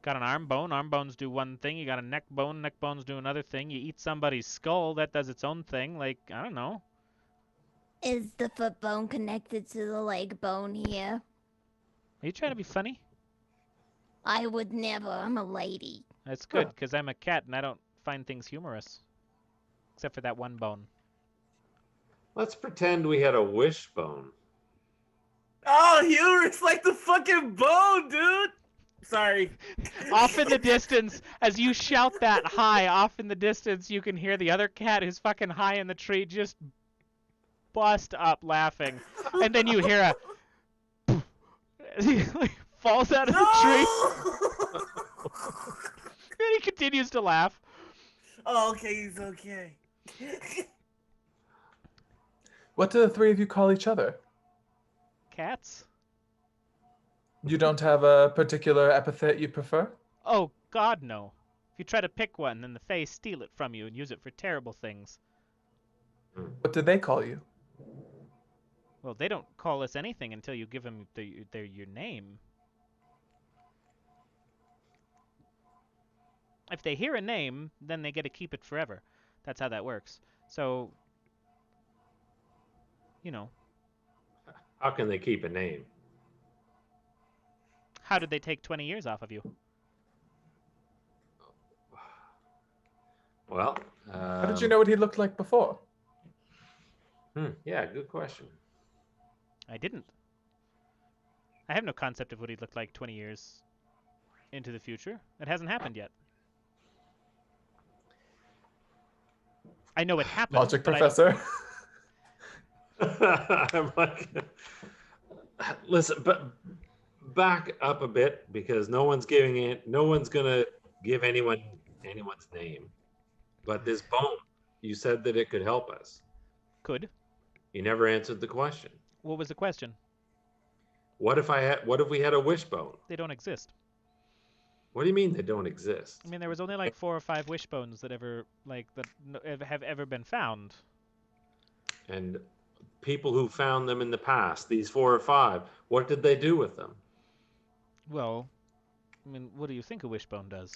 Got an arm bone, arm bones do one thing. You got a neck bones do another thing. You eat somebody's skull, that does its own thing. Like, I don't know. Is the foot bone connected to the leg bone here? Are you trying to be funny? I would never. I'm a lady. That's good, because I'm a cat and I don't find things humorous. Except for that one bone. Let's pretend we had a wishbone. Oh, humorous like the fucking bone, dude. Sorry. Off in the distance, as you shout that high, off in the distance, you can hear the other cat who's fucking high in the tree just bust up laughing. And then you hear a... he like, falls out of the tree. And he continues to laugh. Oh, okay, he's okay. What do the three of you call each other? Cats? You don't have a particular epithet you prefer? Oh, God, no. If you try to pick one, then the Fae steal it from you and use it for terrible things. What do they call you? Well, they don't call us anything until you give them your name. If they hear a name, then they get to keep it forever. That's how that works. So, you know, How can they keep a name? how did they take 20 years off of you? Well, How did you know what he looked like before? Yeah, good question. I didn't. I have no concept of what he looked like 20 years into the future. It hasn't happened yet. I know it happened. Logic but professor. I'm like, listen, but back up a bit because no one's gonna give anyone's name. But this bone, you said that it could help us. Could. You never answered the question. What was the question? What if we had a wishbone? They don't exist. What do you mean they don't exist? I mean, there was only like 4 or 5 wishbones that have ever been found. And people who found them in the past, these 4 or 5, what did they do with them? Well, I mean, what do you think a wishbone does?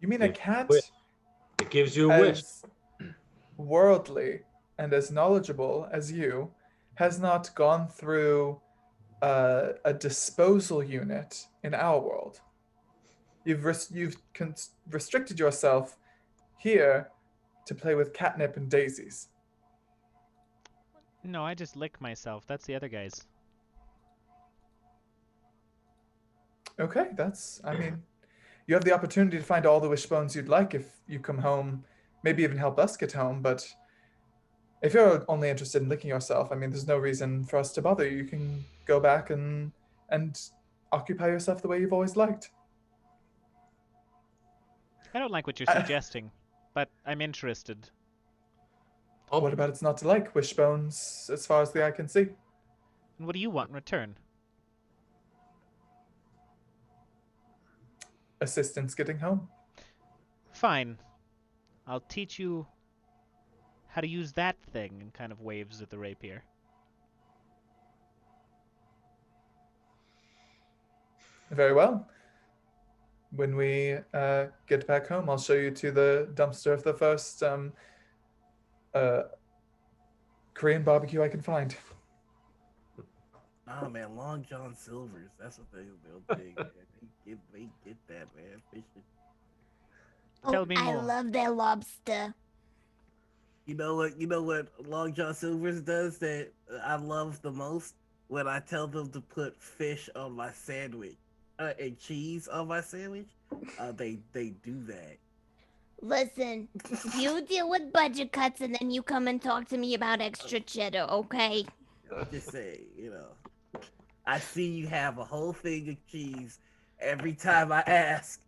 You mean a cat? It gives you a wish. As worldly and as knowledgeable as you has not gone through a disposal unit in our world. You've restricted yourself here to play with catnip and daisies. No, I just lick myself. That's the other guys. Okay, I mean, you have the opportunity to find all the wishbones you'd like if you come home, maybe even help us get home, but if you're only interested in licking yourself, I mean, there's no reason for us to bother you. You can go back and occupy yourself the way you've always liked. I don't like what you're suggesting, but I'm interested. What about it's not to like? Wishbones, as far as the eye can see. And what do you want in return? Assistance getting home. Fine. I'll teach you how to use that thing, and kind of waves at the rapier. Very well. When we get back home, I'll show you to the dumpster of the first Korean barbecue I can find. Oh man, Long John Silver's. That's what they'll take, man. They get that, man. Fishing. Tell me I more. love their lobster. You know what Long John Silver's does that I love the most? When I tell them to put fish on my sandwich and cheese on my sandwich, they do that. Listen, you deal with budget cuts and then you come and talk to me about extra cheddar, okay? Just say, I see you have a whole thing of cheese every time I ask,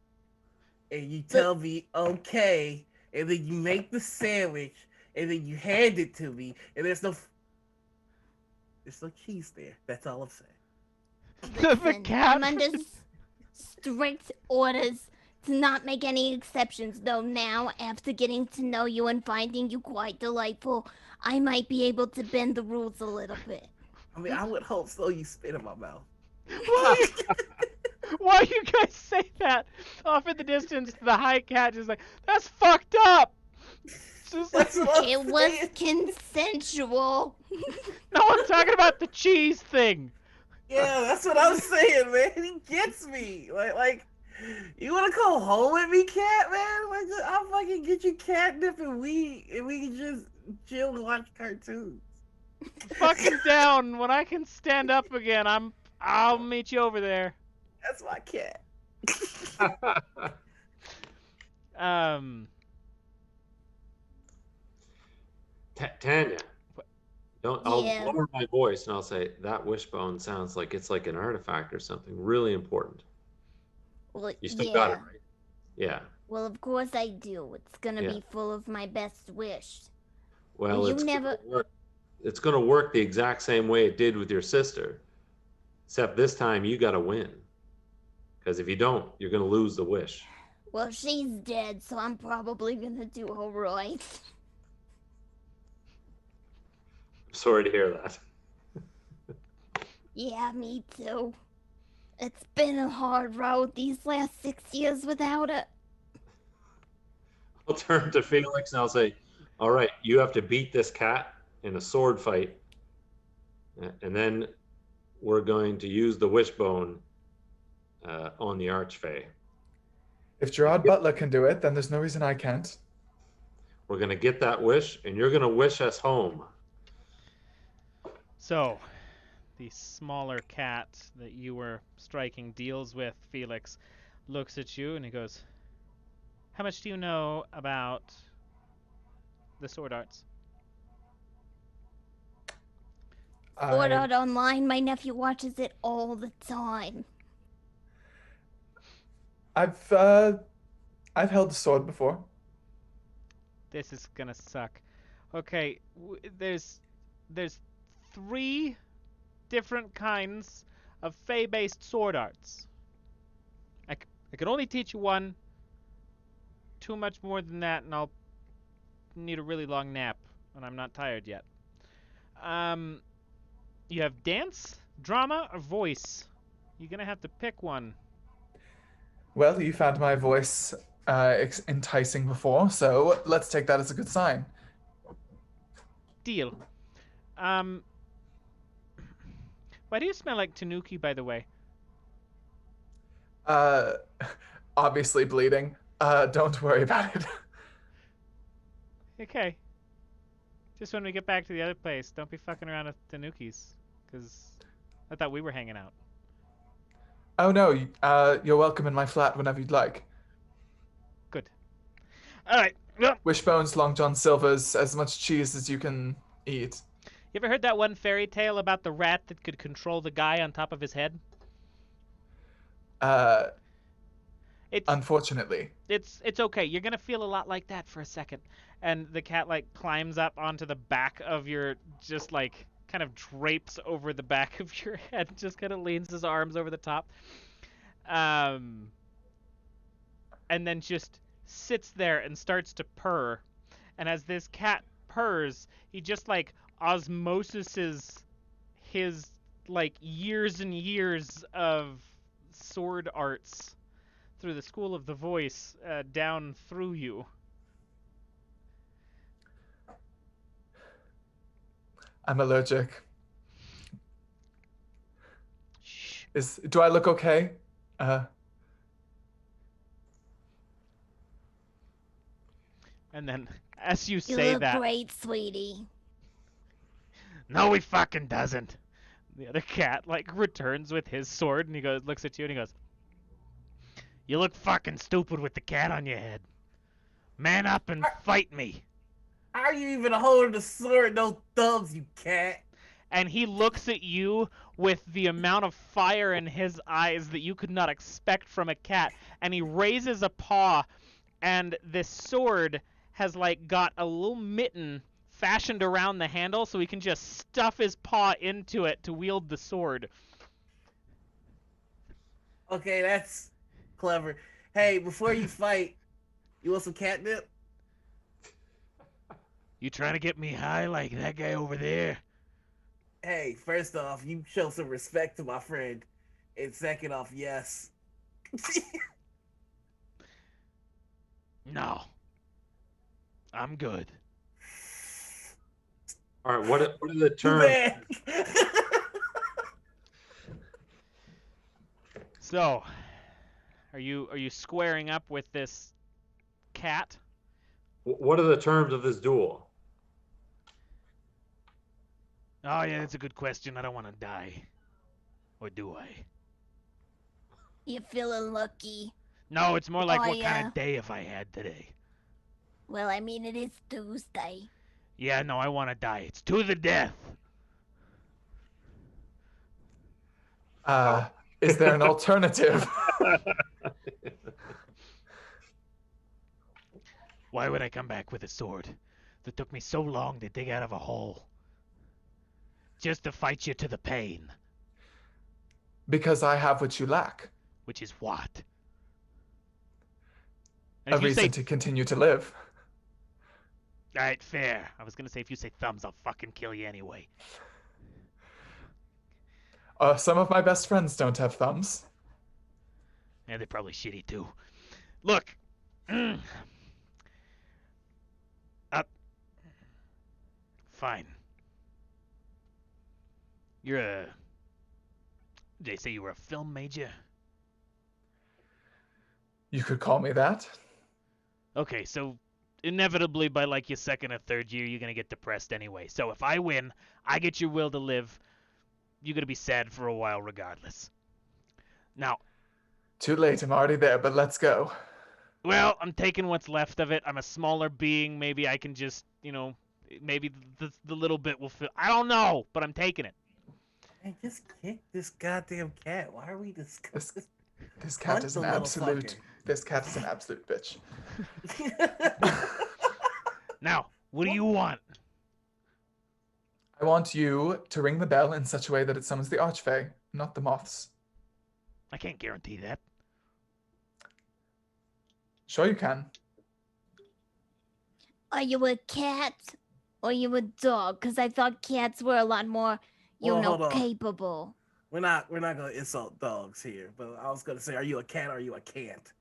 and you tell me okay, and then you make the sandwich, and then you hand it to me, and there's no cheese there. That's all I'm saying. Listen, I'm under strict orders to not make any exceptions, though now, after getting to know you and finding you quite delightful, I might be able to bend the rules a little bit. I mean, I would hope so. You spit in my mouth. Why you guys say that? Off in the distance, the high cat is like, that's fucked up! Just like, It was consensual. no, I'm talking about the cheese thing. Yeah, that's what I'm saying, man. He gets me. Like, you wanna come home with me, cat, man? Like, I'll fucking get you catnip and we can just chill and watch cartoons. Fucking down. When I can stand up again, I'll meet you over there. That's my cat. Tanya, I'll Yeah. lower my voice and I'll say that wishbone sounds like it's like an artifact or something really important. Well, You still got it, right? Yeah. Well, of course I do. It's gonna Yeah. be full of my best wish. Well, You it's never- it's going to work the exact same way it did with your sister, except this time you got to win. Because if you don't, you're going to lose the wish. Well, she's dead, so I'm probably gonna do all right. Sorry to hear that. Yeah, me too. It's been a hard road these last 6 years without it. I'll turn to Felix and I'll say, all right, you have to beat this cat in a sword fight. And then we're going to use the wishbone on the Archfey. If Gerard Butler can do it, then there's no reason I can't. We're going to get that wish, and you're going to wish us home. So, the smaller cat that you were striking deals with, Felix, looks at you and he goes, how much do you know about the sword arts? Sword Art Online, my nephew watches it all the time. I've held a sword before. This is gonna suck. Okay, there's 3 different kinds of Fae-based sword arts. I could only teach you one. Too much more than that, and I'll need a really long nap, and I'm not tired yet. You have dance, drama, or voice. You're gonna have to pick one. Well, you found my voice enticing before, so let's take that as a good sign. Deal. Why do you smell like tanuki, by the way? Obviously bleeding. Don't worry about it. Okay. Just when we get back to the other place, don't be fucking around with tanukis, because I thought we were hanging out. Oh no, you're welcome in my flat whenever you'd like. Good. All right. Well, Wishbones, Long John Silver's, as much cheese as you can eat. you ever heard that one fairy tale about the rat that could control the guy on top of his head? Unfortunately. It's okay. You're gonna feel a lot like that for a second. And the cat like climbs up onto the back of your, just like kind of drapes over the back of your head, just kind of leans his arms over the top. And then just sits there and starts to purr. And as this cat purrs, he just like osmosises his like years and years of sword arts through the school of the voice down through you. I'm allergic. Shh. Do I look okay? And then, as you You say look that, great, sweetie. no, he fucking doesn't. The other cat like returns with his sword, and he goes, looks at you, and he goes, "You look fucking stupid with the cat on your head. Man up and fight me." How are you even holding a sword? No thumbs, you cat. And he looks at you with the amount of fire in his eyes that you could not expect from a cat. And he raises a paw, and this sword has like got a little mitten fashioned around the handle so he can just stuff his paw into it to wield the sword. Okay, that's clever. Hey, before you fight, you want some catnip? You trying to get me high like that guy over there? Hey, first off, you show some respect to my friend. And second off, yes. No. I'm good. All right, what are the terms? So, are you squaring up with this cat? What are the terms of this duel? Oh yeah, that's a good question. I don't want to die. Or do I? You feeling lucky? No, it's more like Oh, what kind yeah. of day have I had today? Well, I mean, it is Tuesday. Yeah, no, I want to die. It's to the death. Is there an alternative? Why would I come back with a sword that took me so long to dig out of a hole? Just to fight you to the pain. Because I have what you lack. Which is what? And A if you reason say, to continue to live. alright, fair. I was gonna say if you say thumbs, I'll fucking kill you anyway. Some of my best friends don't have thumbs. Yeah, they're probably shitty too. Look. Fine. You're a... Did they say you were a film major? You could call me that. Okay, so inevitably by like your second or third year, you're gonna get depressed anyway. So if I win, I get your will to live. You're gonna be sad for a while regardless. Now, Too late, I'm already there, but let's go. well, I'm taking what's left of it. I'm a smaller being. Maybe I can just, maybe the little bit will fill. I don't know, but I'm taking it. Man, just kick this goddamn cat. Why are we discussing? This cat Punch is the an little absolute... This cat is an absolute bitch. Now, what do you want? I want you to ring the bell in such a way that it summons the Archfey, not the moths. I can't guarantee that. Sure you can. Are you a cat or are you a dog? Because I thought cats were a lot more, Well, hold on. capable. We're not gonna insult dogs here, but I was gonna say, are you a cat or are you a can't?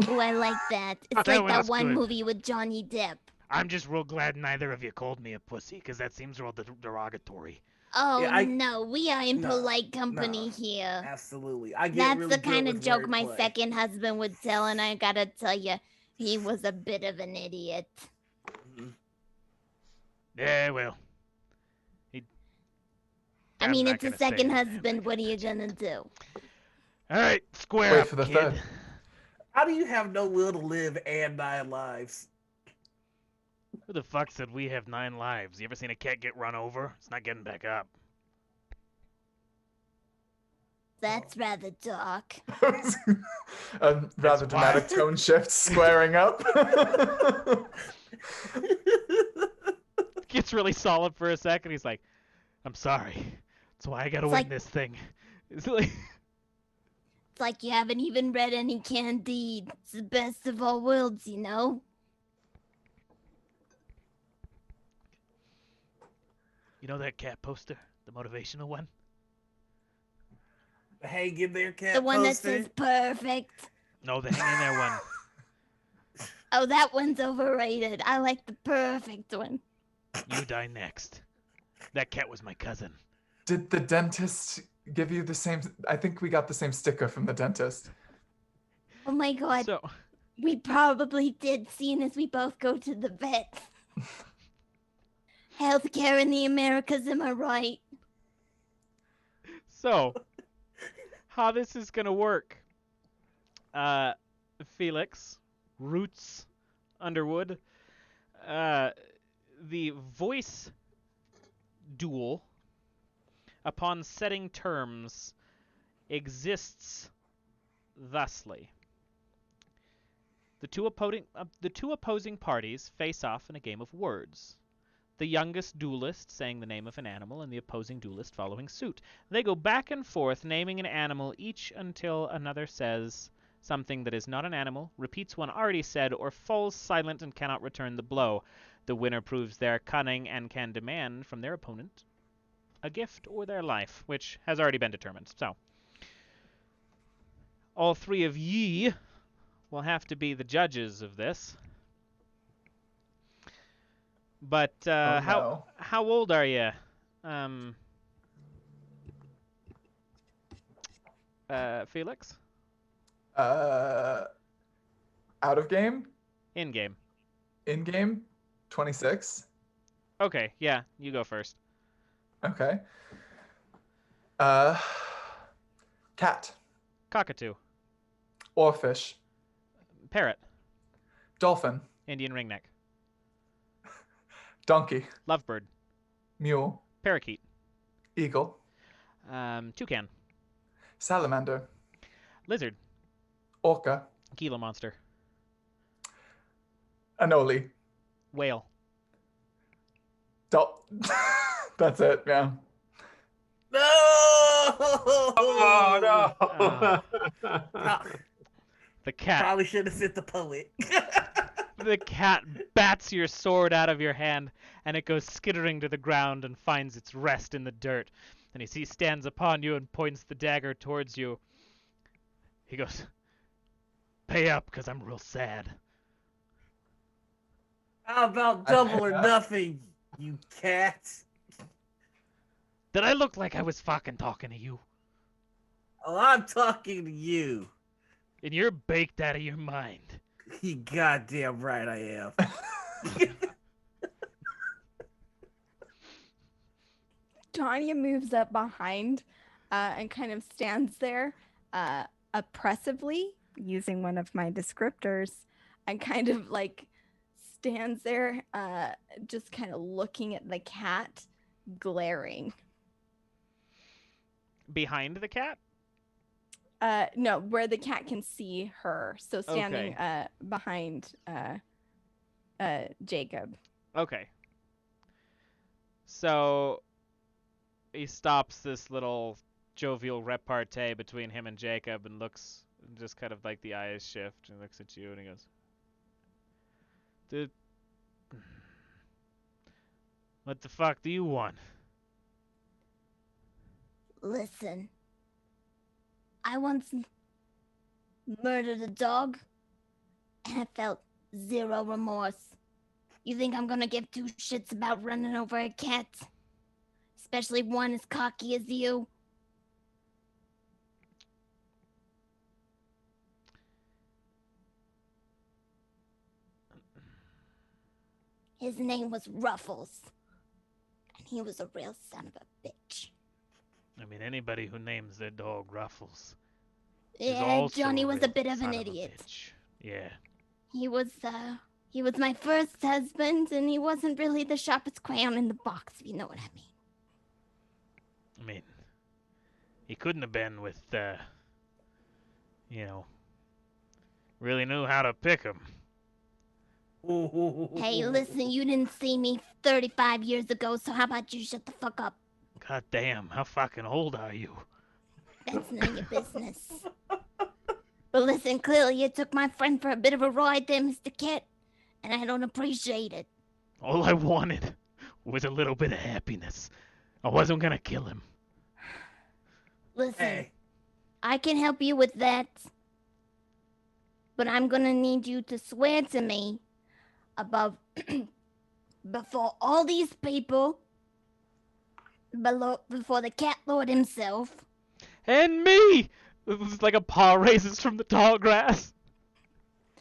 Oh, I like that. It's That like that was one good. movie with Johnny Depp. I'm just real glad neither of you called me a pussy, because that seems real derogatory. Oh Yeah, no, we are in No, polite company no. here. Absolutely. I get That's really the good kind of with joke my wordplay. second husband would tell, and I gotta tell you, he was a bit of an idiot. Mhm. Yeah, well. I I'm mean, not it's a gonna say second his name. husband. What are you gonna do? All right, square Wait up, for the kid. third. How do you have no will to live and 9 lives? Who the fuck said we have 9 lives? You ever seen a cat get run over? It's not getting back up. That's rather dark. A rather That's dramatic tone shift, squaring up. Gets really solid for a second. He's like, I'm sorry. That's why I gotta It's win like- this thing. It's like, It's like you haven't even read any Candide. It's the best of all worlds, you know? you know that cat poster? The motivational one? Hang in there, cat. The one that poster. says perfect. No, the hang in there one. Oh, that one's overrated. I like the perfect one. You die next. That cat was my cousin. Did the dentist give you the same... I think we got the same sticker from the dentist. Oh my god, So, we probably did, seeing as we both go to the vet. Healthcare in the Americas, am I right? so, how this is gonna work? Felix, Roots, Underwood, the voice duel, upon setting terms, exists thusly. The two opposing parties face off in a game of words. The youngest duelist saying the name of an animal and the opposing duelist following suit. They go back and forth naming an animal each until another says something that is not an animal, repeats one already said, or falls silent and cannot return the blow. The winner proves their cunning and can demand from their opponent a gift or their life, which has already been determined. So, all three of ye will have to be the judges of this. But Oh, no. how old are you? Felix? Out of game? In game. In game? 26. Okay, yeah, you go first. Okay. Cat. Cockatoo. Oarfish. Parrot. Dolphin. Indian ringneck. Donkey. Lovebird. Mule. Parakeet. Eagle. Toucan. Salamander. Lizard. Orca. Gila monster. Anole. Whale. That's it, yeah. No! Oh no! The cat. Probably should have sent the poet. The cat bats your sword out of your hand, and it goes skittering to the ground and finds its rest in the dirt. And he stands upon you and points the dagger towards you. He goes, "Pay up, 'cause I'm real sad." How about double or nothing, you cat? Did I look like I was fucking talking to you? Oh, I'm talking to you. And you're baked out of your mind. You goddamn right I am. Tonya moves up behind and kind of stands there oppressively, using one of my descriptors, and kind of like stands there just kind of looking at the cat, glaring. Behind the cat? No, where the cat can see her. So standing behind Jacob. Okay. So he stops this little jovial repartee between him and Jacob and looks, just kind of like the eyes shift, and looks at you and he goes, "Dude, what the fuck do you want?" Listen, I once murdered a dog, and I felt zero remorse. You think I'm gonna give two shits about running over a cat? Especially one as cocky as you? His name was Ruffles, and he was a real son of a bitch. I mean, anybody who names their dog Ruffles is Yeah, also Johnny was a real bit of son an a idiot. bitch. Yeah. He was my first husband, and he wasn't really the sharpest crayon in the box, if you know what I mean. I mean, he couldn't have been with, really knew how to pick 'em. Hey, listen, you didn't see me 35 years ago, so how about you shut the fuck up? God damn, how fucking old are you? That's none of your business. But listen, clearly you took my friend for a bit of a ride there, Mr. Kit, and I don't appreciate it. All I wanted was a little bit of happiness. I wasn't gonna kill him. Listen, Hey. I can help you with that, but I'm gonna need you to swear to me above before all these people, before the cat lord himself, And me! It's like a paw raises from the tall grass.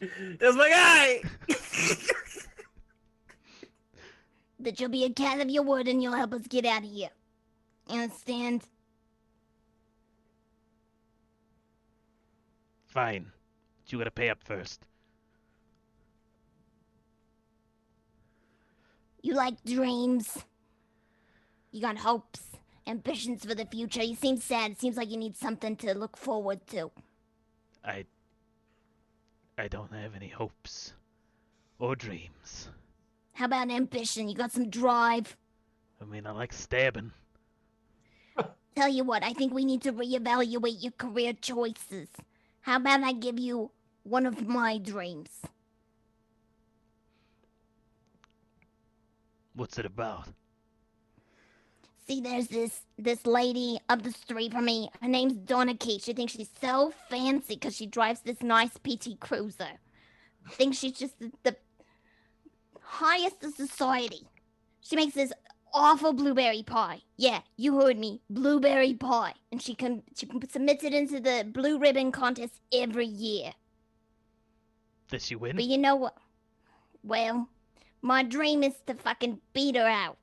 That's my guy! that you'll be a cat of your word and you'll help us get out of here. You understand? Fine. But you gotta pay up first. You like dreams. You got hopes, ambitions for the future. You seem sad. It seems like you need something to look forward to. I don't have any hopes or dreams. How about ambition? You got some drive? I mean, I like stabbing. Tell you what, I think we need to reevaluate your career choices. How about I give you one of my dreams? What's it about? See, there's this lady up the street from me. Her name's Donna Kate. She thinks she's so fancy because she drives this nice PT Cruiser. Thinks she's just the highest of society. She makes this awful blueberry pie. Yeah, you heard me, blueberry pie. And she submits it into the blue ribbon contest every year. Does she win? But you know what? Well, my dream is to fucking beat her out.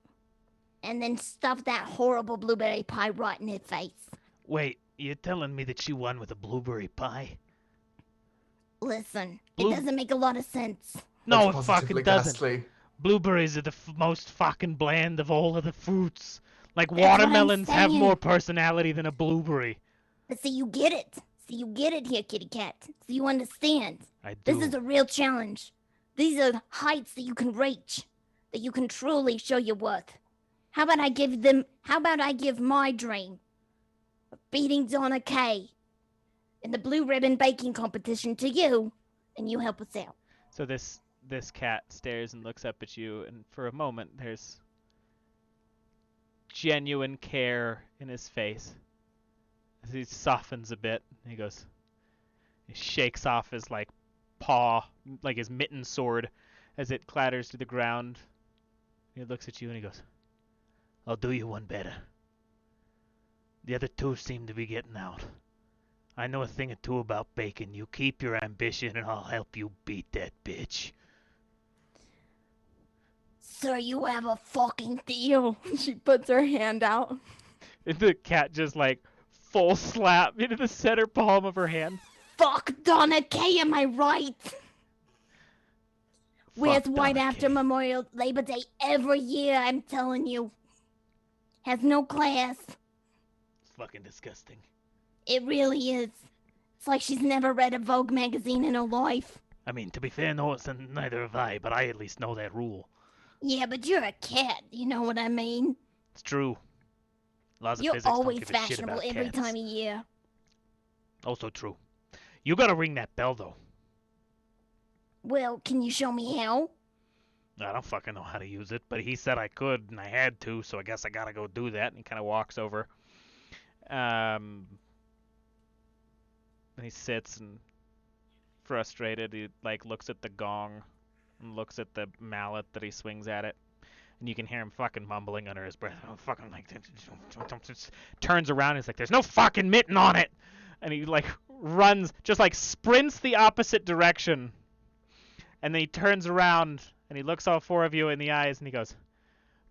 And then stuff that horrible blueberry pie right in her face. Wait, you're telling me that she won with a blueberry pie? Listen, Blue- it doesn't make a lot of sense. No, That's it fucking positively doesn't. ghastly. Blueberries are the most fucking bland of all of the fruits. Like, That's what I'm watermelons have saying. more personality than a blueberry. But see, you get it. See, you get it here, kitty cat. So you understand. I do. This is a real challenge. These are heights that you can reach. That you can truly show your worth. How about I give my dream of beating Donna Kay in the blue ribbon baking competition to you, and you help us out. So this cat stares and looks up at you, and for a moment there's genuine care in his face. As he softens a bit, he goes, He shakes off his like paw, like his mitten sword, as it clatters to the ground. He looks at you and he goes, "I'll do you one better. The other two seem to be getting out. I know a thing or two about bacon. You keep your ambition and I'll help you beat that bitch." Sir, you have a fucking deal. She puts her hand out. And the cat just like full slap into the center palm of her hand. Fuck Donna Kay, am I right? Wears Fuck white Donna after Kay. Memorial Labor Day every year, I'm telling you. Has no class. It's fucking disgusting. It really is. It's like she's never read a Vogue magazine in her life. I mean, to be fair, no, neither have I, but I at least know that rule. Yeah, but you're a cat, you know what I mean? It's true. Laws of You're physics don't always give a shit fashionable about every cats. time of year. Also true. You gotta ring that bell, though. Well, can you show me how? I don't fucking know how to use it, but he said I could, and I had to, so I guess I gotta go do that. And he kind of walks over. And he sits and frustrated. He like looks at the gong and looks at the mallet that he swings at it. And you can hear him fucking mumbling under his breath. Oh, fucking like turns around and he's like, "There's no fucking mitten on it!" And he like runs, just like sprints the opposite direction. And then he turns around and he looks all four of you in the eyes and he goes,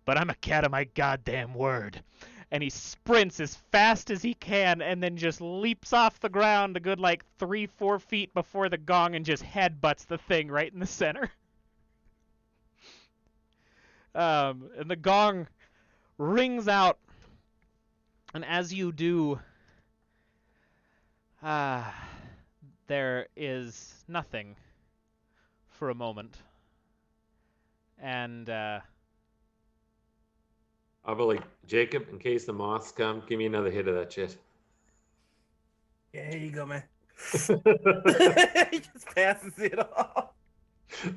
"But I'm a cat of my goddamn word." And he sprints as fast as he can and then just leaps off the ground a good like 3-4 feet before the gong and just headbutts the thing right in the center. And the gong rings out, and as you do, there is nothing for a moment. And I'll be like, "Jacob, in case the moths come, give me another hit of that shit." Yeah, here you go, man. Thanks. He just passes it off.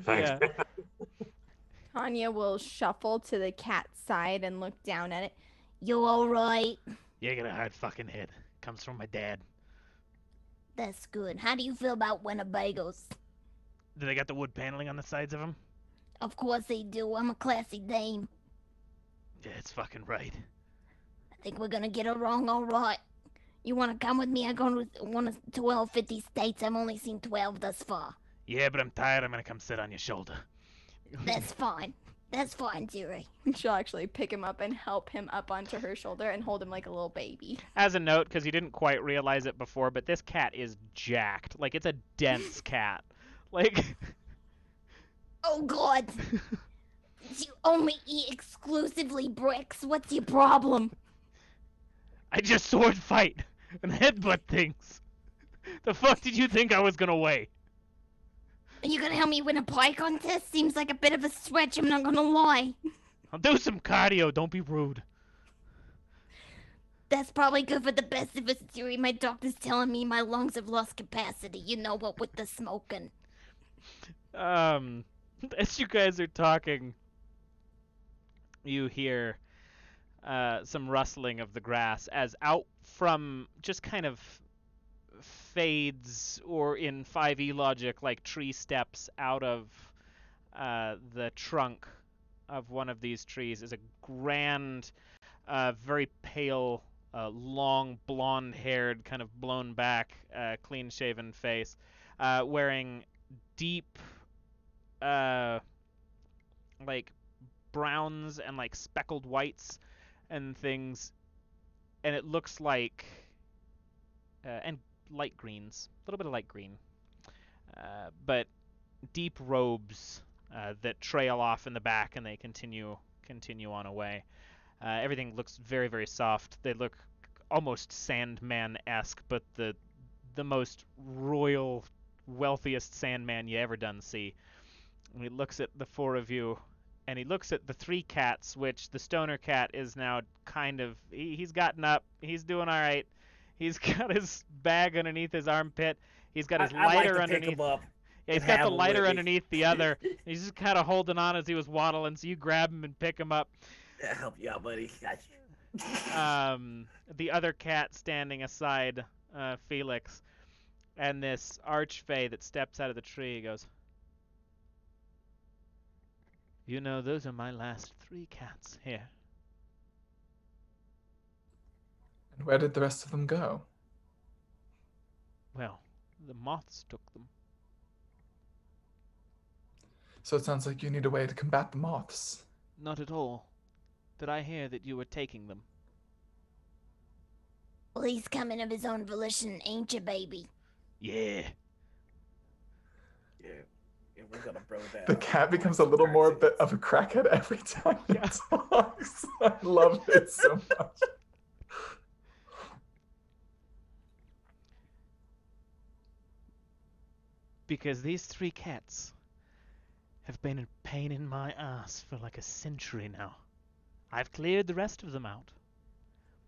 Yeah. Man. Tonya will shuffle to the cat's side and look down at it. You alright? You got a hard fucking hit. Comes from my dad. That's good. How do you feel about Winnebagos? Do they got the wood paneling on the sides of them? Of course they do. I'm a classy dame. Yeah, it's fucking right. I think we're gonna get along alright. You wanna come with me? I go to one of 1250 states. I've only seen 12 thus far. Yeah, but I'm tired. I'm gonna come sit on your shoulder. That's fine. That's fine, dearie. She'll actually pick him up and help him up onto her shoulder and hold him like a little baby. As a note, because you didn't quite realize it before, but this cat is jacked. Like, it's a dense cat. Like... Oh, God. You only eat exclusively bricks. What's your problem? I just sword fight and headbutt things. The fuck did you think I was gonna weigh? Are you gonna help me win a pie contest? Seems like a bit of a stretch, I'm not gonna lie. I'll do some cardio, don't be rude. That's probably good for the best of us, dearie. My doctor's telling me my lungs have lost capacity. You know what, with the smoking. As you guys are talking, you hear some rustling of the grass as out from just kind of fades, or in 5e logic, like tree steps out of the trunk of one of these trees is a grand, very pale, long, blonde-haired, kind of blown back, clean-shaven face, wearing deep, like browns and like speckled whites and things, and it looks like, and light greens, a little bit of light green, but deep robes that trail off in the back, and they continue on away. Everything looks very, very soft. They look almost Sandman-esque, but the most royal, wealthiest Sandman you ever done see. And he looks at the four of you, and he looks at the three cats, which the stoner cat is now kind of, he's gotten up, he's doing all right. He's got his bag underneath his armpit. He's got his lighter underneath. Pick him up. Yeah, he's got the lighter underneath the other. He's just kind of holding on as he was waddling, so you grab him and pick him up. I'll help you out, buddy. Gotcha. The other cat standing aside, Felix, And this archfey that steps out of the tree goes, "You know, those are my last 3 cats here." And where did the rest of them go? Well, the moths took them. So it sounds like you need a way to combat the moths. Not at all. Did I hear that you were taking them? Well, he's coming of his own volition, ain't you, baby? Yeah. Yeah, we're gonna bro that. The cat becomes a little more bit of a crackhead every time he talks. I love it so much. Because these 3 cats have been a pain in my ass for like a century now. I've cleared the rest of them out.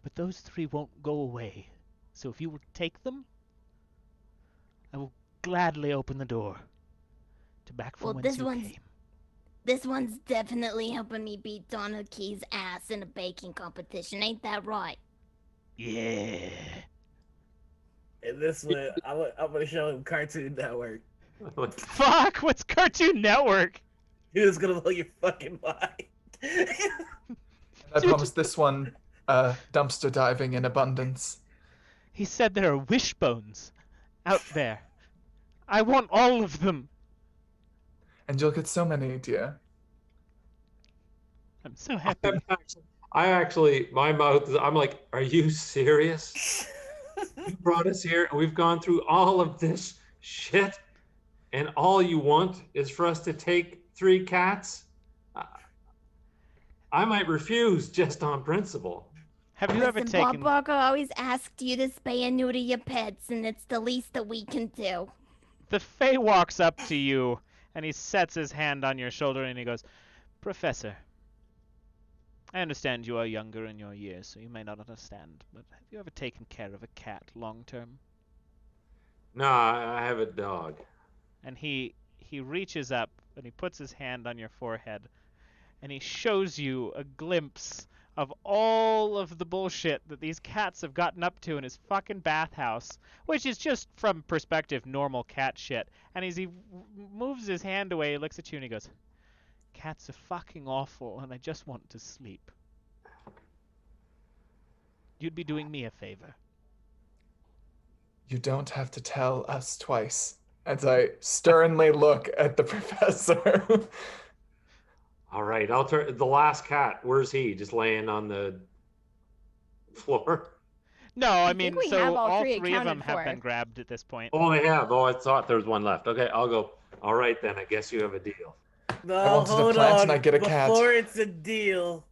But those 3 won't go away. So if you will take them, I will gladly open the door to back from whence you came. This one's definitely helping me beat Donald Key's ass in a baking competition, ain't that right? Yeah. And this one, I'm gonna show him Cartoon Network. Fuck, what's Cartoon Network? He was gonna blow your fucking mind. I promise this one, dumpster diving in abundance. He said there are wishbones out there. I want all of them. And you'll get so many, dear. I'm so happy. My mouth is, I'm like, are you serious? You brought us here and we've gone through all of this shit and all you want is for us to take 3 cats? I might refuse just on principle. Have you ever Listen, taken... Bob Barker always asked you to spay and neuter your pets, and it's the least that we can do. The Fae walks up to you, and he sets his hand on your shoulder, and he goes, "Professor, I understand you are younger in your years, so you may not understand, but have you ever taken care of a cat long term?" No, I have a dog. And he reaches up, and he puts his hand on your forehead, and he shows you a glimpse of all of the bullshit that these cats have gotten up to in his fucking bathhouse, which is just, from perspective, normal cat shit. And as he moves his hand away, he looks at you and he goes, "Cats are fucking awful, and I just want to sleep. You'd be doing me a favor." You don't have to tell us twice. As I sternly look at the professor. All right, I'll turn the last cat. Where's he? Just laying on the floor? No, I think mean, we so have all all 3 3 of them accounted have for. been grabbed at this point. Oh, they have. Oh, I thought there was one left. Okay, I'll go. All right, then. I guess you have a deal. No, I wanted a hold plant on. and I get a cat. Before it's a deal,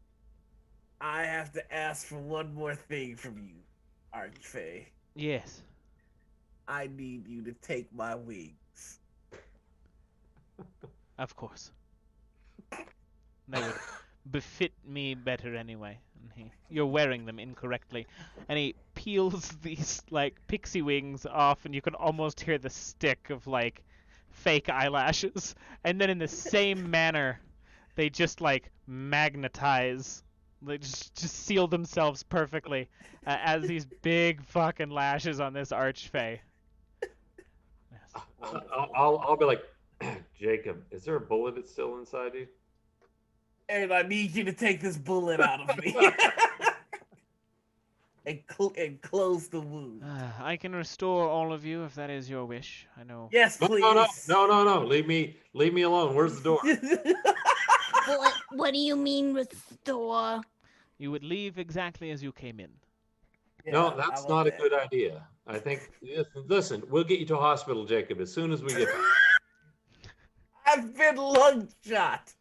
I have to ask for one more thing from you, Archfey. Yes. I need you to take my wings. Of course. They would befit me better anyway. And you're wearing them incorrectly. And he peels these, like, pixie wings off, and you can almost hear the stick of, like, fake eyelashes. And then in the same manner, they just, like, magnetize. They just seal themselves perfectly as these big fucking lashes on this archfey. Yes. I'll be like, Jacob, is there a bullet that's still inside you? And I need you to take this bullet out of me. and close the wound. I can restore all of you if that is your wish. I know. Yes, No, please. no. Leave me alone. Where's the door? What do you mean restore? You would leave exactly as you came in. No, that's not a good idea. I think, listen, we'll get you to a hospital, Jacob, as soon as we get there. I've been lung shot.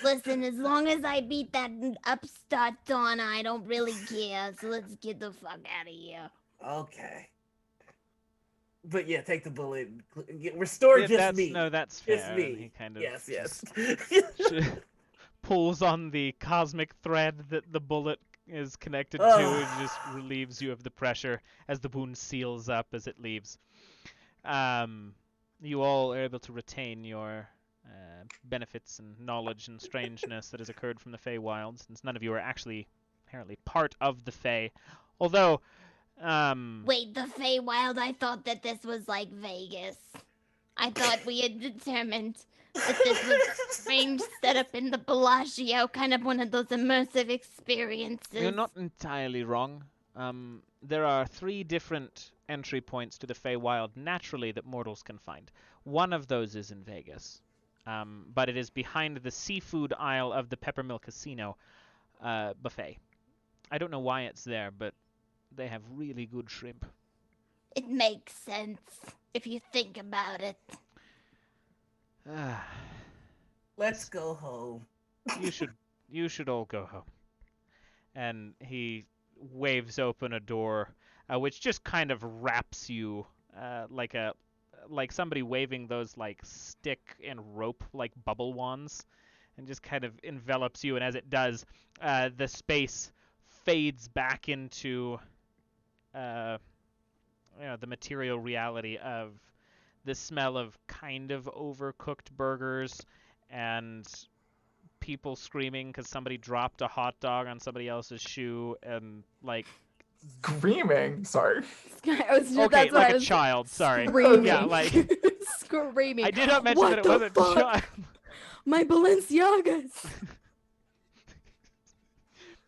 Listen, as long as I beat that upstart Donna, I don't really care. So let's get the fuck out of here. Okay. But yeah, take the bullet. Restore Yeah, just me. No, that's fair. Just And me. he kind of Yes. pulls on the cosmic thread that the bullet is connected to and just relieves you of the pressure as the wound seals up as it leaves. You all are able to retain your benefits and knowledge and strangeness that has occurred from the Fae Wild, since none of you are actually apparently part of the Fae. Although, Wait, the Fae Wild, I thought that this was like Vegas. I thought we had determined that this was a strange setup in the Bellagio, kind of one of those immersive experiences. you're not entirely wrong. There are 3 different entry points to the Fae Wild naturally that mortals can find. One of those is in Vegas, but it is behind the seafood aisle of the Peppermill Casino buffet. I don't know why it's there, but they have really good shrimp. It makes sense if you think about it. Let's go home. You should all go home. And he waves open a door, which just kind of wraps you like somebody waving those like stick and rope like bubble wands, and just kind of envelops you. And as it does, the space fades back into the material reality of the smell of kind of overcooked burgers and people screaming because somebody dropped a hot dog on somebody else's shoe, and like Screaming. Sorry. I was just, okay, that's what like I a was child. Sorry. Screaming. Yeah, like Screaming. I did not mention What that it the wasn't fuck? child. My Balenciagas.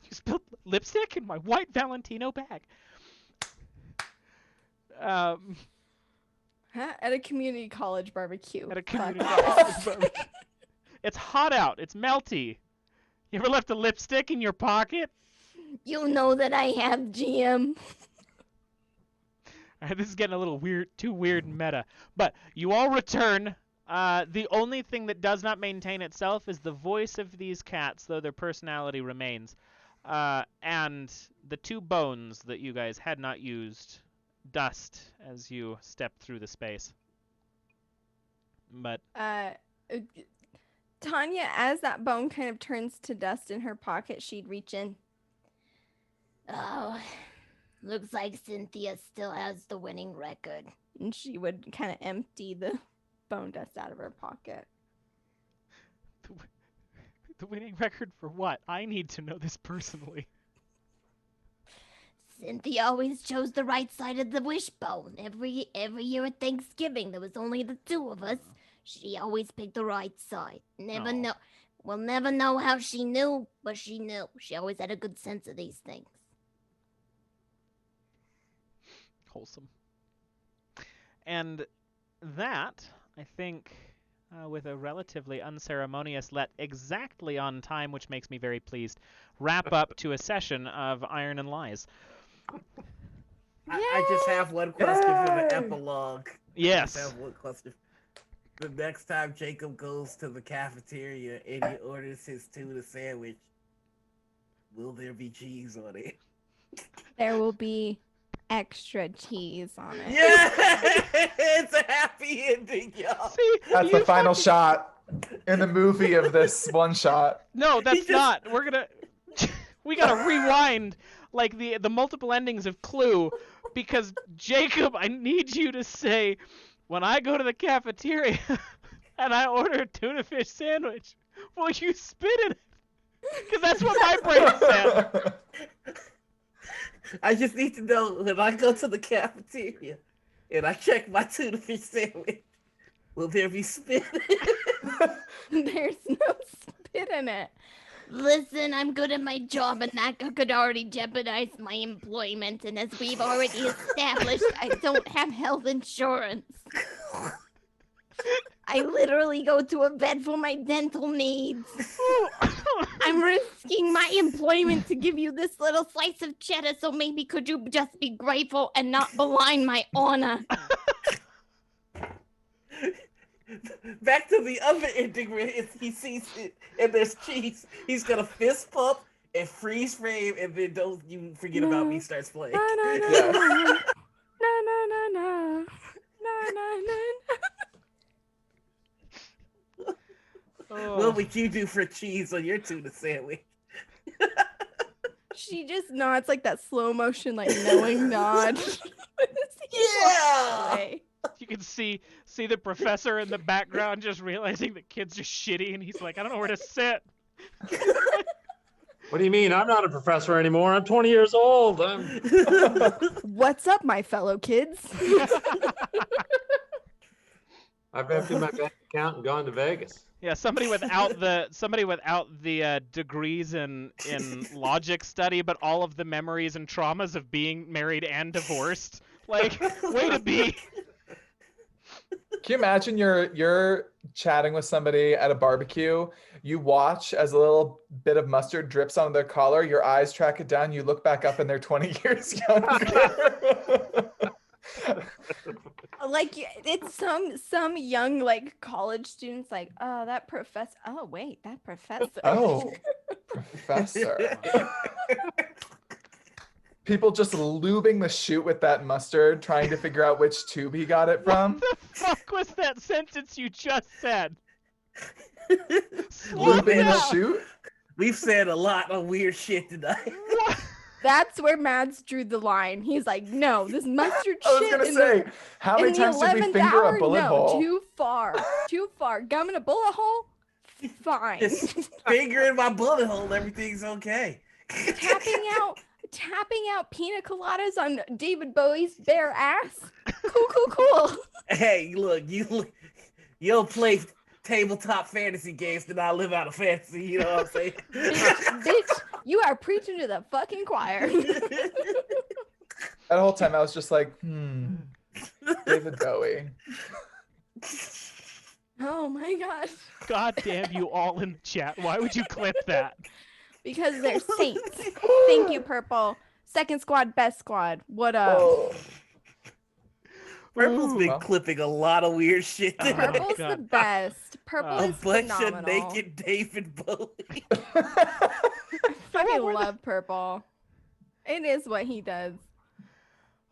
You spilled lipstick in my white Valentino bag. At a community college barbecue. At a Fuck community off. college barbecue. It's hot out. It's melty. You ever left a lipstick in your pocket? You know that I have GM. All right, this is getting a little weird, too weird and meta. But you all return. The only thing that does not maintain itself is the voice of these cats, though their personality remains. And the 2 bones that you guys had not used dust as you step through the space. But Tonya, as that bone kind of turns to dust in her pocket, she'd reach in. Oh, looks like Cynthia still has the winning record. And she would kind of empty the bone dust out of her pocket. the winning record for what? I need to know this personally. Cynthia always chose the right side of the wishbone. Every year at Thanksgiving, there was only the 2 of us. She always picked the right side. Never know. We'll never know how she knew, but she knew. She always had a good sense of these things. Wholesome. And that, I think, with a relatively unceremonious let exactly on time, which makes me very pleased, wrap up to a session of Iron and Lies. I just have one question for the epilogue. Yes. I just have one question. The next time Jacob goes to the cafeteria and he orders his tuna sandwich, will there be cheese on it? There will be extra cheese on it. Yeah! It's a happy ending, y'all. See, That's the final shot in the movie of this one shot. No, that's just- not. We're gonna. We gotta rewind like the multiple endings of Clue, because Jacob, I need you to say, when I go to the cafeteria and I order a tuna fish sandwich, will you spit in it? Because that's what my brain said. I just need to know when I go to the cafeteria and I check my tuna fish sandwich, will there be spit? There's no spit in it. Listen, I'm good at my job, and that could already jeopardize my employment. And as we've already established, I don't have health insurance. I literally go to a vet for my dental needs. I'm risking my employment to give you this little slice of cheddar, so maybe could you just be grateful and not belie my honor? Back to the other ending where he sees it and there's cheese. He's gonna fist pump and freeze frame, and then Don't You Forget About Me starts playing. Na na na Yeah. na na na na na na na na. What would you do for cheese on your tuna sandwich? She just nods like that slow motion, like knowing nod. Yeah! Away. You can see the professor in the background just realizing that kids are shitty, and he's like, I don't know where to sit. What do you mean? I'm not a professor anymore. I'm 20 years old. What's up, my fellow kids? I've emptied my bank account and gone to Vegas. Yeah, somebody without the degrees in logic study, but all of the memories and traumas of being married and divorced. Like, way to be. Can you imagine you're chatting with somebody at a barbecue, you watch as a little bit of mustard drips on their collar, your eyes track it down, you look back up and they're 20 years younger. Like, it's some young like college students like, oh, that professor. Oh, wait, that professor. Oh, professor. People just lubing the chute with that mustard, trying to figure out which tube he got it from. What the fuck was that sentence you just said? Lubing the chute? We've said a lot of weird shit tonight. That's where Mads drew the line. He's like, no, this mustard shit. I was gonna say, how many times did we finger a bullet hole? Too far. Gum in a bullet hole? Fine. Just fingering my bullet hole, everything's okay. Tapping out pina coladas on David Bowie's bare ass. Cool. Hey, look, you don't play tabletop fantasy games to not live out a fantasy, you know what I'm saying? bitch, you are preaching to the fucking choir. That whole time I was just like, David Bowie. Oh my gosh. God damn you all in the chat. Why would you clip that? Because they're saints. Thank you, Purple. Second squad, best squad. What up? Oh. Purple's been clipping a lot of weird shit today. Purple's the best. Purple is bunch phenomenal. of naked David Bowie. I fucking love Purple. It is what he does.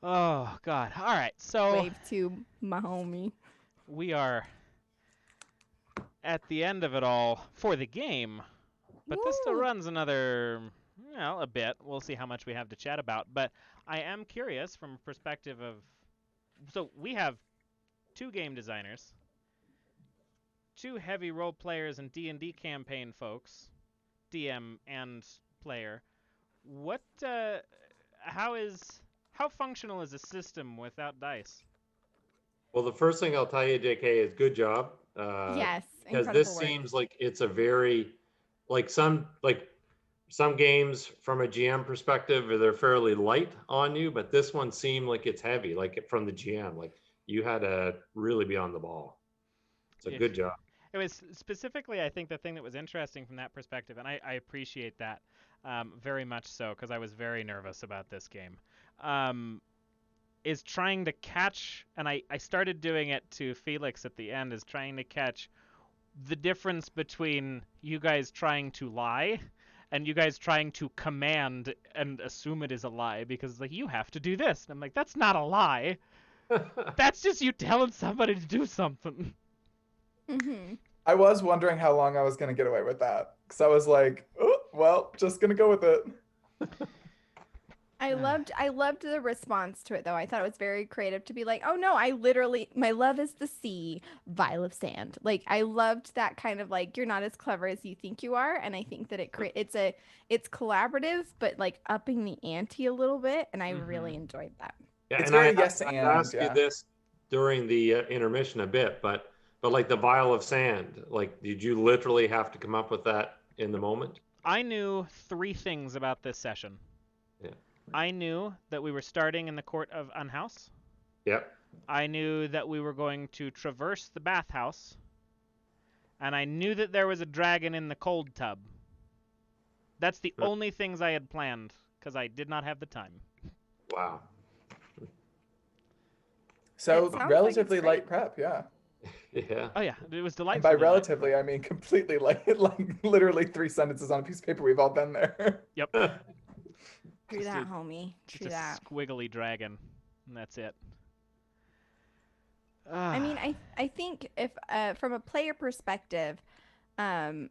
Oh, God. All right, so Wave to my homie. we are at the end of it all for the game. But this still Woo. runs another, a bit. We'll see how much we have to chat about. But I am curious from a perspective of... So we have 2 game designers, 2 heavy role players and D&D campaign folks, DM and player. How functional is a system without dice? Well, the first thing I'll tell you, JK, is good job. Yes. Because incredible this work. seems like it's a very, some games from a GM perspective, they're fairly light on you, but this one seemed like it's heavy, like from the GM. Like you had to really be on the ball. It's a good job. It was specifically, I think, the thing that was interesting from that perspective, and I appreciate that very much so, because I was very nervous about this game, is trying to catch, and I started doing it to Felix at the end, is trying to catch the difference between you guys trying to lie and you guys trying to command and assume it is a lie, because like, you have to do this. And I'm like, that's not a lie. That's just you telling somebody to do something. Mm-hmm. I was wondering how long I was going to get away with that. Because I was like, oh, well, just going to go with it. I loved the response to it though. I thought it was very creative to be like, oh no, my love is the sea, vial of sand. Like I loved that kind of like, you're not as clever as you think you are, and I think that it's collaborative, but like upping the ante a little bit, and I really enjoyed that. Yeah, It's and very yes I and, asked yeah. you this during the intermission a bit, but like the vial of sand, like did you literally have to come up with that in the moment? I knew 3 things about this session. Yeah. I knew that we were starting in the court of Unhouse. Yep. I knew that we were going to traverse the bathhouse. And I knew that there was a dragon in the cold tub. That's the only things I had planned, because I did not have the time. Wow. So It sounds like relatively it's light great. prep, yeah. Yeah. Oh yeah, it was And delightful. by relatively, I mean completely light, like literally 3 sentences on a piece of paper. We've all been there. Yep. True Just that, a- homie. Just True a that. squiggly dragon, and that's it. I mean, I think if from a player perspective, I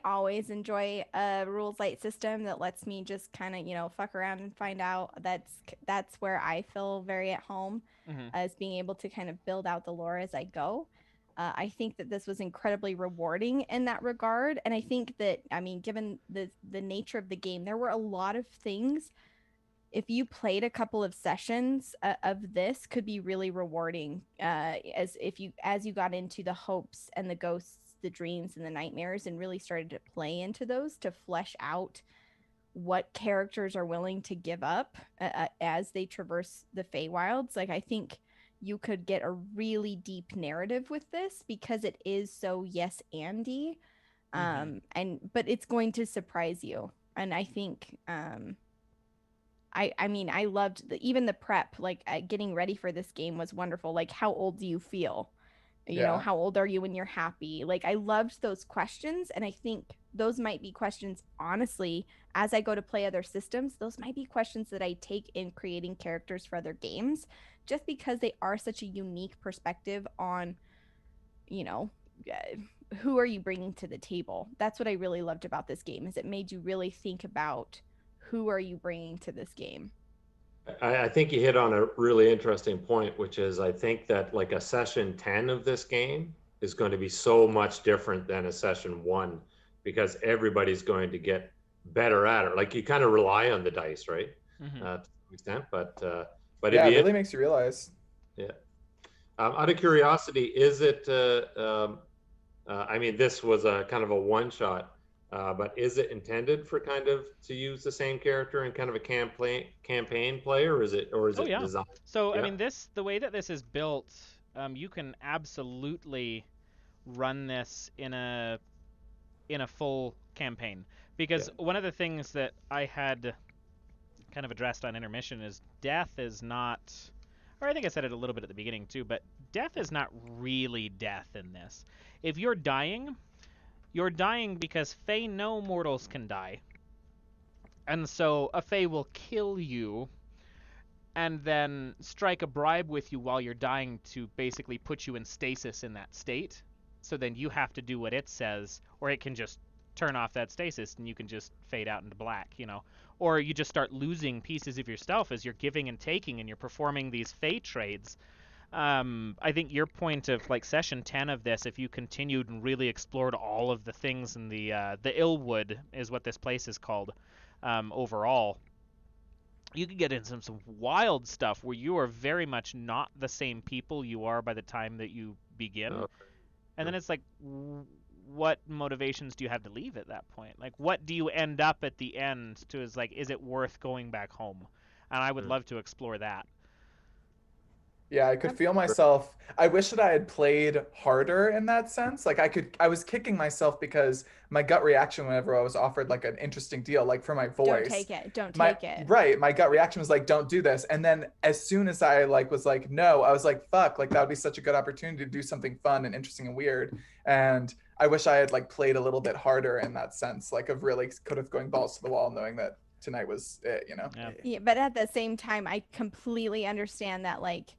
always enjoy a rules light system that lets me just kind of fuck around and find out. That's where I feel very at home, Mhm. as being able to kind of build out the lore as I go. I think that this was incredibly rewarding in that regard. And I think that, I mean, given the nature of the game, there were a lot of things, if you played a couple of sessions of this, could be really rewarding, as you got into the hopes and the ghosts, the dreams and the nightmares, and really started to play into those to flesh out what characters are willing to give up as they traverse the Fae Wilds. Like, I think you could get a really deep narrative with this because it is so yes Andy, but it's going to surprise you. And I think I mean, I loved even the prep, like getting ready for this game was wonderful. Like, how old do you feel? You know, how old are you when you're happy? Like, I loved those questions. And I think those might be questions, honestly, as I go to play other systems, those might be questions that I take in creating characters for other games, just because they are such a unique perspective on, you know, who are you bringing to the table? That's what I really loved about this game, is it made you really think about who are you bringing to this game. I think you hit on a really interesting point, which is I think that like a session 10 of this game is going to be so much different than a session 1, because everybody's going to get better at it. Like, you kind of rely on the dice, right? To some extent, but yeah, it really makes you realize. Yeah. Out of curiosity, is it? I mean, this was a kind of a one-shot. But is it intended for kind of to use the same character in kind of a campaign play, or is it designed? So I mean, the way that this is built, you can absolutely run this in a full campaign, because one of the things that I had kind of addressed on intermission is death is not, or I think I said it a little bit at the beginning too, but death is not really death in this. If you're dying, you're dying because Fae know mortals can die. And so a Fae will kill you and then strike a bribe with you while you're dying to basically put you in stasis in that state. So then you have to do what it says, or it can just turn off that stasis and you can just fade out into black, you know. Or you just start losing pieces of yourself as you're giving and taking and you're performing these Fae trades. I think your point of like session 10 of this, if you continued and really explored all of the things in the Illwood is what this place is called, overall, you could get into some wild stuff where you are very much not the same people you are by the time that you begin. And then it's like, what motivations do you have to leave at that point? Like, what do you end up at the end to, is like, is it worth going back home? And I would love to explore that. Yeah, I could feel myself. I wish that I had played harder in that sense. Like, I was kicking myself because my gut reaction whenever I was offered like an interesting deal, like for my voice. Don't take it. Right. My gut reaction was like, don't do this. And then as soon as I was like, no, I was like, fuck, like that would be such a good opportunity to do something fun and interesting and weird. And I wish I had like played a little bit harder in that sense, like of really could have going balls to the wall knowing that tonight was it, you know? Yeah, but at the same time, I completely understand that, like,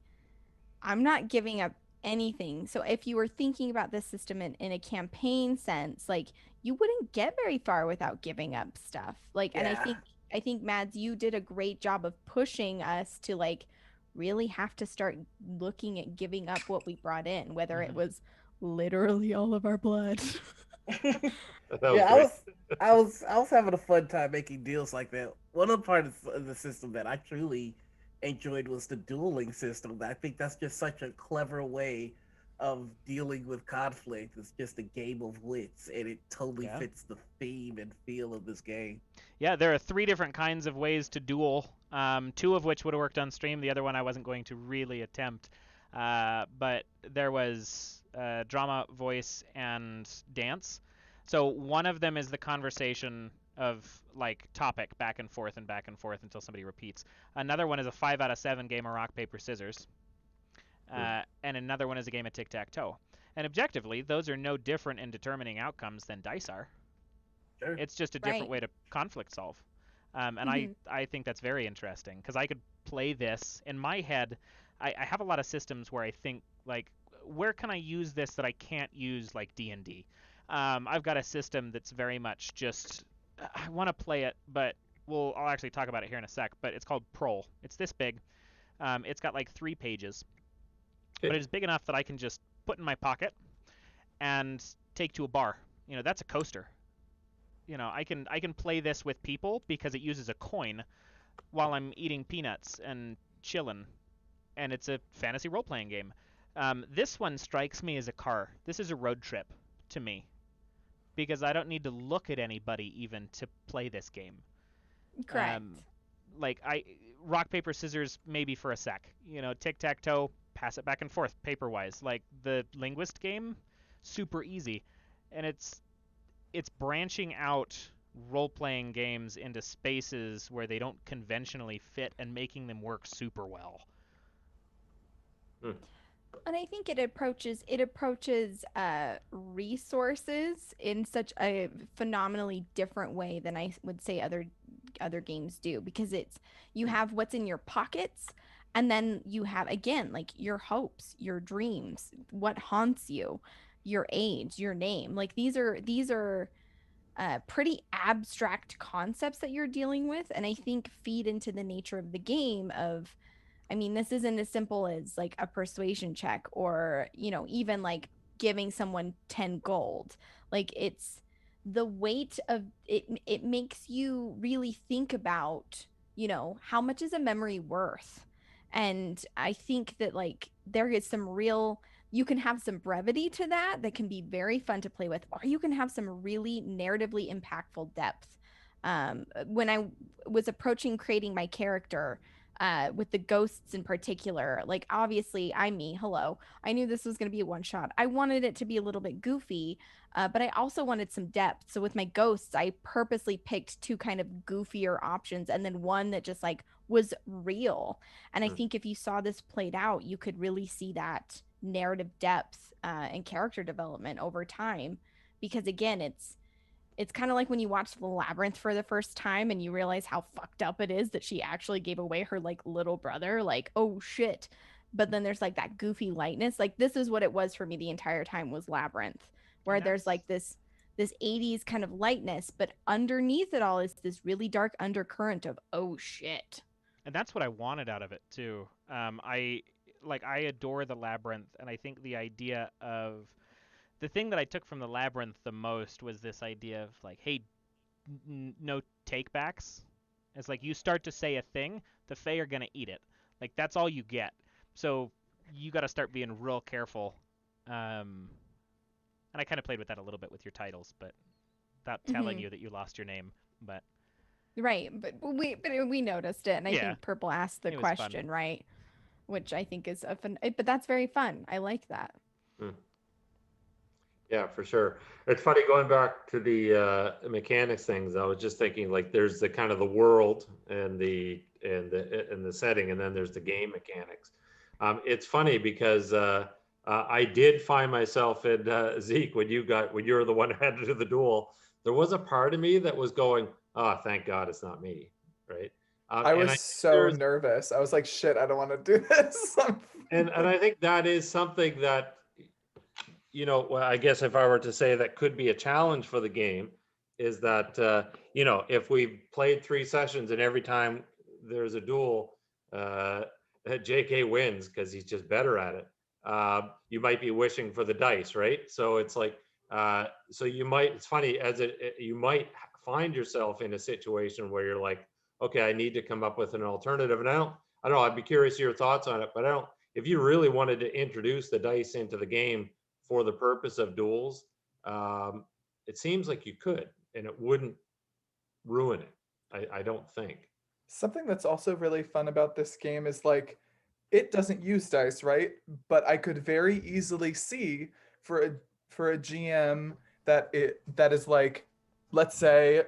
I'm not giving up anything. So if you were thinking about this system in a campaign sense, like, you wouldn't get very far without giving up stuff. Like, and I think Mads, you did a great job of pushing us to like really have to start looking at giving up what we brought in, whether it was literally all of our blood. I was having a fun time making deals like that. One of the parts of the system that I truly enjoyed was the dueling system. I think that's just such a clever way of dealing with conflict. It's just a game of wits, and it totally fits the theme and feel of this game. Yeah, there are 3 different kinds of ways to duel, 2 of which would have worked on stream. The other one I wasn't going to really attempt. But there was drama, voice, and dance. So one of them is the conversation of like topic back and forth until somebody repeats. Another one is a 5 out of 7 game of rock, paper, scissors. And another one is a game of tic-tac-toe. And objectively, those are no different in determining outcomes than dice are. Sure. It's just a different way to conflict solve. And I think that's very interesting, because I could play this in my head. I have a lot of systems where I think, like, where can I use this that I can't use, like D&D? I've got a system that's very much just, I want to play it, but I'll actually talk about it here in a sec, but it's called Prole. It's this big. It's got like 3 pages, but it's big enough that I can just put in my pocket and take to a bar. You know, that's a coaster. You know, I can play this with people because it uses a coin while I'm eating peanuts and chillin', and it's a fantasy role-playing game. This one strikes me as a car. This is a road trip to me because I don't need to look at anybody even to play this game. Correct. Like rock paper scissors maybe for a sec. You know, tic-tac-toe, pass it back and forth paper-wise. Like the linguist game, super easy, and it's branching out role-playing games into spaces where they don't conventionally fit and making them work super well. And I think it approaches resources in such a phenomenally different way than I would say other games do, because you have what's in your pockets, and then you have, again, like your hopes, your dreams, what haunts you, your age, your name. Like these are pretty abstract concepts that you're dealing with, and I think feed into the nature of the game of, I mean, this isn't as simple as like a persuasion check or, you know, even like giving someone 10 gold. Like it's the weight of it. It makes you really think about, you know, how much is a memory worth? And I think that like there is some real, you can have some brevity to that can be very fun to play with, or you can have some really narratively impactful depth. When I was approaching creating my character, with the ghosts in particular, like obviously I knew this was going to be a one shot. I wanted it to be a little bit goofy, but I also wanted some depth. So with my ghosts, I purposely picked two kind of goofier options and then one that just like was real. And I think if you saw this played out, you could really see that narrative depth and character development over time, because again, it's kind of like when you watch The Labyrinth for the first time and you realize how fucked up it is that she actually gave away her like little brother, like, oh shit. But then there's like that goofy lightness. Like this is what it was for me the entire time, was Labyrinth, where there's like this 80s kind of lightness, but underneath it all is this really dark undercurrent of, oh shit. And that's what I wanted out of it too. I adore The Labyrinth, and I think the idea of the thing that I took from The Labyrinth the most was this idea of like, hey, no takebacks. It's like you start to say a thing, the Fae are gonna eat it. Like that's all you get. So you got to start being real careful. And I kind of played with that a little bit with your titles, but without telling you that you lost your name. But right, but we noticed it, and I think Purple asked the question, right? Which I think is but that's very fun. I like that. Yeah, for sure. It's funny going back to the mechanics things. I was just thinking like there's the kind of the world and the setting, and then there's the game mechanics. It's funny because I did find myself in Zeke when you were the one who had to do the duel. There was a part of me that was going, "Oh, thank God it's not me," right? I was so nervous. I was like, "Shit, I don't want to do this." and I think that is something that, you know, well, I guess if I were to say that could be a challenge for the game, is that, you know, if we've played 3 sessions and every time there's a duel, JK wins because he's just better at it, you might be wishing for the dice, right? So it's like, so you might, it's funny, you might find yourself in a situation where you're like, okay, I need to come up with an alternative. And I don't know, I'd be curious your thoughts on it, but if you really wanted to introduce the dice into the game for the purpose of duels, it seems like you could, and it wouldn't ruin it. I don't think. Something that's also really fun about this game is like, it doesn't use dice, right? But I could very easily see for a GM that is like, let's say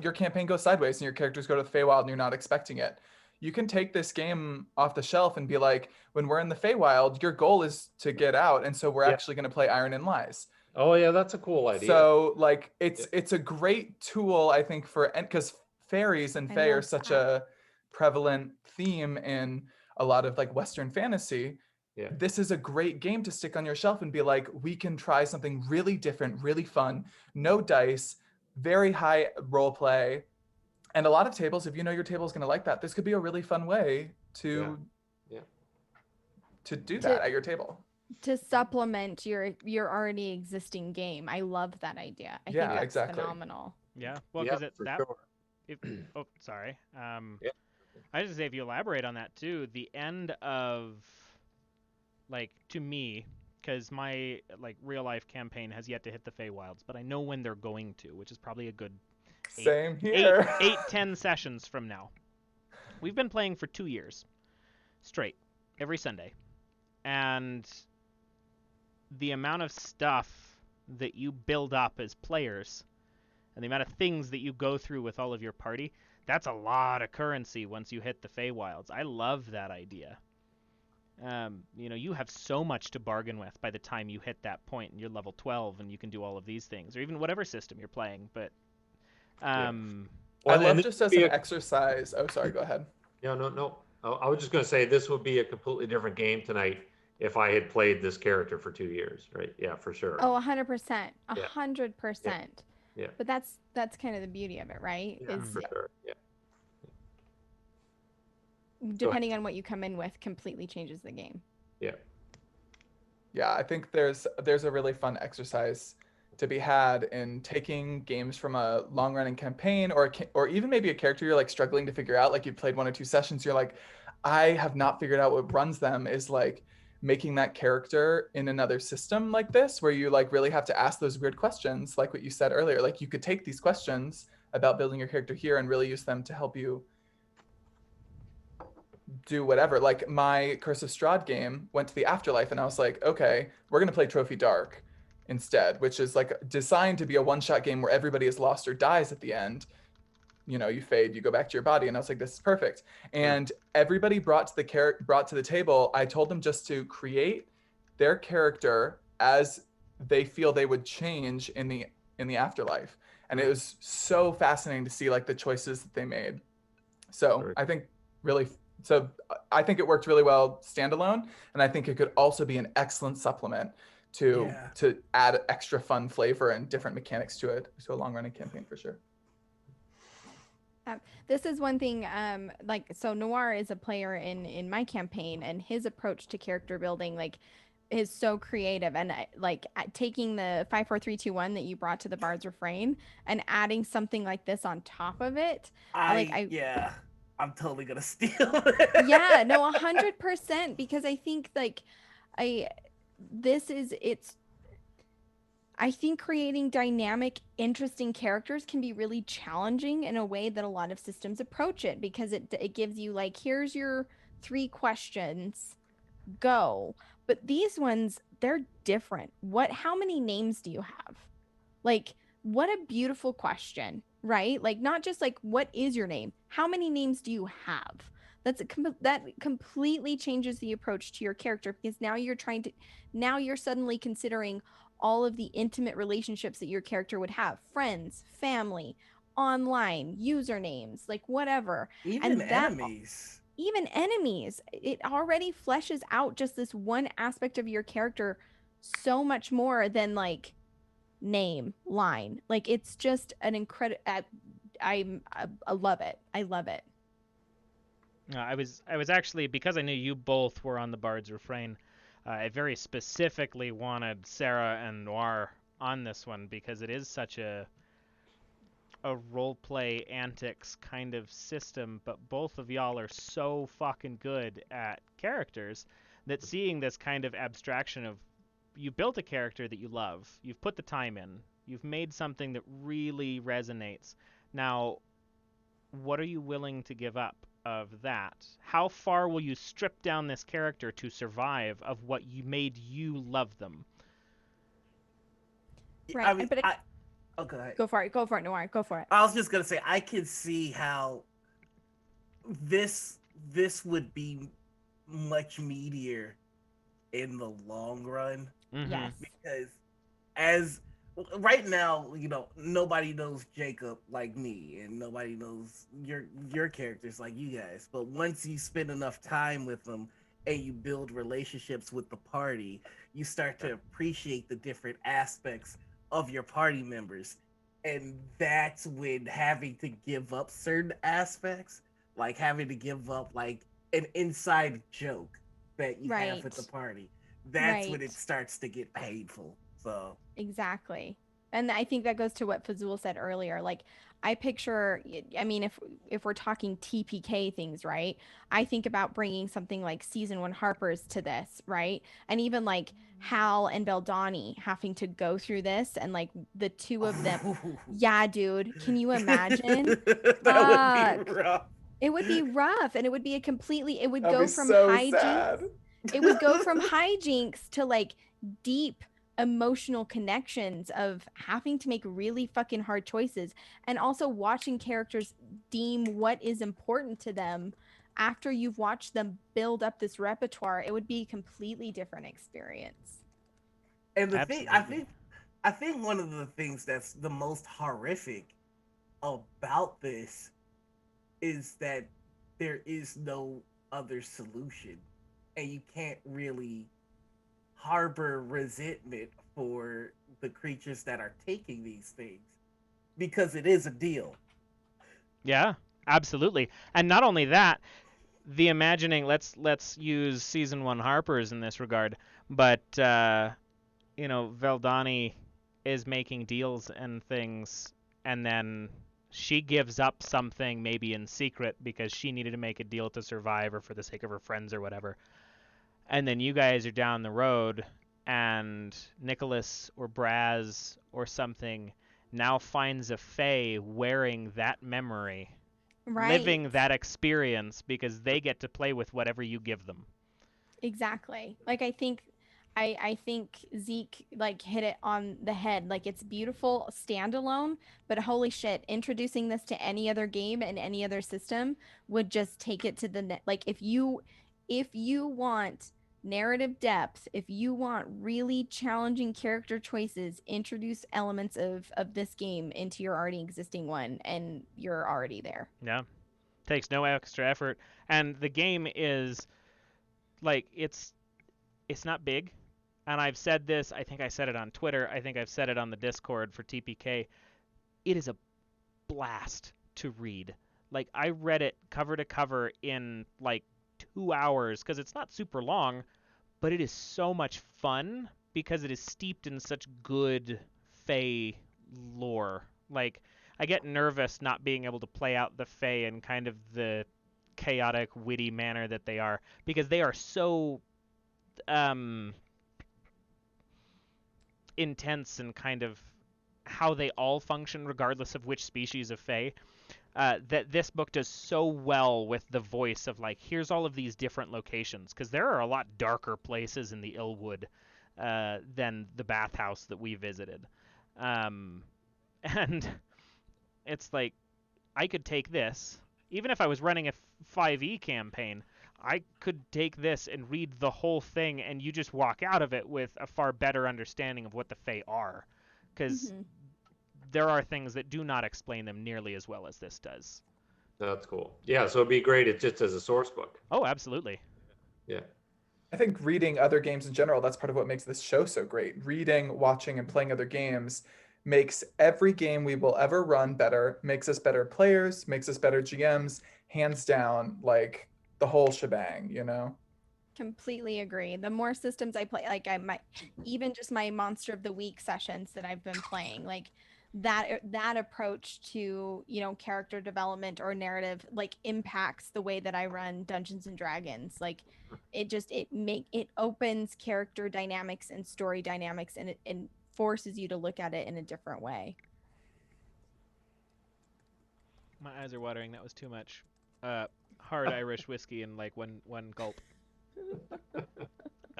your campaign goes sideways and your characters go to the Fae Wild and you're not expecting it. You can take this game off the shelf and be like, when we're in the Fae Wild, your goal is to get out, and so we're actually going to play Iron and Lies. Oh yeah, that's a cool idea. So like it's a great tool, I think, because fairies and fae are such a prevalent theme in a lot of like Western fantasy. Yeah. This is a great game to stick on your shelf and be like, we can try something really different, really fun, no dice, very high role play. And a lot of tables, if you know your table is going to like that, this could be a really fun way to do that at your table. to supplement your already existing game. I love that idea. I Yeah, think that's exactly. phenomenal. Yeah. Well, Yeah, because for that. sure. Oh, sorry. Yeah. I just say if you elaborate on that too, the end of, like, to me, because my like real life campaign has yet to hit the Fae Wilds, but I know when they're going to, which is probably a good Same here. 10 sessions from now. We've been playing for 2 years straight, every Sunday, and the amount of stuff that you build up as players and the amount of things that you go through with all of your party, that's a lot of currency once you hit the Fae Wilds. I love that idea. You have so much to bargain with by the time you hit that point and you're level 12 and you can do all of these things, or even whatever system you're playing. But I Well, love and just this as would an be a- exercise. Oh, sorry, go ahead. No. I was just going to say this would be a completely different game tonight if I had played this character for 2 years, right? Yeah, for sure. Oh, 100%. Yeah. 100%. Yeah. But that's kind of the beauty of it, right? Yeah, Is for sure. Yeah. depending on what you come in with completely changes the game. Yeah. Yeah, I think there's a really fun exercise to be had in taking games from a long running campaign or even maybe a character you're like struggling to figure out, like you've played 1 or 2 sessions, you're like, I have not figured out what runs them, is like making that character in another system like this, where you like really have to ask those weird questions, like what you said earlier. Like you could take these questions about building your character here and really use them to help you do whatever. Like my Curse of Strahd game went to the afterlife and I was like, okay, we're going to play Trophy Dark instead, which is like designed to be a one-shot game where everybody is lost or dies at the end. You fade, you go back to your body. And I was like, this is perfect. And everybody brought to the table, I told them just to create their character as they feel they would change in the afterlife. And it was so fascinating to see like the choices that they made. So I think it worked really well standalone, and I think it could also be an excellent supplement to add extra fun flavor and different mechanics to it, to a long running campaign for sure. This is one thing, so Noir is a player in my campaign, and his approach to character building is so creative, and taking the 5 4 3 2 1 that you brought to the Bard's Refrain and adding something like this on top of it. I'm totally gonna steal it. Yeah, no, 100%, because I think I think creating dynamic, interesting characters can be really challenging in a way that a lot of systems approach it, because it gives you like, here's your 3 questions, go. But these ones, they're different. How many names do you have? Like, what a beautiful question, right? Like, not just like, what is your name? How many names do you have? That completely changes the approach to your character, because now you're suddenly considering all of the intimate relationships that your character would have: friends, family, online, usernames, like whatever. Even enemies. It already fleshes out just this one aspect of your character so much more than like name, line. Like, it's just an incredible. I love it. I love it. I was actually, because I knew you both were on the Bard's Refrain, I very specifically wanted Sarah and Noir on this one, because it is such a role-play antics kind of system, but both of y'all are so fucking good at characters that seeing this kind of abstraction of, you built a character that you love, you've put the time in, you've made something that really resonates. Now, what are you willing to give up of that? How far will you strip down this character to survive of what you made you love them? Right. I mean, go for it, Noir. Go for it. I was just gonna say, I can see how this would be much meatier in the long run. Mm-hmm. Yes. Because as right now, nobody knows Jacob like me, and nobody knows your characters like you guys. But once you spend enough time with them and you build relationships with the party, you start to appreciate the different aspects of your party members. And that's when having to give up certain aspects, like having to give up like an inside joke that you have with the party, that's when it Right. starts to get painful. So Exactly. And I think that goes to what Fazul said earlier. Like, I picture, I mean, if we're talking TPK things, right? I think about bringing something like season 1 Harper's to this, right? And even like Hal and Beldani having to go through this, and like the two of them. Yeah, dude. Can you imagine? that would Fuck. be rough. It would be rough, and it would be a completely, it would That'd go be from so hijinks. sad. It would go from hijinks to like deep emotional connections of having to make really fucking hard choices, and also watching characters deem what is important to them after you've watched them build up this repertoire. It would be a completely different experience. And the Absolutely. I think one of the things that's the most horrific about this is that there is no other solution, and you can't really harbor resentment for the creatures that are taking these things because it is a deal. Yeah, absolutely. And not only that, the imagining, let's use season 1 Harper's in this regard, but Veldani is making deals and things, and then she gives up something maybe in secret because she needed to make a deal to survive or for the sake of her friends or whatever. And then you guys are down the road, and Nicholas or Braz or something now finds a Fae wearing that memory, living Right. that experience, because they get to play with whatever you give them. Exactly. Like, I think Zeke like hit it on the head. Like, it's beautiful standalone, but holy shit, introducing this to any other game and any other system would just take it to the like, if you want narrative depth, if you want really challenging character choices, introduce elements of this game into your already existing one, and you're already there. Yeah. Takes no extra effort. And the game is like, it's not big. And I've said this, I think I said it on Twitter, I think I've said it on the Discord for TPK. It is a blast to read. Like, I read it cover to cover in like 2 hours because it's not super long, but it is so much fun because it is steeped in such good Fae lore. Like, I get nervous not being able to play out the Fae in kind of the chaotic, witty manner that they are, because they are so intense and kind of how they all function regardless of which species of Fae, that this book does so well with the voice of like, here's all of these different locations, because there are a lot darker places in the Illwood than the bathhouse that we visited. And it's like, I could take this, even if I was running a 5e campaign, I could take this and read the whole thing, and you just walk out of it with a far better understanding of what the Fae are, because there are things that do not explain them nearly as well as this does. That's cool. Yeah, so it'd be great it just as a source book. Oh, absolutely. Yeah. I think reading other games in general, that's part of what makes this show so great. Reading, watching, and playing other games makes every game we will ever run better, makes us better players, makes us better GMs, hands down, like the whole shebang, you know? Completely agree. The more systems I play, like I might even just my Monster of the Week sessions that I've been playing, like that approach to, character development or narrative, like, impacts the way that I run Dungeons and Dragons. Like, it opens character dynamics and story dynamics, and it forces you to look at it in a different way. My eyes are watering. That was too much. Hard Irish whiskey in like one gulp.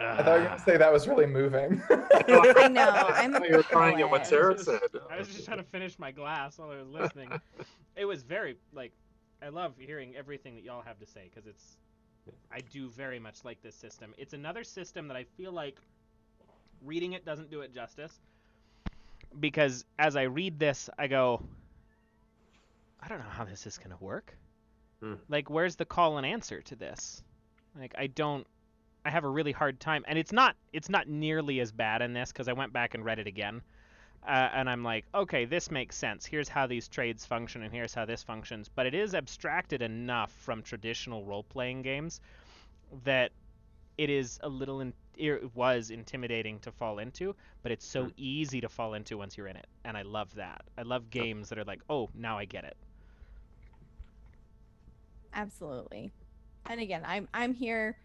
I thought you were going to say that was really moving. I know. I'm a You were crying at what poet. Sarah said. I was just trying to finish my glass while I was listening. It was very, like, I love hearing everything that y'all have to say, because I do very much like this system. It's another system that I feel like reading it doesn't do it justice, because as I read this, I go, I don't know how this is going to work. Like, where's the call and answer to this? Like, I have a really hard time, and it's not nearly as bad in this, because I went back and read it again, and I'm like, okay, this makes sense. Here's how these trades function, and here's how this functions. But it is abstracted enough from traditional role-playing games that it is a little it was intimidating to fall into, but it's so easy to fall into once you're in it, and I love that. I love games that are like, oh, now I get it. Absolutely. And again, I'm here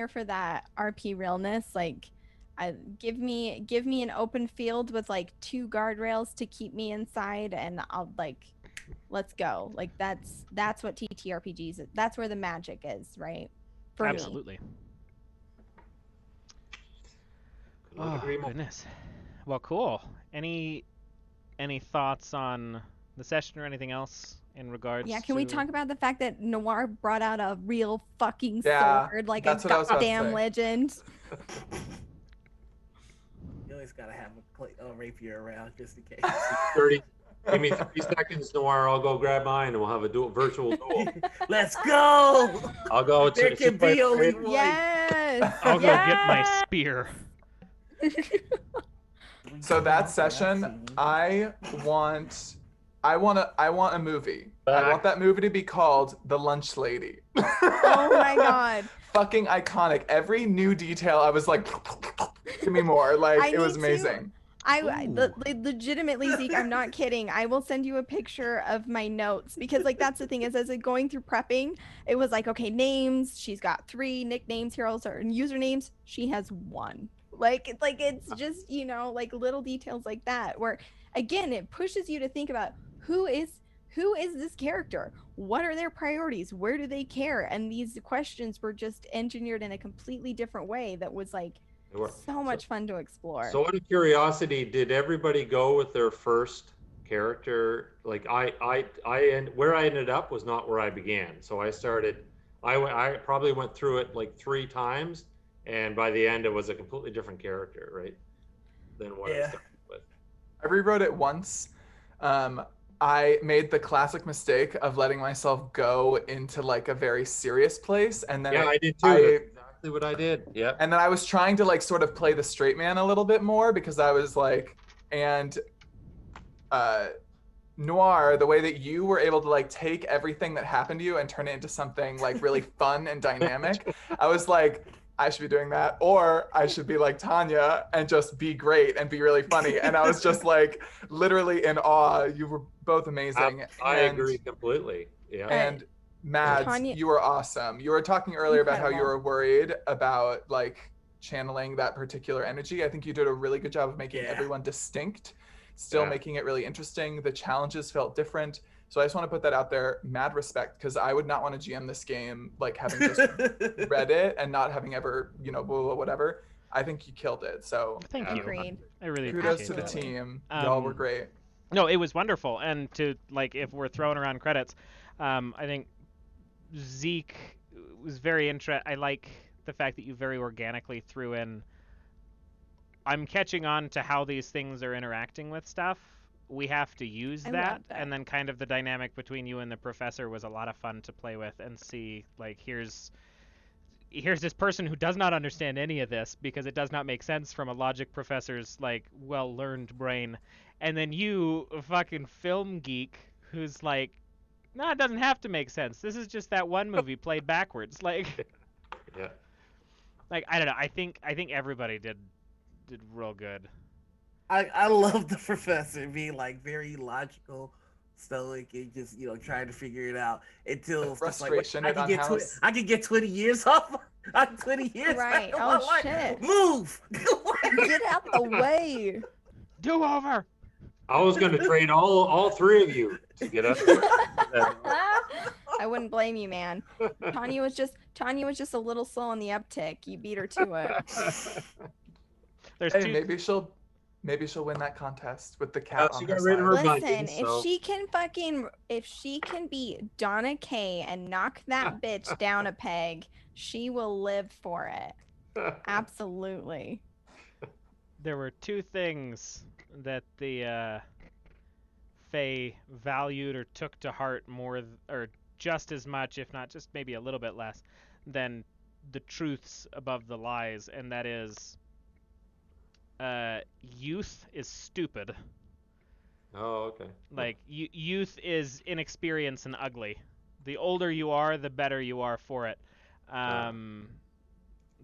for that RP realness. Like, give me an open field with like 2 guardrails to keep me inside, and I'll like, let's go. Like that's what TTRPGs. That's where the magic is, right? For Absolutely. me. Oh goodness. Well, cool. Any thoughts on the session or anything else in regards? Yeah, can we talk about the fact that Noir brought out a real fucking Yeah, sword, like that's a what I was about to goddamn say. legend? You always gotta have a rapier around just in case. 30. Give me 30 seconds, Noir. I'll go grab mine, and we'll have a virtual duel. Let's go. I'll go. There can be only one. Yes. I'll go get my spear. So that session, I want a movie. I want that movie to be called The Lunch Lady. Oh my god. Fucking iconic. Every new detail, I was like, give me more. Like, it was amazing. Legitimately, Zeke, I'm not kidding. I will send you a picture of my notes, because like that's the thing is, as I'm going through prepping, it was like, okay, names. She's got 3 nicknames, heroes, or usernames. She has 1. Like it's just, you know, like little details like that, where again it pushes you to think about who is this character, what are their priorities, where do they care, and these questions were just engineered in a completely different way that was like so much fun to explore. So out of curiosity, did everybody go with their first character? Like where I ended up was not where I began. So I probably went through it like 3 times, and by the end it was a completely different character, right? Than what I started with. I rewrote it once. I made the classic mistake of letting myself go into like a very serious place, and then I did too. That's exactly what I did. Yeah. And then I was trying to like sort of play the straight man a little bit more, because I was like, and Noir, the way that you were able to like take everything that happened to you and turn it into something like really fun and dynamic, I was like, I should be doing that, or I should be like Tonya and just be great and be really funny. And I was just like literally in awe. You were both amazing. I agree completely. Yeah. And Mads, Tonya, you were awesome. You were talking earlier about how you incredible. were worried about like channeling that particular energy. I think you did a really good job of making everyone distinct, still making it really interesting. The challenges felt different. So I just want to put that out there, mad respect, because I would not want to GM this game like having just read it and not having ever, you know, blah, blah, whatever. I think you killed it. So Thank you. Agreed. I really kudos appreciate to the that. team. Y'all were great. No, it was wonderful. And to like, if we're throwing around credits, I think Zeke was very I like the fact that you very organically threw in, I'm catching on to how these things are interacting with stuff. We have to use that. And then kind of the dynamic between you and the professor was a lot of fun to play with and see, like, here's this person who does not understand any of this because it does not make sense from a logic professor's like well-learned brain, and then you, a fucking film geek, who's like, no, it doesn't have to make sense. This is just that one movie played backwards. Like, yeah. Like, I don't know. I think everybody did real good. I love the professor being like very logical, stoic, and just, you know, trying to figure it out until frustration like, I could get 20 years off. 20 years. Right. Like, Oh shit. Move. Get out the way. Do over. I was going to trade all 3 of you to get up. I wouldn't blame you, man. Tonya was just a little slow on the uptick. You beat her to it. There's Hey, two... maybe she'll win that contest with the cat on she her got rid of side. her Listen, buttons, so. if she can beat Donna Kay and knock that bitch down a peg, she will live for it. Absolutely. There were 2 things that the Fae valued or took to heart more, or just as much, if not just maybe a little bit less, than the truths above the lies, and that is, youth is stupid. Oh, okay. Like, youth is inexperienced and ugly. The older you are, the better you are for it.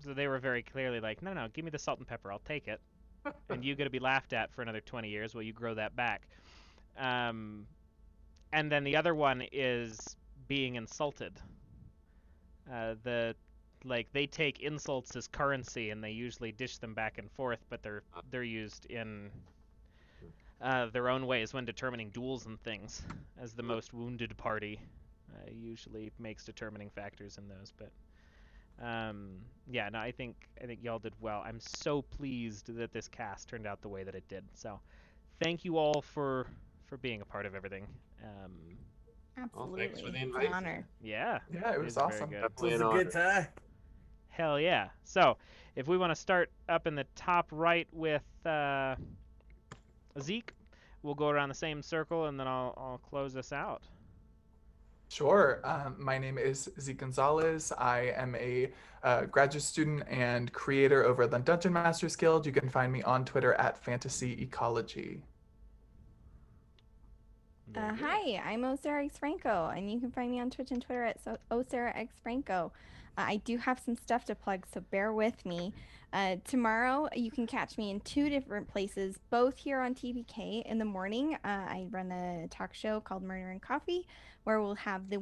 So they were very clearly like, no, give me the salt and pepper. I'll take it. And you got to be laughed at for another 20 years while you grow that back. And then the other one is being insulted. They take insults as currency, and they usually dish them back and forth, but they're used in their own ways when determining duels and things. As the most wounded party usually makes determining factors in those. But I think y'all did well. I'm so pleased that this cast turned out the way that it did. So, thank you all for being a part of everything. Absolutely. Thanks for the It's an invite. honor. Yeah, it was very awesome. good. It was a good time. Hell yeah. So, if we want to start up in the top right with Zeke, we'll go around the same circle, and then I'll close us out. Sure. My name is Zeke Gonzalez. I am a graduate student and creator over at the Dungeon Masters Guild. You can find me on Twitter at Fantasy Ecology. Hi, I'm Osara X Franco, and you can find me on Twitch and Twitter at Osara X Franco. I do have some stuff to plug, so bear with me. Tomorrow, you can catch me in 2 different places, both here on TBK in the morning. I run a talk show called Murder and Coffee, where we'll have the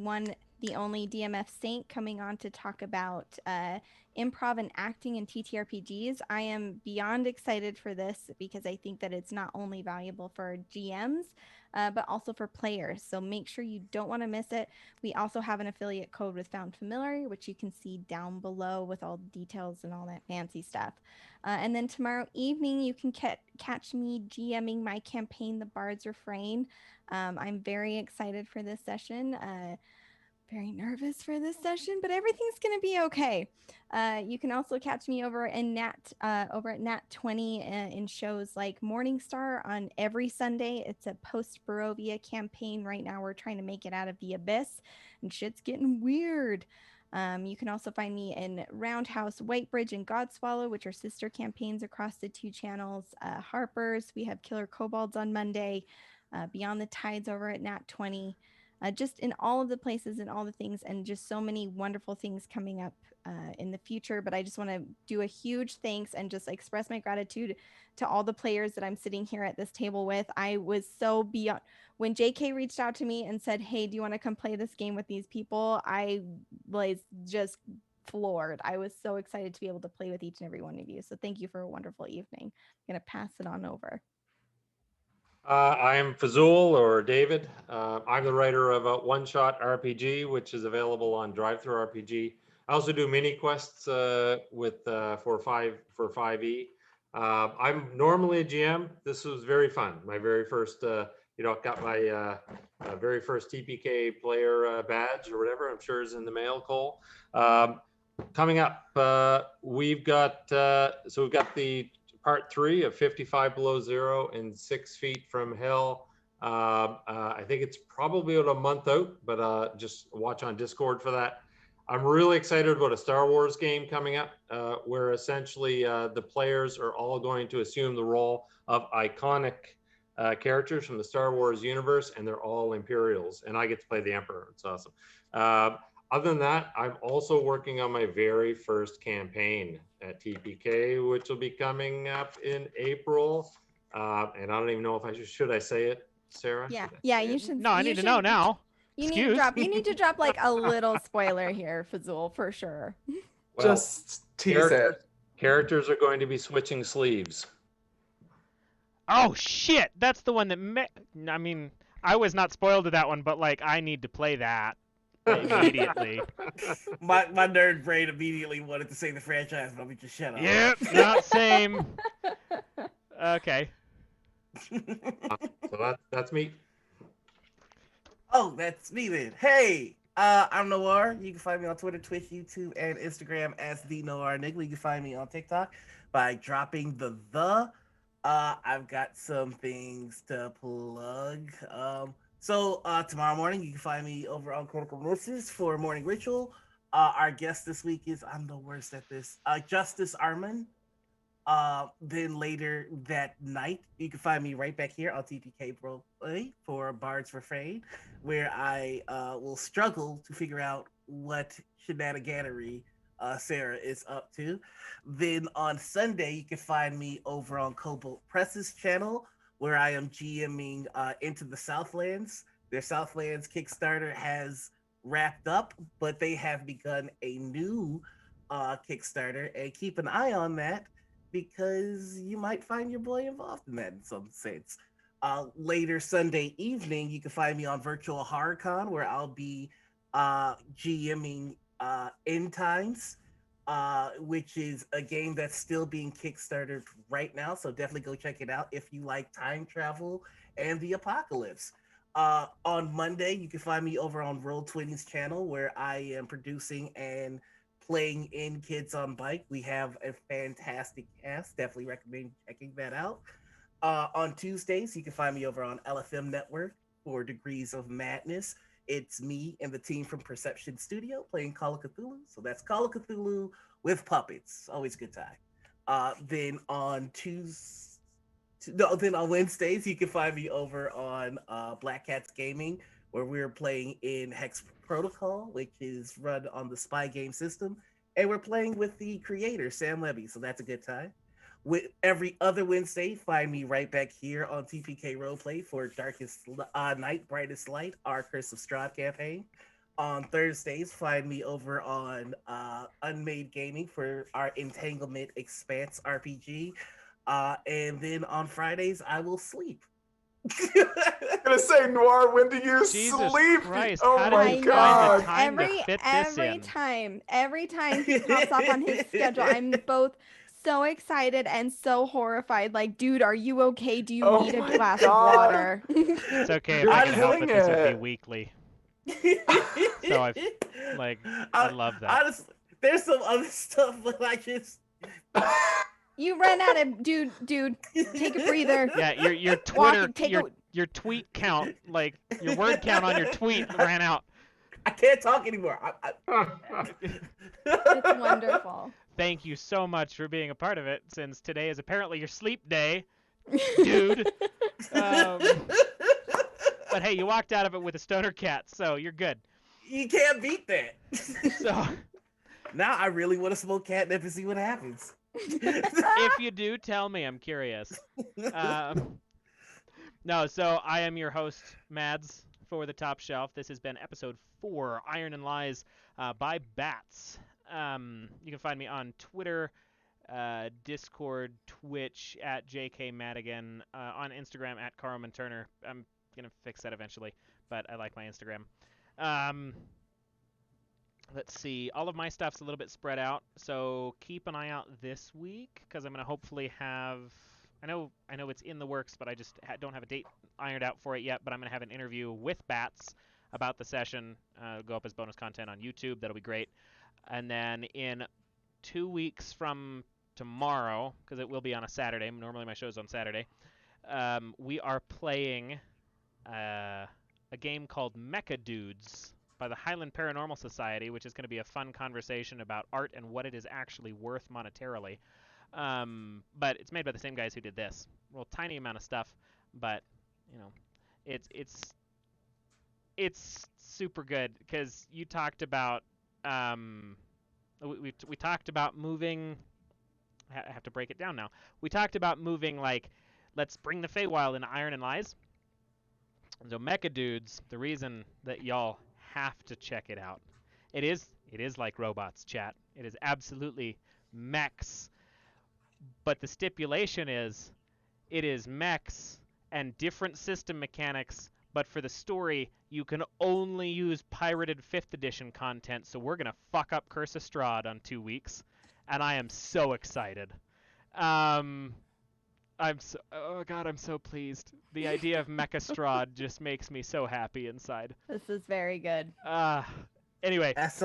only DMF Saint coming on to talk about improv and acting in TTRPGs. I am beyond excited for this because I think that it's not only valuable for GMs, but also for players. So make sure you don't want to miss it. We also have an affiliate code with Found Familiar, which you can see down below with all the details and all that fancy stuff. And then tomorrow evening, you can catch me GMing my campaign, The Bard's Refrain. I'm very excited for this session. Very nervous for this session, but everything's going to be okay. You can also catch me over at Nat 20 in shows like Morningstar on every Sunday. It's a post-Barovia campaign. Right now we're trying to make it out of the abyss, and shit's getting weird. You can also find me in Roundhouse, Whitebridge, and Godswallow, which are sister campaigns across the 2 channels. Harper's, we have Killer Kobolds on Monday. Beyond the Tides over at Nat 20. Just in all of the places and all the things, and just so many wonderful things coming up in the future. But I just want to do a huge thanks and just express my gratitude to all the players that I'm sitting here at this table with. I was so beyond when JK reached out to me and said, "Hey, do you want to come play this game with these people?" I was just floored. I was so excited to be able to play with each and every one of you. So thank you for a wonderful evening. I'm going to pass it on over. I am Fazul or David. I'm the writer of a one-shot RPG, which is available on DriveThruRPG. I also do mini quests for 5e. I'm normally a GM. This was very fun. My very first, got my very first TPK player badge or whatever. I'm sure is in the mail, Cole. Coming up, we've got the Part 3 of 55 Below Zero and 6 Feet from Hell. I think it's probably about a month out, but just watch on Discord for that. I'm really excited about a Star Wars game coming up, where essentially the players are all going to assume the role of iconic characters from the Star Wars universe, and they're all Imperials, and I get to play the Emperor. It's awesome. Other than that, I'm also working on my very first campaign at TPK, which will be coming up in April. And I don't even know if I should I say it, Sarah? Yeah, you should. No, I need to know now. You need to drop like a little spoiler here, Fazul, for sure. Well, just tease it. Characters are going to be switching sleeves. Oh shit! That's the one that I mean, I was not spoiled to that one, but like I need to play that immediately. my nerd brain immediately wanted to say the franchise, but we just shut up. Yep, not same. Okay. So that's me. Oh, that's me then. Hey, I'm Noir. You can find me on Twitter, Twitch, YouTube, and Instagram as the Noir Niggly. You can find me on TikTok by dropping the. I've got some things to plug. So tomorrow morning you can find me over on Critical Misses for Morning Ritual. Our guest this week is, I'm the worst at this, Justice Armand. Then later that night, you can find me right back here on TPK Roleplay for Bard's Refrain, where I will struggle to figure out what shenaniganery Sarah is up to. Then on Sunday, you can find me over on Cobalt Press's channel, where I am GMing Into the Southlands. Their Southlands Kickstarter has wrapped up, but they have begun a new Kickstarter, and keep an eye on that because you might find your boy involved in that in some sense. Later Sunday evening, you can find me on Virtual HorrorCon, where I'll be GMing End Times, which is a game that's still being kickstarted right now. So definitely go check it out if you like time travel and the apocalypse. On Monday, you can find me over on Roll20's channel, where I am producing and playing in Kids on Bike. We have a fantastic cast. Definitely recommend checking that out. On Tuesdays, you can find me over on LFM Network for Degrees of Madness. It's me and the team from Perception Studio playing Call of Cthulhu. So that's Call of Cthulhu with puppets. Always a good time. Then on Wednesdays, you can find me over on Black Cats Gaming, where we're playing in Hex Protocol, which is run on the Spy game system. And we're playing with the creator, Sam Levy. So that's a good time. With every other Wednesday, find me right back here on TPK Roleplay for Darkest Night, Brightest Light, our Curse of Strahd campaign. On Thursdays, find me over on Unmade Gaming for our Entanglement Expanse RPG. And then on Fridays, I will sleep. I'm gonna say, Noir, when do you Jesus sleep? Christ, Oh how my did you god. find the time to fit this Every time he pops up on his schedule, I'm both so excited and so horrified. Like, dude, are you okay? Do you need a my glass God. of water? It's okay if You're I can help killing it. This would be it. weekly. So I love that. Honestly, there's some other stuff, but I just You ran out of dude. Take a breather. Yeah, your Walk Twitter, and your tweet count, like your word count on your tweet ran out. I can't talk anymore. It's wonderful. Thank you so much for being a part of it, since today is apparently your sleep day, dude. But hey, you walked out of it with a stoner cat, so you're good. You can't beat that. So now I really want to smoke catnip and see what happens. if you do, tell me. I'm curious. No, so I am your host, Mads, for the Top Shelf. This has been episode 4, Iron and Lies by Bats. You can find me on Twitter, Discord, Twitch at JK Madigan, on Instagram at Carlman Turner. I'm gonna fix that eventually, but I like my Instagram. Let's see. All of my stuff's a little bit spread out, so keep an eye out this week because I'm gonna hopefully have. I know it's in the works, but I just don't have a date ironed out for it yet. But I'm gonna have an interview with Bats about the session. Go up as bonus content on YouTube. That'll be great. And then in 2 weeks from tomorrow, because it will be on a Saturday. Normally my show's on Saturday. We are playing a game called Mecha Dudes by the Highland Paranormal Society, which is going to be a fun conversation about art and what it is actually worth monetarily. But it's made by the same guys who did this. Well, tiny amount of stuff, but you know, it's super good because you talked about we talked about moving. I have to break it down now. We talked about moving, like, let's bring the Fae Wild into Iron and Lies. So Mecha Dudes, the reason that y'all have to check it out. It is like robots, chat. It is absolutely mechs. But the stipulation is it is mechs and different system mechanics, but for the story you can only use pirated 5th edition content. So we're going to fuck up Curse of Strahd on 2 weeks, and I am so excited. I'm so pleased. The idea of Mecha Strahd just makes me so happy inside. This is very good. Anyway, As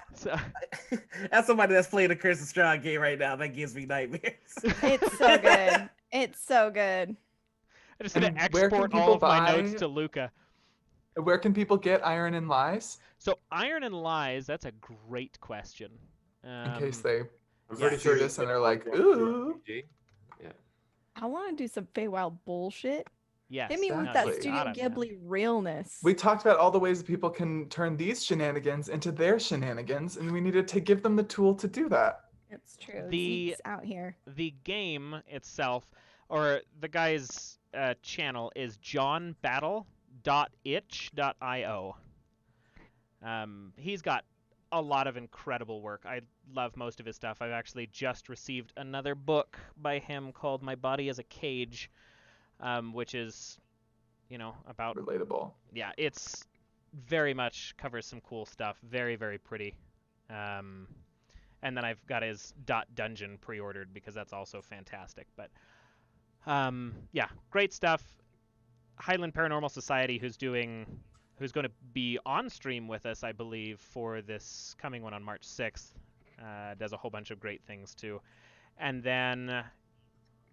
somebody that's playing a Curse of Strahd game right now, that gives me nightmares. It's so good. It's so good. I'm just gonna where can export all people of my buy- notes to Luca. Where can people get Iron and Lies? So Iron and Lies, that's a great question. In case they I'm Yeah. pretty hear sure this and they're like, it's ooh. I want to do some Fae Wild bullshit. Yes. Hit me with no, that you Definitely. Studio got it, man. Ghibli realness. We talked about all the ways that people can turn these shenanigans into their shenanigans, and we needed to give them the tool to do that. It's true. The- Zeke's out here. The game itself, or the guy's channel, is johnbattle.itch.io. He's got a lot of incredible work. I love most of his stuff. I've actually just received another book by him called My Body as a Cage, which is, about, Relatable. yeah, it's very much covers some cool stuff. Very, very pretty. And then I've got his .dungeon pre-ordered because that's also fantastic. But yeah, great stuff. Highland Paranormal Society, who's going to be on stream with us, I believe, for this coming one on March 6th, does a whole bunch of great things too. And then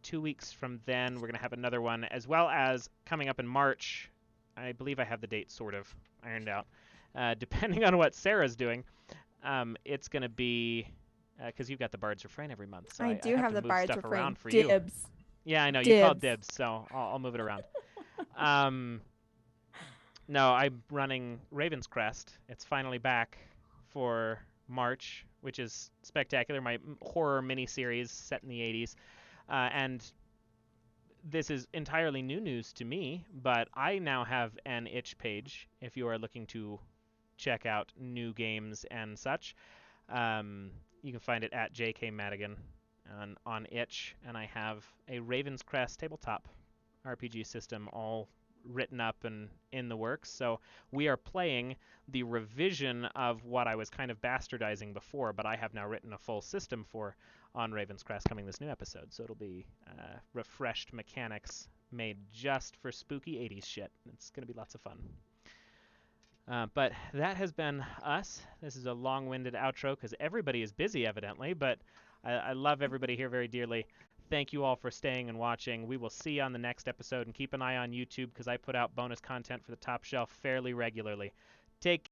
2 weeks from then, we're going to have another one, as well as coming up in March. I believe I have the date sort of ironed out, depending on what Sarah's doing. It's going to be, because you've got the Bard's Refrain every month, so I do have to the move Bard's stuff Refrain. around for you. Dibs. Yeah, I know. You called Dibs. dibs, so I'll move it around. No, I'm running Raven's Crest. It's finally back for March, which is spectacular. My horror miniseries set in the 80s. And this is entirely new news to me, but I now have an itch page if you are looking to check out new games and such. You can find it at JK Madigan on itch, and I have a Raven's Crest tabletop RPG system all written up and in the works. So we are playing the revision of what I was kind of bastardizing before, but I have now written a full system for on Raven's Crest coming this new episode. So it'll be refreshed mechanics made just for spooky 80s shit. It's going to be lots of fun. But that has been us. This is a long-winded outro because everybody is busy, evidently, but I love everybody here very dearly. Thank you all for staying and watching. We will see you on the next episode, and keep an eye on YouTube because I put out bonus content for the Top Shelf fairly regularly. Take